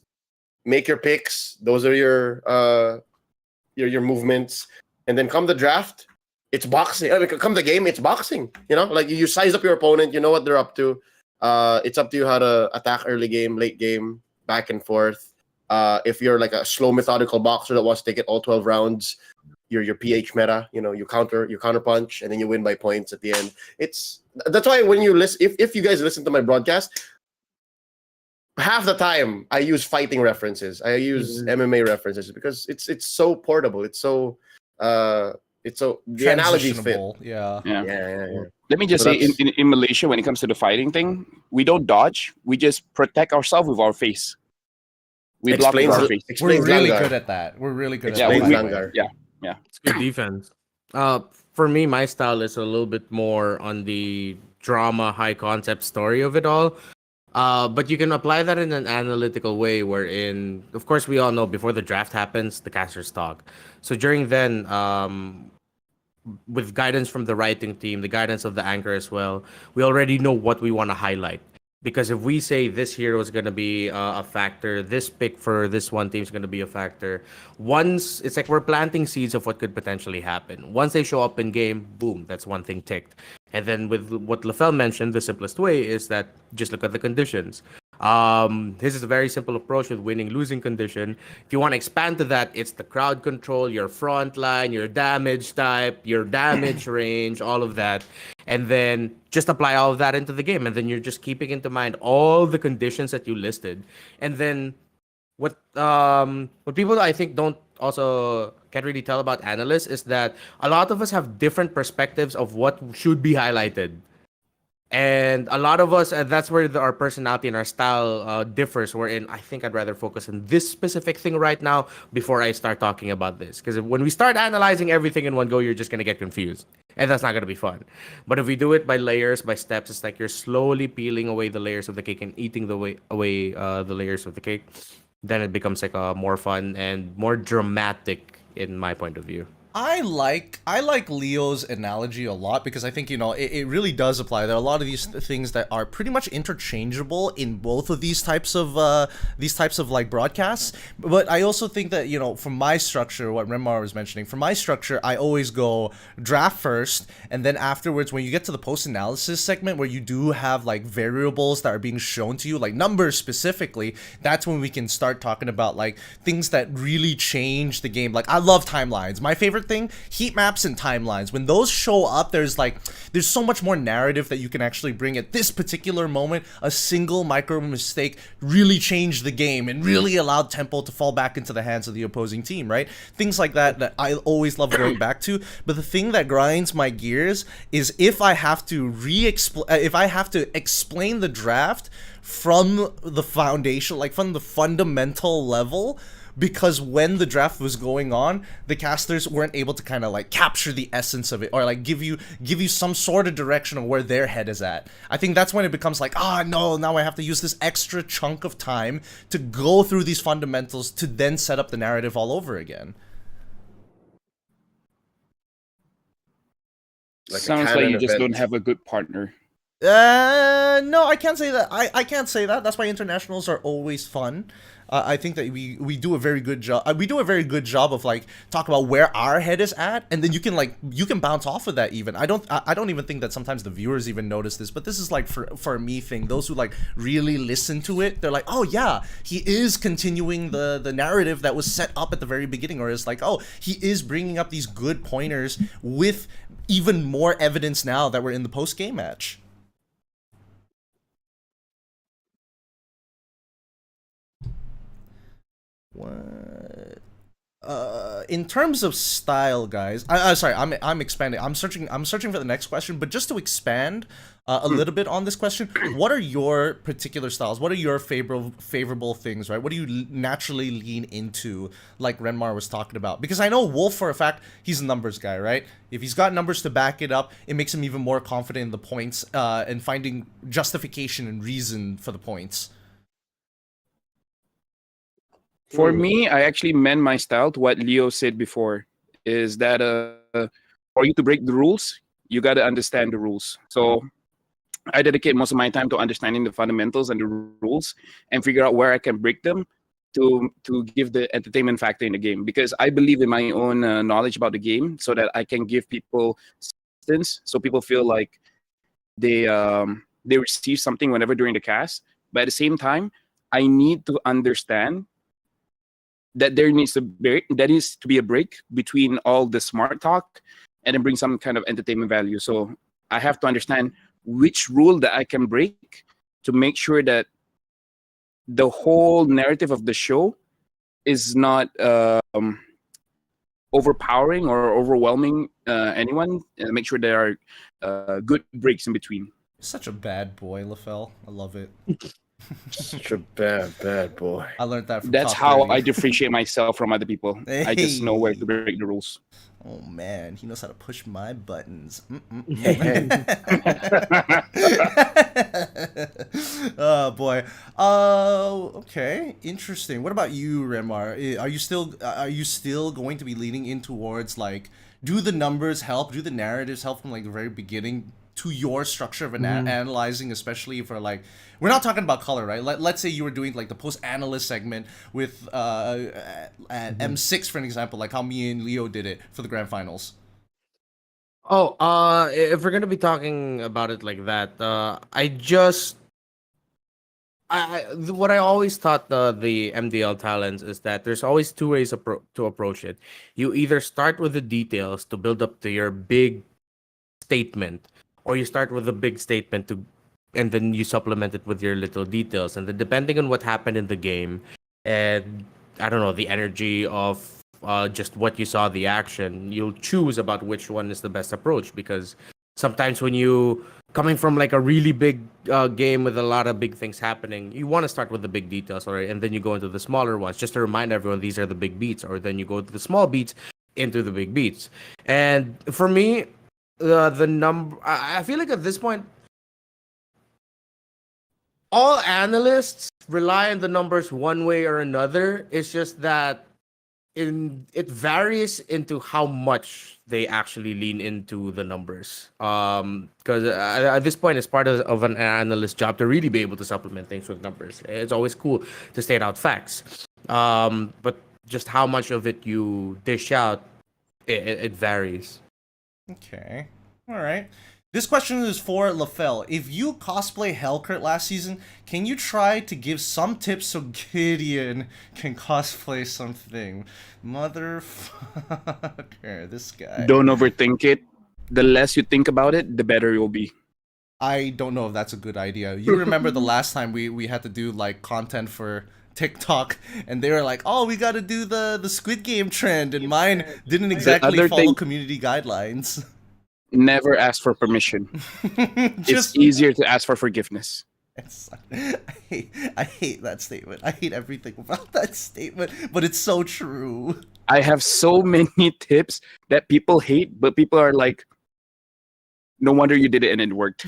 Make your picks. Those are your movements. And then come the draft, it's boxing. I mean, come the game, it's boxing. You know, like you size up your opponent. You know what they're up to. It's up to you how to attack early game, late game, back and forth. If you're like a slow methodical boxer that wants to take it all 12 rounds, your PH meta, you know, you counter punch, and then you win by points at the end. That's why when you listen, if you guys listen to my broadcast, half the time I use fighting references. I use MMA references because it's so portable. It's so the analogies fit. Yeah. Let me just say, in Malaysia, when it comes to the fighting thing, we don't dodge. We just protect ourselves with our face. We block with our face. We're really good at that. We're really good at that. Yeah. It's good defense. For me, my style is a little bit more on the drama, high concept story of it all. But you can apply that in an analytical way wherein, of course, we all know before the draft happens, the casters talk. So during then, with guidance from the writing team, the guidance of the anchor as well, we already know what we want to highlight. Because if we say this hero is going to be a factor, this pick for this one team is going to be a factor, once it's like we're planting seeds of what could potentially happen. Once they show up in game, boom, that's one thing ticked. And then with what LaFell mentioned, the simplest way is that just look at the conditions. This is a very simple approach with winning losing condition. If you want to expand to that, it's the crowd control, your front line, your damage type, your damage range, all of that. And then just apply all of that into the game. And then you're just keeping into mind all the conditions that you listed. And then what people I think don't also can't really tell about analysts is that a lot of us have different perspectives of what should be highlighted. And a lot of us, that's where our personality and our style differs. Wherein I think I'd rather focus on this specific thing right now before I start talking about this. Because when we start analyzing everything in one go, you're just gonna get confused, and that's not gonna be fun. But if we do it by layers, by steps, it's like you're slowly peeling away the layers of the cake and eating away the layers of the cake. Then it becomes like a more fun and more dramatic, in my point of view. I like Leo's analogy a lot because I think, you know, it really does apply. There are a lot of these things that are pretty much interchangeable in both of these types of like broadcasts. But I also think that, you know, from my structure, what Remar was mentioning, from my structure, I always go draft first, and then afterwards, when you get to the post analysis segment where you do have like variables that are being shown to you, like numbers specifically, that's when we can start talking about like things that really change the game. Like I love timelines. My favorite thing, heat maps and timelines. When those show up, there's so much more narrative that you can actually bring at this particular moment. A single micro mistake really changed the game and really allowed tempo to fall back into the hands of the opposing team, right? Things like that I always love going back to. But the thing that grinds my gears is if I have to explain the draft from the foundation, like from the fundamental level, because when the draft was going on, the casters weren't able to kind of like capture the essence of it or like give you some sort of direction of where their head is at. I think that's when it becomes like, no, now I have to use this extra chunk of time to go through these fundamentals to then set up the narrative all over again. Sounds like you just don't have a good partner. No, I can't say that. I can't say that. That's why internationals are always fun. I think that we do a very good job. We do a very good job of like talk about where our head is at, and then you can bounce off of that. Even I don't even think that sometimes the viewers even notice this, but this is like for a me thing. Those who like really listen to it, they're like, oh yeah, he is continuing the narrative that was set up at the very beginning, or it's like, oh, he is bringing up these good pointers with even more evidence now that we're in the post game match. What? In terms of style, guys, sorry, I'm expanding. I'm searching for the next question, but just to expand a little bit on this question, what are your particular styles? What are your favorable things, right? What do you naturally lean into, like Renmar was talking about? Because I know Wolf, for a fact, he's a numbers guy, right? If he's got numbers to back it up, it makes him even more confident in the points and finding justification and reason for the points. For me, I actually mend my style to what Leo said before, is that for you to break the rules, you got to understand the rules. So I dedicate most of my time to understanding the fundamentals and the rules and figure out where I can break them to give the entertainment factor in the game. Because I believe in my own knowledge about the game so that I can give people substance, so people feel like they receive something whenever during the cast. But at the same time, I need to understand that there needs to be a break between all the smart talk and then bring some kind of entertainment value. So I have to understand which rule that I can break to make sure that the whole narrative of the show is not overpowering or overwhelming anyone, and make sure there are good breaks in between. Such a bad boy, LaFell. I love it. Such a bad boy. I learned that from That's Top how 30. I differentiate myself from other people. I just know where to break the rules. Oh man, he knows how to push my buttons. Oh boy. Okay, interesting. What about you, Remar? Are you still going to be leaning in towards like, do the numbers help? Do the narratives help from like the very beginning to your structure of analyzing, especially for like, we're not talking about color, right? Let's say you were doing like the post analyst segment with at M6, for an example, like how me and Leo did it for the grand finals. Oh, if we're gonna be talking about it like that, what I always taught the MDL talents is that there's always two ways to approach it. You either start with the details to build up to your big statement, or you start with a big statement and then you supplement it with your little details, and then depending on what happened in the game, and I don't know, the energy of just what you saw, the action, you'll choose about which one is the best approach. Because sometimes when you coming from like a really big game with a lot of big things happening, you want to start with the big details, already, and then you go into the smaller ones just to remind everyone these are the big beats, or then you go to the small beats into the big beats. And for me, the number, I feel like at this point, all analysts rely on the numbers one way or another. It's just that it varies into how much they actually lean into the numbers. Because at this point, it's part of an analyst's job to really be able to supplement things with numbers. It's always cool to state out facts, but just how much of it you dish out, it varies. Okay. All right. This question is for LaFell. If you cosplay Hellcurt last season, can you try to give some tips so Gideon can cosplay something? Motherfucker, this guy. Don't overthink it. The less you think about it, the better you'll be. I don't know if that's a good idea. You remember the last time we had to do like content for TikTok, and they were like, "Oh, we got to do the Squid Game trend," and mine didn't exactly follow community guidelines. Never ask for permission. It's easier to ask for forgiveness. I hate that statement. I hate everything about that statement, but it's so true. I have so many tips that people hate, but people are like, no wonder you did it and it worked.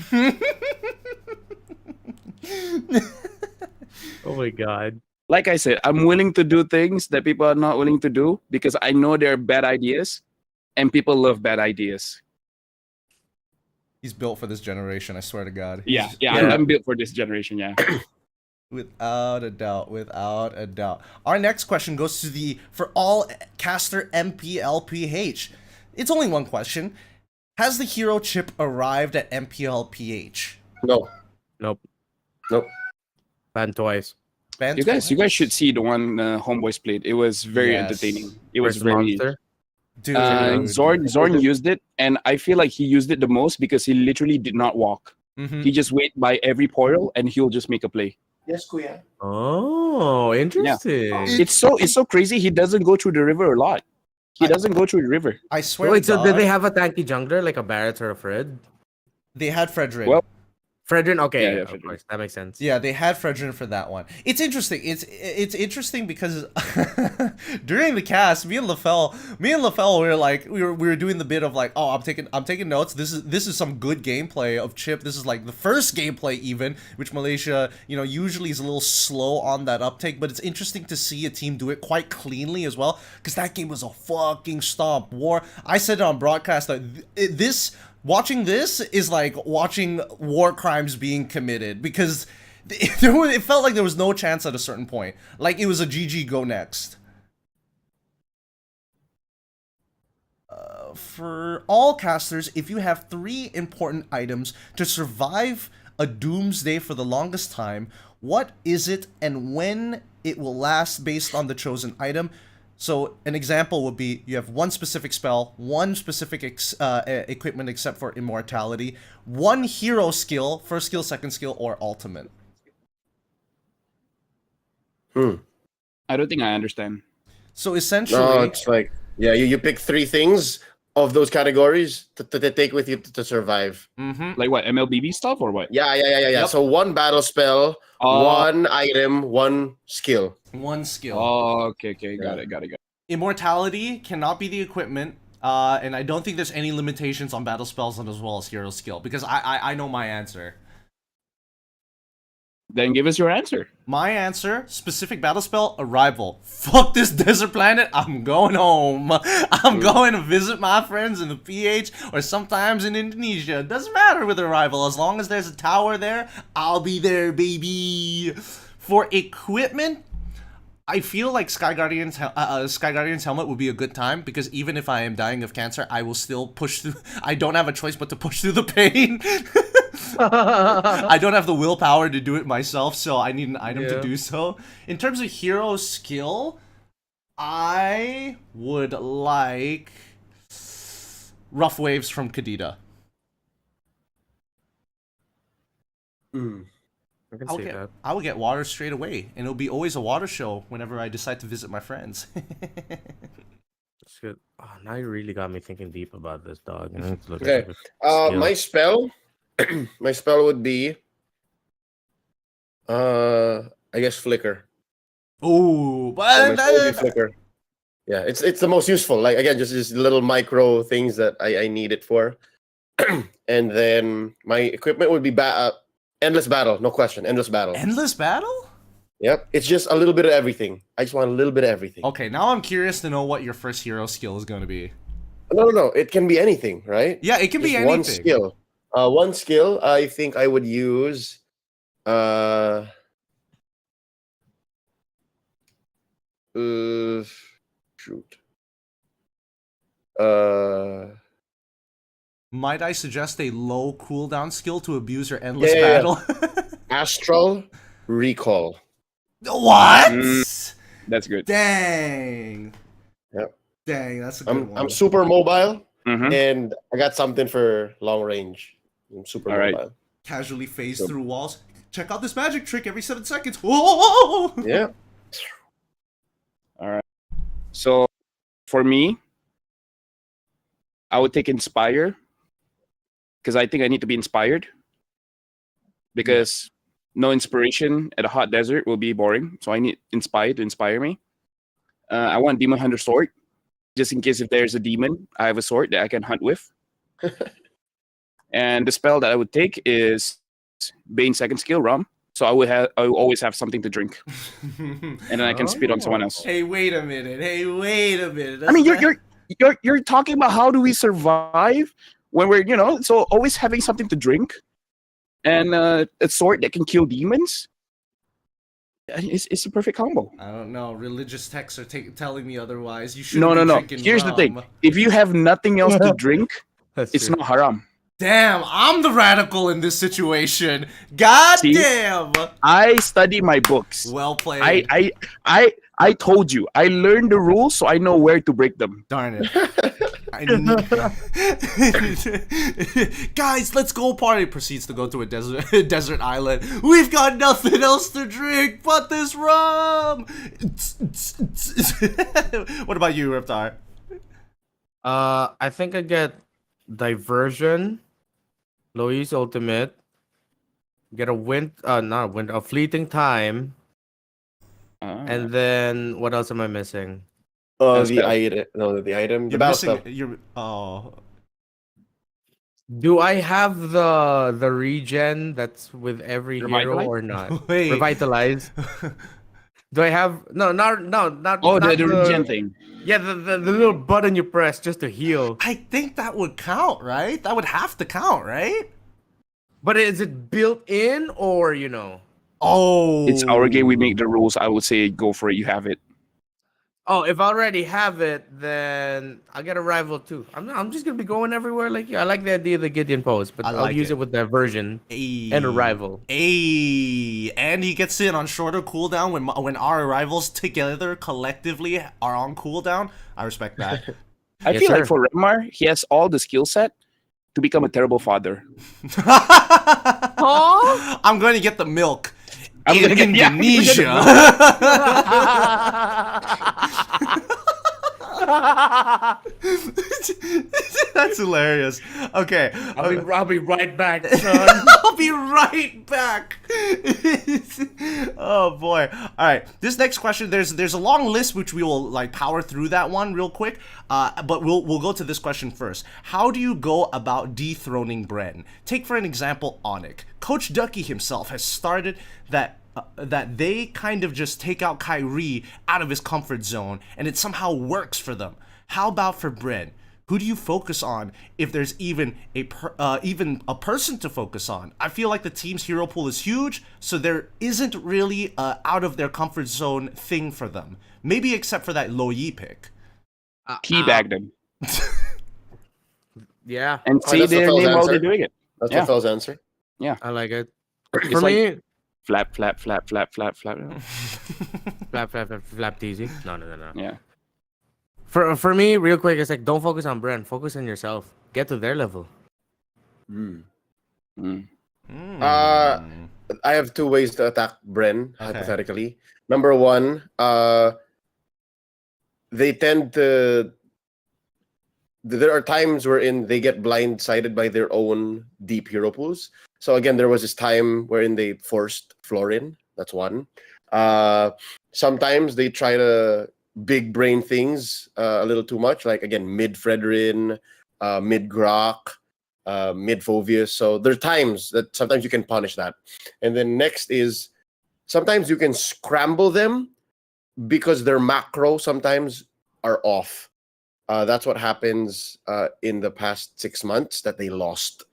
Oh my god. Like I said, I'm willing to do things that people are not willing to do because I know they're bad ideas and people love bad ideas. He's built for this generation, I swear to God. Yeah. I'm built for this generation, yeah. Without a doubt, without a doubt. Our next question goes to for all caster MPLPH. It's only one question. Has the hero chip arrived at MPLPH? No. Nope. Nope. Banned twice. You guys should see the one Homeboys played. It was very entertaining. It was very Monster. Dude. Zorn used it, and I feel like he used it the most because he literally did not walk. He just wait by every portal and he'll just make a play. Yes, Kuya. Oh, interesting. Yeah. It's so crazy. He doesn't go through the river a lot. He doesn't go through the river. I swear. Wait, so did they have a tanky jungler like a Barrett or a Fred? They had Fredrin. Well, Fredrin, okay, yeah, of course, that makes sense. Yeah, they had Fredrin for that one. It's interesting. It's interesting because during the cast, me and LaFell we were doing the bit of like, oh, I'm taking notes. This is some good gameplay of Chip. This is like the first gameplay even, which Malaysia, usually is a little slow on that uptake, but it's interesting to see a team do it quite cleanly as well, because that game was a fucking stomp. I said it on broadcast that watching this is like watching war crimes being committed, because it felt like there was no chance at a certain point. Like it was a GG, go next. For all casters, if you have 3 important items to survive a doomsday for the longest time, what is it and when it will last based on the chosen item? So an example would be you have one specific spell, one specific equipment except for immortality, one hero skill, first skill, second skill, or ultimate. I don't think I understand. So essentially, No, it's like, yeah, you pick 3 things of those categories to take with you to survive. Like what, MLBB stuff or what? Yeah. Yep. So one battle spell, one item, one skill. one skill. Oh, okay, got it. Immortality cannot be the equipment, and I don't think there's any limitations on battle spells and as well as hero skill, because I know my answer. Then give us your answer. My answer, specific battle spell, Arrival. Fuck this desert planet, I'm going home. I'm going to visit my friends in the PH or sometimes in Indonesia. Doesn't matter with Arrival, as long as there's a tower there, I'll be there, baby. For equipment, I feel like Sky Guardian's helmet would be a good time, because even if I am dying of cancer, I will still push through. I don't have a choice but to push through the pain. I don't have the willpower to do it myself, so I need an item to do so. In terms of hero skill, I would like Rough Waves from Kadita. I can see that. I will get water straight away, and it'll be always a water show whenever I decide to visit my friends. That's good. Oh, now you really got me thinking deep about this, dog. I need to look Okay. at the My spell, my spell would be, I guess Flicker. Ooh, My but spell would be Flicker. Yeah, it's the most useful. Like again, just little micro things that I need it for. And then my equipment would be Endless Battle, no question. Endless Battle. Endless Battle? Yep, it's just a little bit of everything. I just want a little bit of everything. Okay, now I'm curious to know what your first hero skill is going to be. No. It can be anything, right? Yeah, it can be Just anything. one skill. One skill. I think I would use. Shoot. Might I suggest a low cooldown skill to abuse your endless Yeah. battle? Astral Recall. What? That's good. Dang. Yep. Dang, that's a good one. I'm super mobile, Mhm. and I got something for long range. I'm super All right. mobile. Casually phase through walls. Check out this magic trick every 7 seconds. Whoa! Yeah. So for me, I would take Inspire, because I think I need to be inspired. Because no inspiration at a hot desert will be boring. So I need Inspire to inspire me. I want Demon Hunter Sword, just in case if there's a demon, I have a sword that I can hunt with. And the spell that I would take is Bane second skill, Rum. So I would always have something to drink, and then I can spit on someone else. Hey, wait a minute. Hey, wait a minute. I mean, you're talking about how do we survive when we're so always having something to drink, and a sword that can kill demons. It's a perfect combo. I don't know. Religious texts are telling me otherwise. You should No. drinking Here's the thing: rum. if you have nothing else to drink, That's it's true. not haram. Damn, I'm the radical in this situation. God See? damn. I study my books. Well played. I told you. I learned the rules, so I know where to break them. Darn it. Guys, let's go party. Proceeds to go to a desert island. We've got nothing else to drink but this rum. What about you, Reptar? I think I get Diversion, Lois Ultimate, get a Fleeting Time, and then what else am I missing? The item. No, the item. The battle spell. Do I have the regen that's with every hero Revitalize? or not? Wait. Revitalize. Do I have not Oh, not the regen thing. Yeah, the little button you press just to heal. I think that would count, right? That would have to count, right? But is it built in or Oh. It's our game. We make the rules. I would say go for it. You have it. Oh, if I already have it, then I'll get a rival too. I'm just gonna be going everywhere like you. I like the idea of the Gideon pose, but I I'll like use it. it with Diversion Ayy. and a rival. Ayy. And he gets in on shorter cooldown when our rivals together collectively are on cooldown. I respect that. I Yes, feel sir. like for Remar, he has all the skill set to become a terrible father. I'm going to get the milk. I'm in gonna get- yeah, Indonesia. That's hilarious. Okay. I'll be right back, son. I'll be right back. Oh boy. All right. This next question, there's a long list which we will like power through that one real quick. But we'll go to this question first. How do you go about dethroning Bren? Take for an example Onic. Coach Ducky himself has started that they kind of just take out Kyrie out of his comfort zone, and it somehow works for them. How about for Bren? Who do you focus on if there's even a person to focus on? I feel like the team's hero pool is huge, so there isn't really a out of their comfort zone thing for them. Maybe except for that Lo Yi pick. Teabag them. Yeah, And say that's the their Phil's name while answer. they're doing it. That's Yeah. what Phil's answer. I like it. It's For like- me, Flap, flap, flap, flap, flap, flap. flap teasy. No. Yeah. For me, real quick, it's like don't focus on Bren. Focus on yourself. Get to their level. Mm. I have two ways to attack Bren, hypothetically. Number one, they tend to. There are times wherein they get blindsided by their own deep hero pools. So again, there was this time wherein they forced Florin. That's one. Sometimes they try to big brain things a little too much. Like again, mid Fredrin, mid Grok, mid Fovius. So there are times that sometimes you can punish that. And then next is sometimes you can scramble them because their macro sometimes are off. That's what happens in the past 6 months that they lost.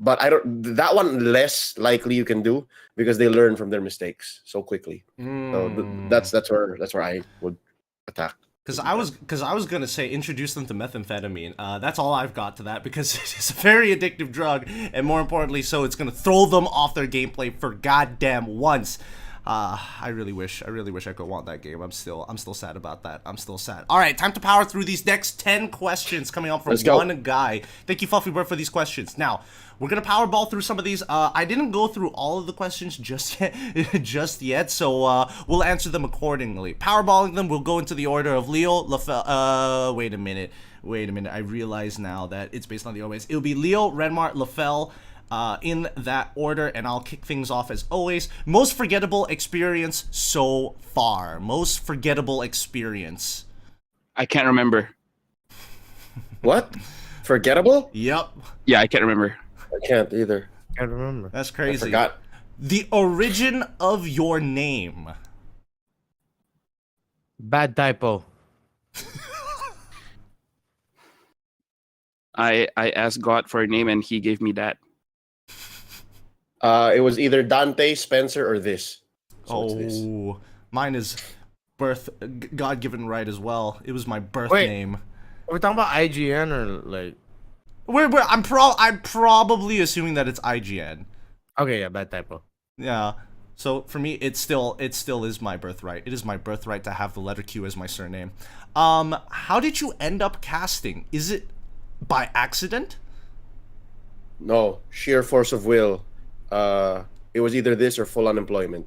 But I don't. That one less likely you can do because they learn from their mistakes so quickly. So that's where I would attack. Because I was gonna say introduce them to methamphetamine. That's all I've got to that because it's a very addictive drug, and more importantly, so it's gonna throw them off their gameplay for goddamn once. I really wish I could want that game. I'm still sad about that. I'm still sad. All right, time to power through these next 10 questions coming up from Let's go. one guy. Thank you, Fluffy Bird, for these questions. Now, we're gonna powerball through some of these. I didn't go through all of the questions just yet, so we'll answer them accordingly. Powerballing them, we'll go into the order of Leo, LaFell. Wait a minute. I realize now that it's based on the always. It'll be Leo, Renmar, LaFell. In that order, and I'll kick things off as always. Most forgettable experience so far. Most forgettable experience. I can't remember. What? Forgettable? Yep, Yeah, I can't remember. I can't either. Can't remember. that's I crazy. forgot. The origin of your name. Bad typo. I asked God for a name and he gave me that. It was either Dante, Spencer, or this. So it's this. Oh, mine is God-given right as well. It was my birth Wait. name. Are we talking about IGN or like? I'm probably assuming that it's IGN. Okay, yeah, bad typo. Yeah. So for me, it still is my birthright. It is my birthright to have the letter Q as my surname. How did you end up casting? Is it by accident? No, sheer force of will. It was either this or full unemployment.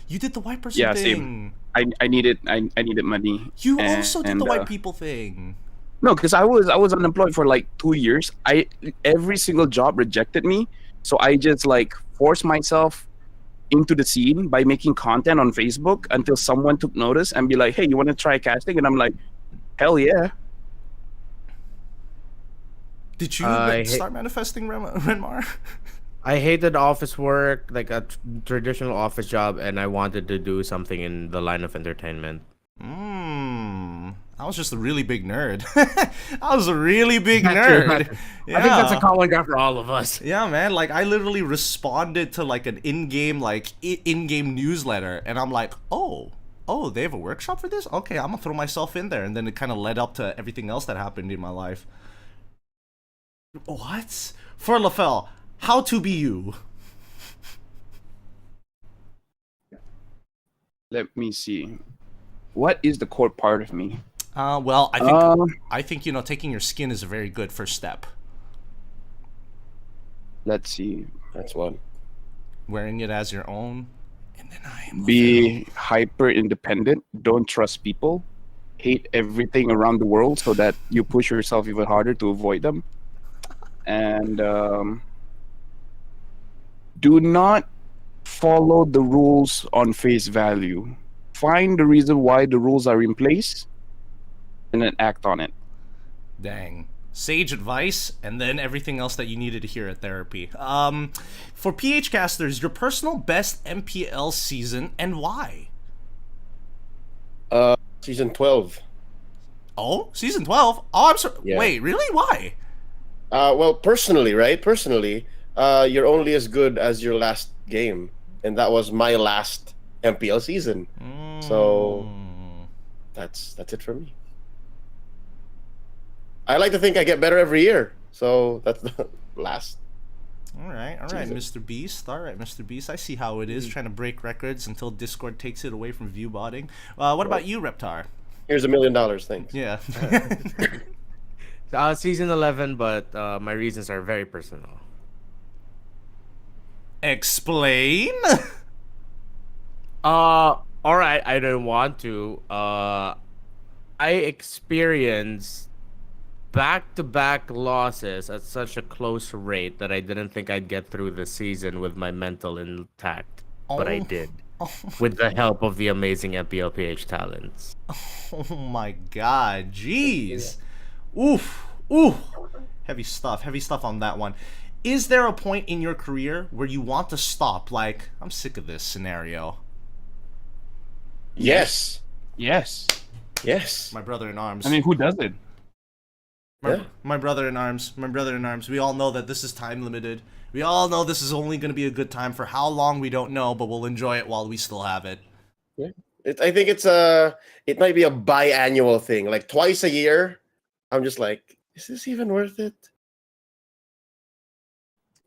You did the white person Yeah, thing. same. I needed money. You And- also did and, the white people thing. No, because I was unemployed for like 2 years. Every single job rejected me, so I just like forced myself into the scene by making content on Facebook until someone took notice and be like, "Hey, you want to try casting?" And I'm like, "Hell yeah!" Did you I start manifesting Renmar? I hated office work, like a traditional office job, and I wanted to do something in the line of entertainment. I was just a really big nerd. I was a really big Not nerd. true. I think that's a common ground for all of us. Yeah, man. Like I literally responded to like an in-game newsletter, and I'm like, oh, they have a workshop for this? Okay, I'm gonna throw myself in there, and then it kind of led up to everything else that happened in my life. What? For LaFell, how to be you? Let me see. What is the core part of me? Well, I think taking your skin is a very good first step. Let's see. That's one. Wearing it as your own, and then I am Be hyper independent. Don't trust people. hate everything around the world so that you push yourself even harder to avoid them. And do not follow the rules on face value. Find the reason why the rules are in place and then act on it. Dang. Sage advice, and then everything else that you needed to hear at therapy. For PH casters, your personal best MPL season and why? Season 12. Oh, season 12? Oh, I'm sorry. Yeah. Wait, really? Why? Well, personally, right? Personally, you're only as good as your last game, and that was my last MPL season. So that's it for me. I like to think I get better every year, so that's the last. All right, Mr. Beast. All right, Mr. Beast. I see how it is, trying to break records until Discord takes it away from view botting. What about you, Reptar? Here's $1 million. Thanks. Yeah. Season 11, but my reasons are very personal. Explain. All right, I didn't want to. I experienced back-to-back losses at such a close rate that I didn't think I'd get through the season with my mental intact, but I did. With the help of the amazing MPLPH talents. Oh my god, jeez. Oof. Ooh. Heavy stuff on that one. Is there a point in your career where you want to stop? Like, I'm sick of this scenario. Yes. Yes. Yes. My brother in arms. I mean, who doesn't? My brother in arms. We all know that this is time limited. We all know this is only going to be a good time. For how long, we don't know, but we'll enjoy it while we still have it. Yeah. I think it might be a biannual thing, like twice a year. I'm just like, is this even worth it?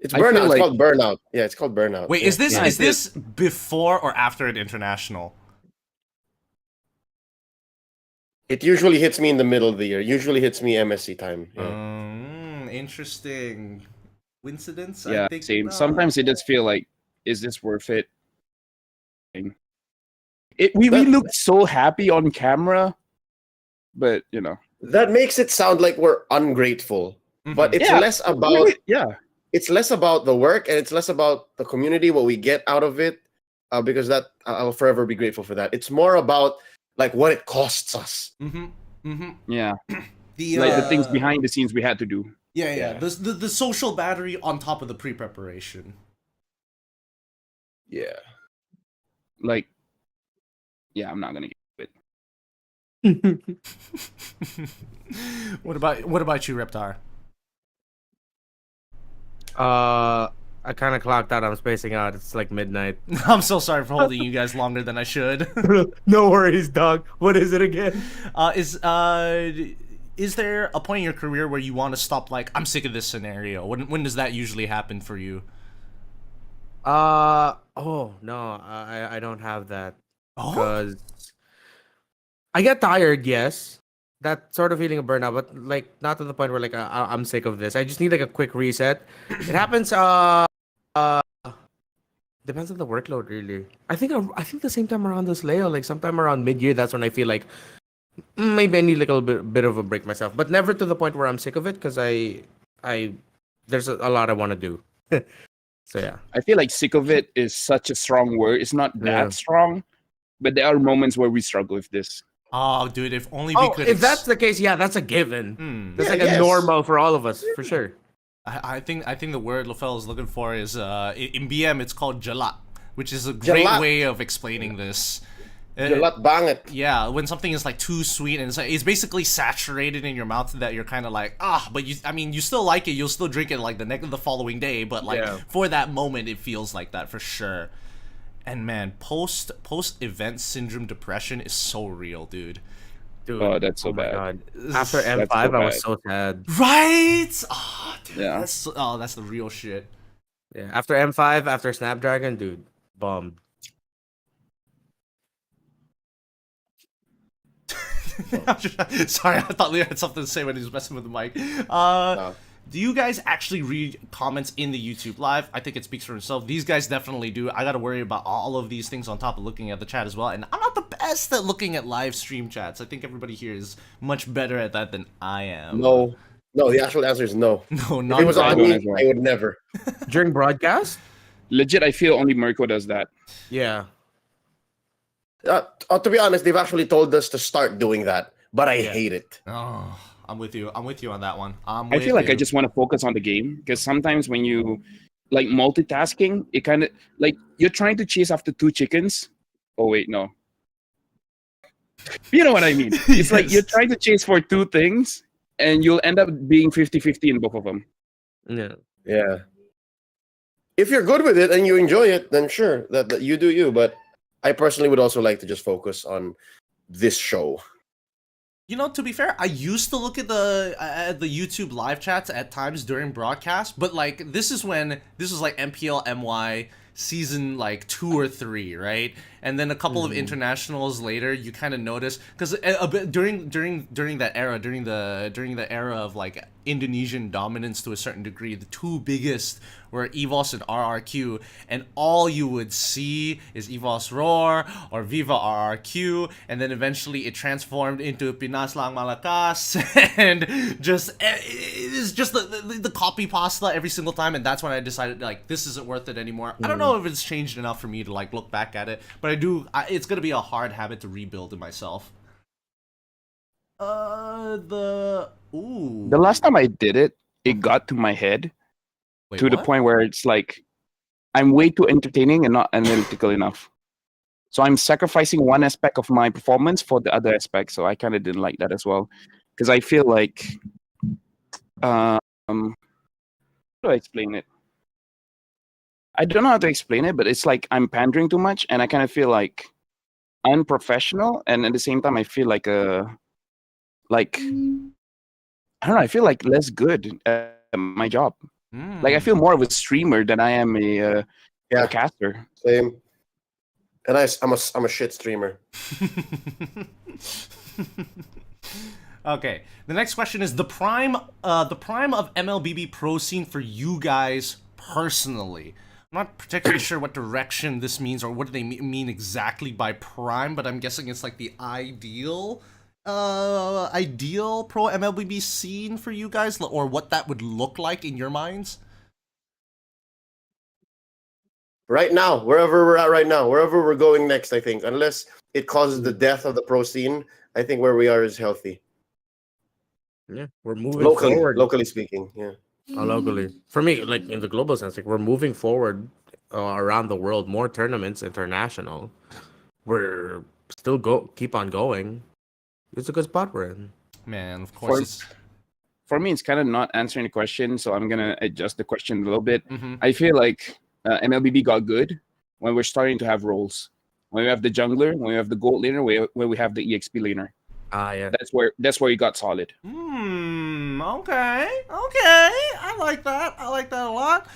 It's I feel burnout. It's like- called burnout. Yeah, it's called burnout. Wait, Yeah. is Yeah. this before or after an international? It usually hits me in the middle of the year. Usually hits me MSC time. Yeah. Interesting. Coincidence? Yeah, I think same. not. Sometimes it does feel like, is this worth it? We look so happy on camera, but you know. That makes it sound like we're ungrateful, but it's Yeah. less about It's it's less about the work and it's less about the community, what we get out of it, because that I'll forever be grateful for that. It's more about like what it costs us. yeah. The, Like the things behind the scenes we had to do. Yeah. Yeah. The social battery on top of the pre-preparation. Yeah. Like, yeah, I'm not gonna get it. What about you, Reptar? I kind of clocked out. I'm spacing out. It's like midnight. I'm so sorry for holding you guys longer than I should. No worries, dog. What is it again? Is there a point in your career where you want to stop? Like, I'm sick of this scenario. When does that usually happen for you? Oh no, I don't have that Oh, because I get tired. Yes, that sort of feeling of burnout, but like not to the point where like I'm sick of this. I just need like a quick reset. It happens. Depends on the workload, really. I think the same time around this Leo, like sometime around mid-year, that's when I feel like maybe I need like a little bit of a break myself, but never to the point where I'm sick of it because I there's a lot I want to do. So yeah. I feel like sick of it is such a strong word. It's not that Yeah. strong, but there are moments where we struggle with this. oh, dude, if only we Oh, could. if that's the case, yeah, that's a given. That's Yeah, like yes. a normal for all of us, for sure. I think the word LaFell is looking for is in BM it's called jalat, which is a great Jalat. way of explaining this. Jalat bangit. Yeah, when something is like too sweet and it's basically saturated in your mouth that you're kind of like but you still like it, you'll still drink it like the following day, but like Yeah. for that moment it feels like that for sure. And man, post event syndrome depression is so real, dude. Dude, Oh, that's so my bad. God. After That's M5, so I was bad. so sad. Right? Oh, dude, Yeah. that's the real shit. Yeah, after M5, after Snapdragon, dude, bummed. Sorry, I thought Leo had something to say when he was messing with the mic. No. Do you guys actually read comments in the YouTube live? I think it speaks for itself. These guys definitely do. I gotta worry about all of these things on top of looking at the chat as well. And I'm not the best at looking at live stream chats. I think everybody here is much better at that than I am. No, the actual answer is no. No, If not it was up to broad- me, I would never. During broadcast? Legit, I feel only Mirko does that. Yeah. To be honest, they've actually told us to start doing that, but I hate it. Oh, I'm with you. I'm with you on that one. I feel like I just want to focus on the game because sometimes when you like multitasking, it kind of like you're trying to chase after two chickens. Oh wait, no. You know what I mean? It's like you're trying to chase for two things and you'll end up being 50-50 in both of them. Yeah. Yeah. If you're good with it and you enjoy it, then sure, that you do you. But I personally would also like to just focus on this show. You know, to be fair, I used to look at the YouTube live chats at times during broadcast, but like this is like MPL MY season like 2 or 3, right? And then a couple of internationals later, you kind of notice because a bit during that era, during the era of like Indonesian dominance to a certain degree, the two biggest were EVOS and RRQ, and all you would see is EVOS Roar or Viva RRQ, and then eventually it transformed into Pinas Lang Malakas, and just it is just the copy pasta every single time, and that's when I decided like this isn't worth it anymore. I don't know if it's changed enough for me to like look back at it, but it's gonna be a hard habit to rebuild in myself. The last time I did it, it got to my head. Wait, to the what? point where it's like I'm way too entertaining and not analytical enough. So I'm sacrificing one aspect of my performance for the other aspect. So I kind of didn't like that as well, because I feel like, how do I explain it? I don't know how to explain it, but it's like I'm pandering too much, and I kind of feel like unprofessional, and at the same time I feel like I don't know. I feel like less good at my job. Like I feel more of a streamer than I am a caster. Same. And I'm a shit streamer. Okay, the next question is the prime of MLBB pro scene for you guys personally. I'm not particularly sure what direction this means or what do they mean exactly by prime, but I'm guessing it's like the ideal pro MLBB scene for you guys, or what that would look like in your minds. Right now, wherever we're at right now, wherever we're going next, I think, unless it causes the death of the pro scene, I think where we are is healthy. Yeah, we're moving forward. Locally speaking, yeah. Locally, for me, like in the global sense, like we're moving forward around the world. More tournaments, international. We're still keep on going. It's a good spot we're in. Man, of course. For me, it's kind of not answering the question, so I'm gonna adjust the question a little bit. Mm-hmm. I feel like MLBB got good when we're starting to have roles. When we have the jungler, when we have the gold laner, when we have the EXP laner. Yeah. That's where he got solid. Okay. I like that. I like that a lot.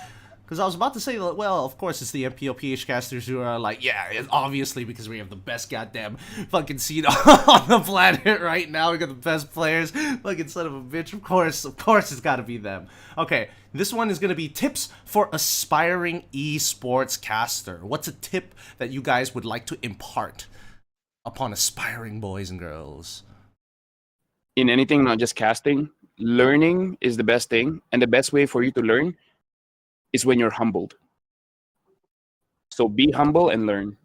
Because I was about to say, well, of course, it's the MPL PH casters who are like, yeah, it's obviously because we have the best goddamn fucking seed on the planet right now. We got the best players. Fucking son of a bitch. Of course, it's got to be them. Okay, this one is going to be tips for aspiring esports caster. What's a tip that you guys would like to impart upon aspiring boys and girls? In anything, not just casting, learning is the best thing, and the best way for you to learn is when you're humbled. So be humble and learn.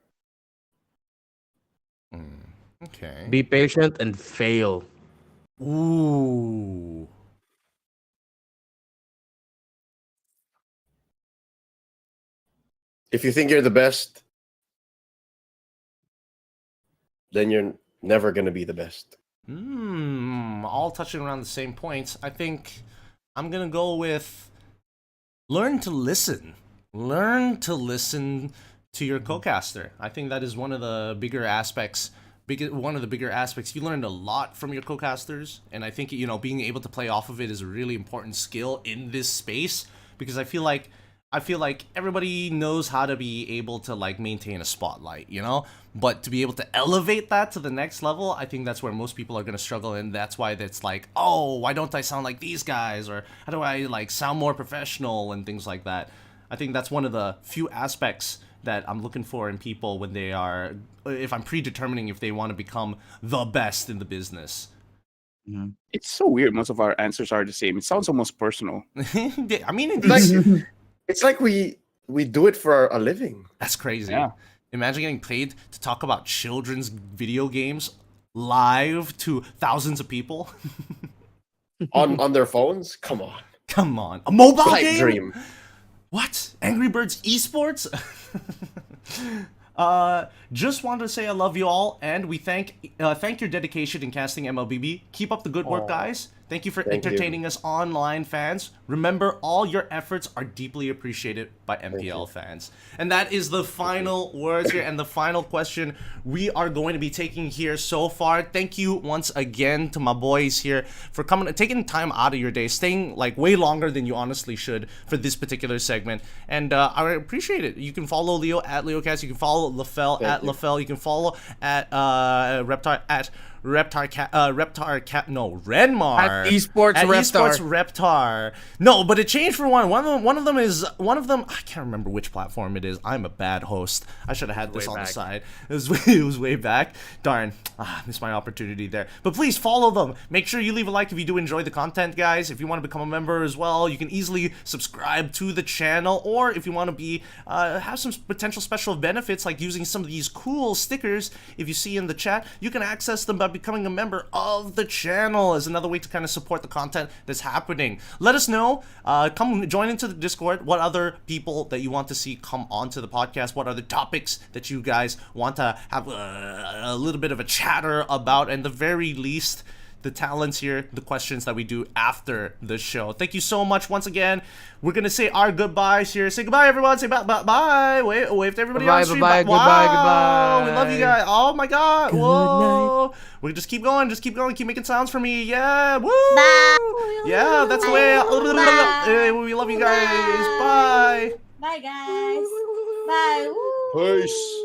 Okay. Be patient and fail. Ooh. If you think you're the best, then you're never gonna be the best. All touching around the same points. I think I'm gonna go with learn to listen. Learn to listen to your co-caster. I think that is one of the bigger aspects. One of the bigger aspects. You learned a lot from your co-casters, and I think being able to play off of it is a really important skill in this space, because I feel like everybody knows how to be able to like maintain a spotlight, but to be able to elevate that to the next level, I think that's where most people are going to struggle, and that's why it's like, oh, why don't I sound like these guys, or how do I like sound more professional and things like that. I think that's one of the few aspects that I'm looking for in people when they are, if I'm predetermining if they want to become the best in the business. It's so weird. Most of our answers are the same. It sounds almost personal. I mean, It's like we do it for a living. that's crazy. Yeah. Imagine getting paid to talk about children's video games live to thousands of people. On their phones. Come on, Come on, a mobile pipe game? dream. What? Angry Birds esports? Just wanted to say I love you all, and we thank your dedication in casting MLBB. Keep up the good work, guys. Thank you for Thank you. entertaining us online, fans. Remember, all your efforts are deeply appreciated by MPL fans. And that is the final words here and the final question we are going to be taking here so far. Thank you once again to my boys here for taking time out of your day, staying like way longer than you honestly should for this particular segment. And I appreciate it. You can follow Leo at LeoCast. You can follow LaFell at LaFell. You can follow at Reptar at Renmar At Esports Reptar. Esports Reptar. No, but it changed for one. One of them. I can't remember which platform it is. I'm a bad host. I should have had this Way on the back. side. It was way back. Darn, missed my opportunity there. But please follow them. Make sure you leave a like if you do enjoy the content, guys. If you want to become a member as well, you can easily subscribe to the channel. Or if you want to be have some potential special benefits like using some of these cool stickers, if you see in the chat, you can access them by becoming a member of the channel as another way to kind of support the content that's happening. Let us know. Come join into the Discord. What other people that you want to see come onto the podcast? What other topics that you guys want to have a little bit of a chatter about? And the very least, the talents here, the questions that we do after the show. Thank you so much once again. We're gonna say our goodbyes here. Say goodbye, everyone. Say bye. Wave to everybody on stream. Bye-bye, Wow, goodbye. we love you guys. Oh my god. Whoa. We just keep going. Keep making sounds for me. Yeah. Woo. Bye. Yeah, that's the way. Bye. We love you guys. Bye. Bye, guys. Bye. Woo. Peace.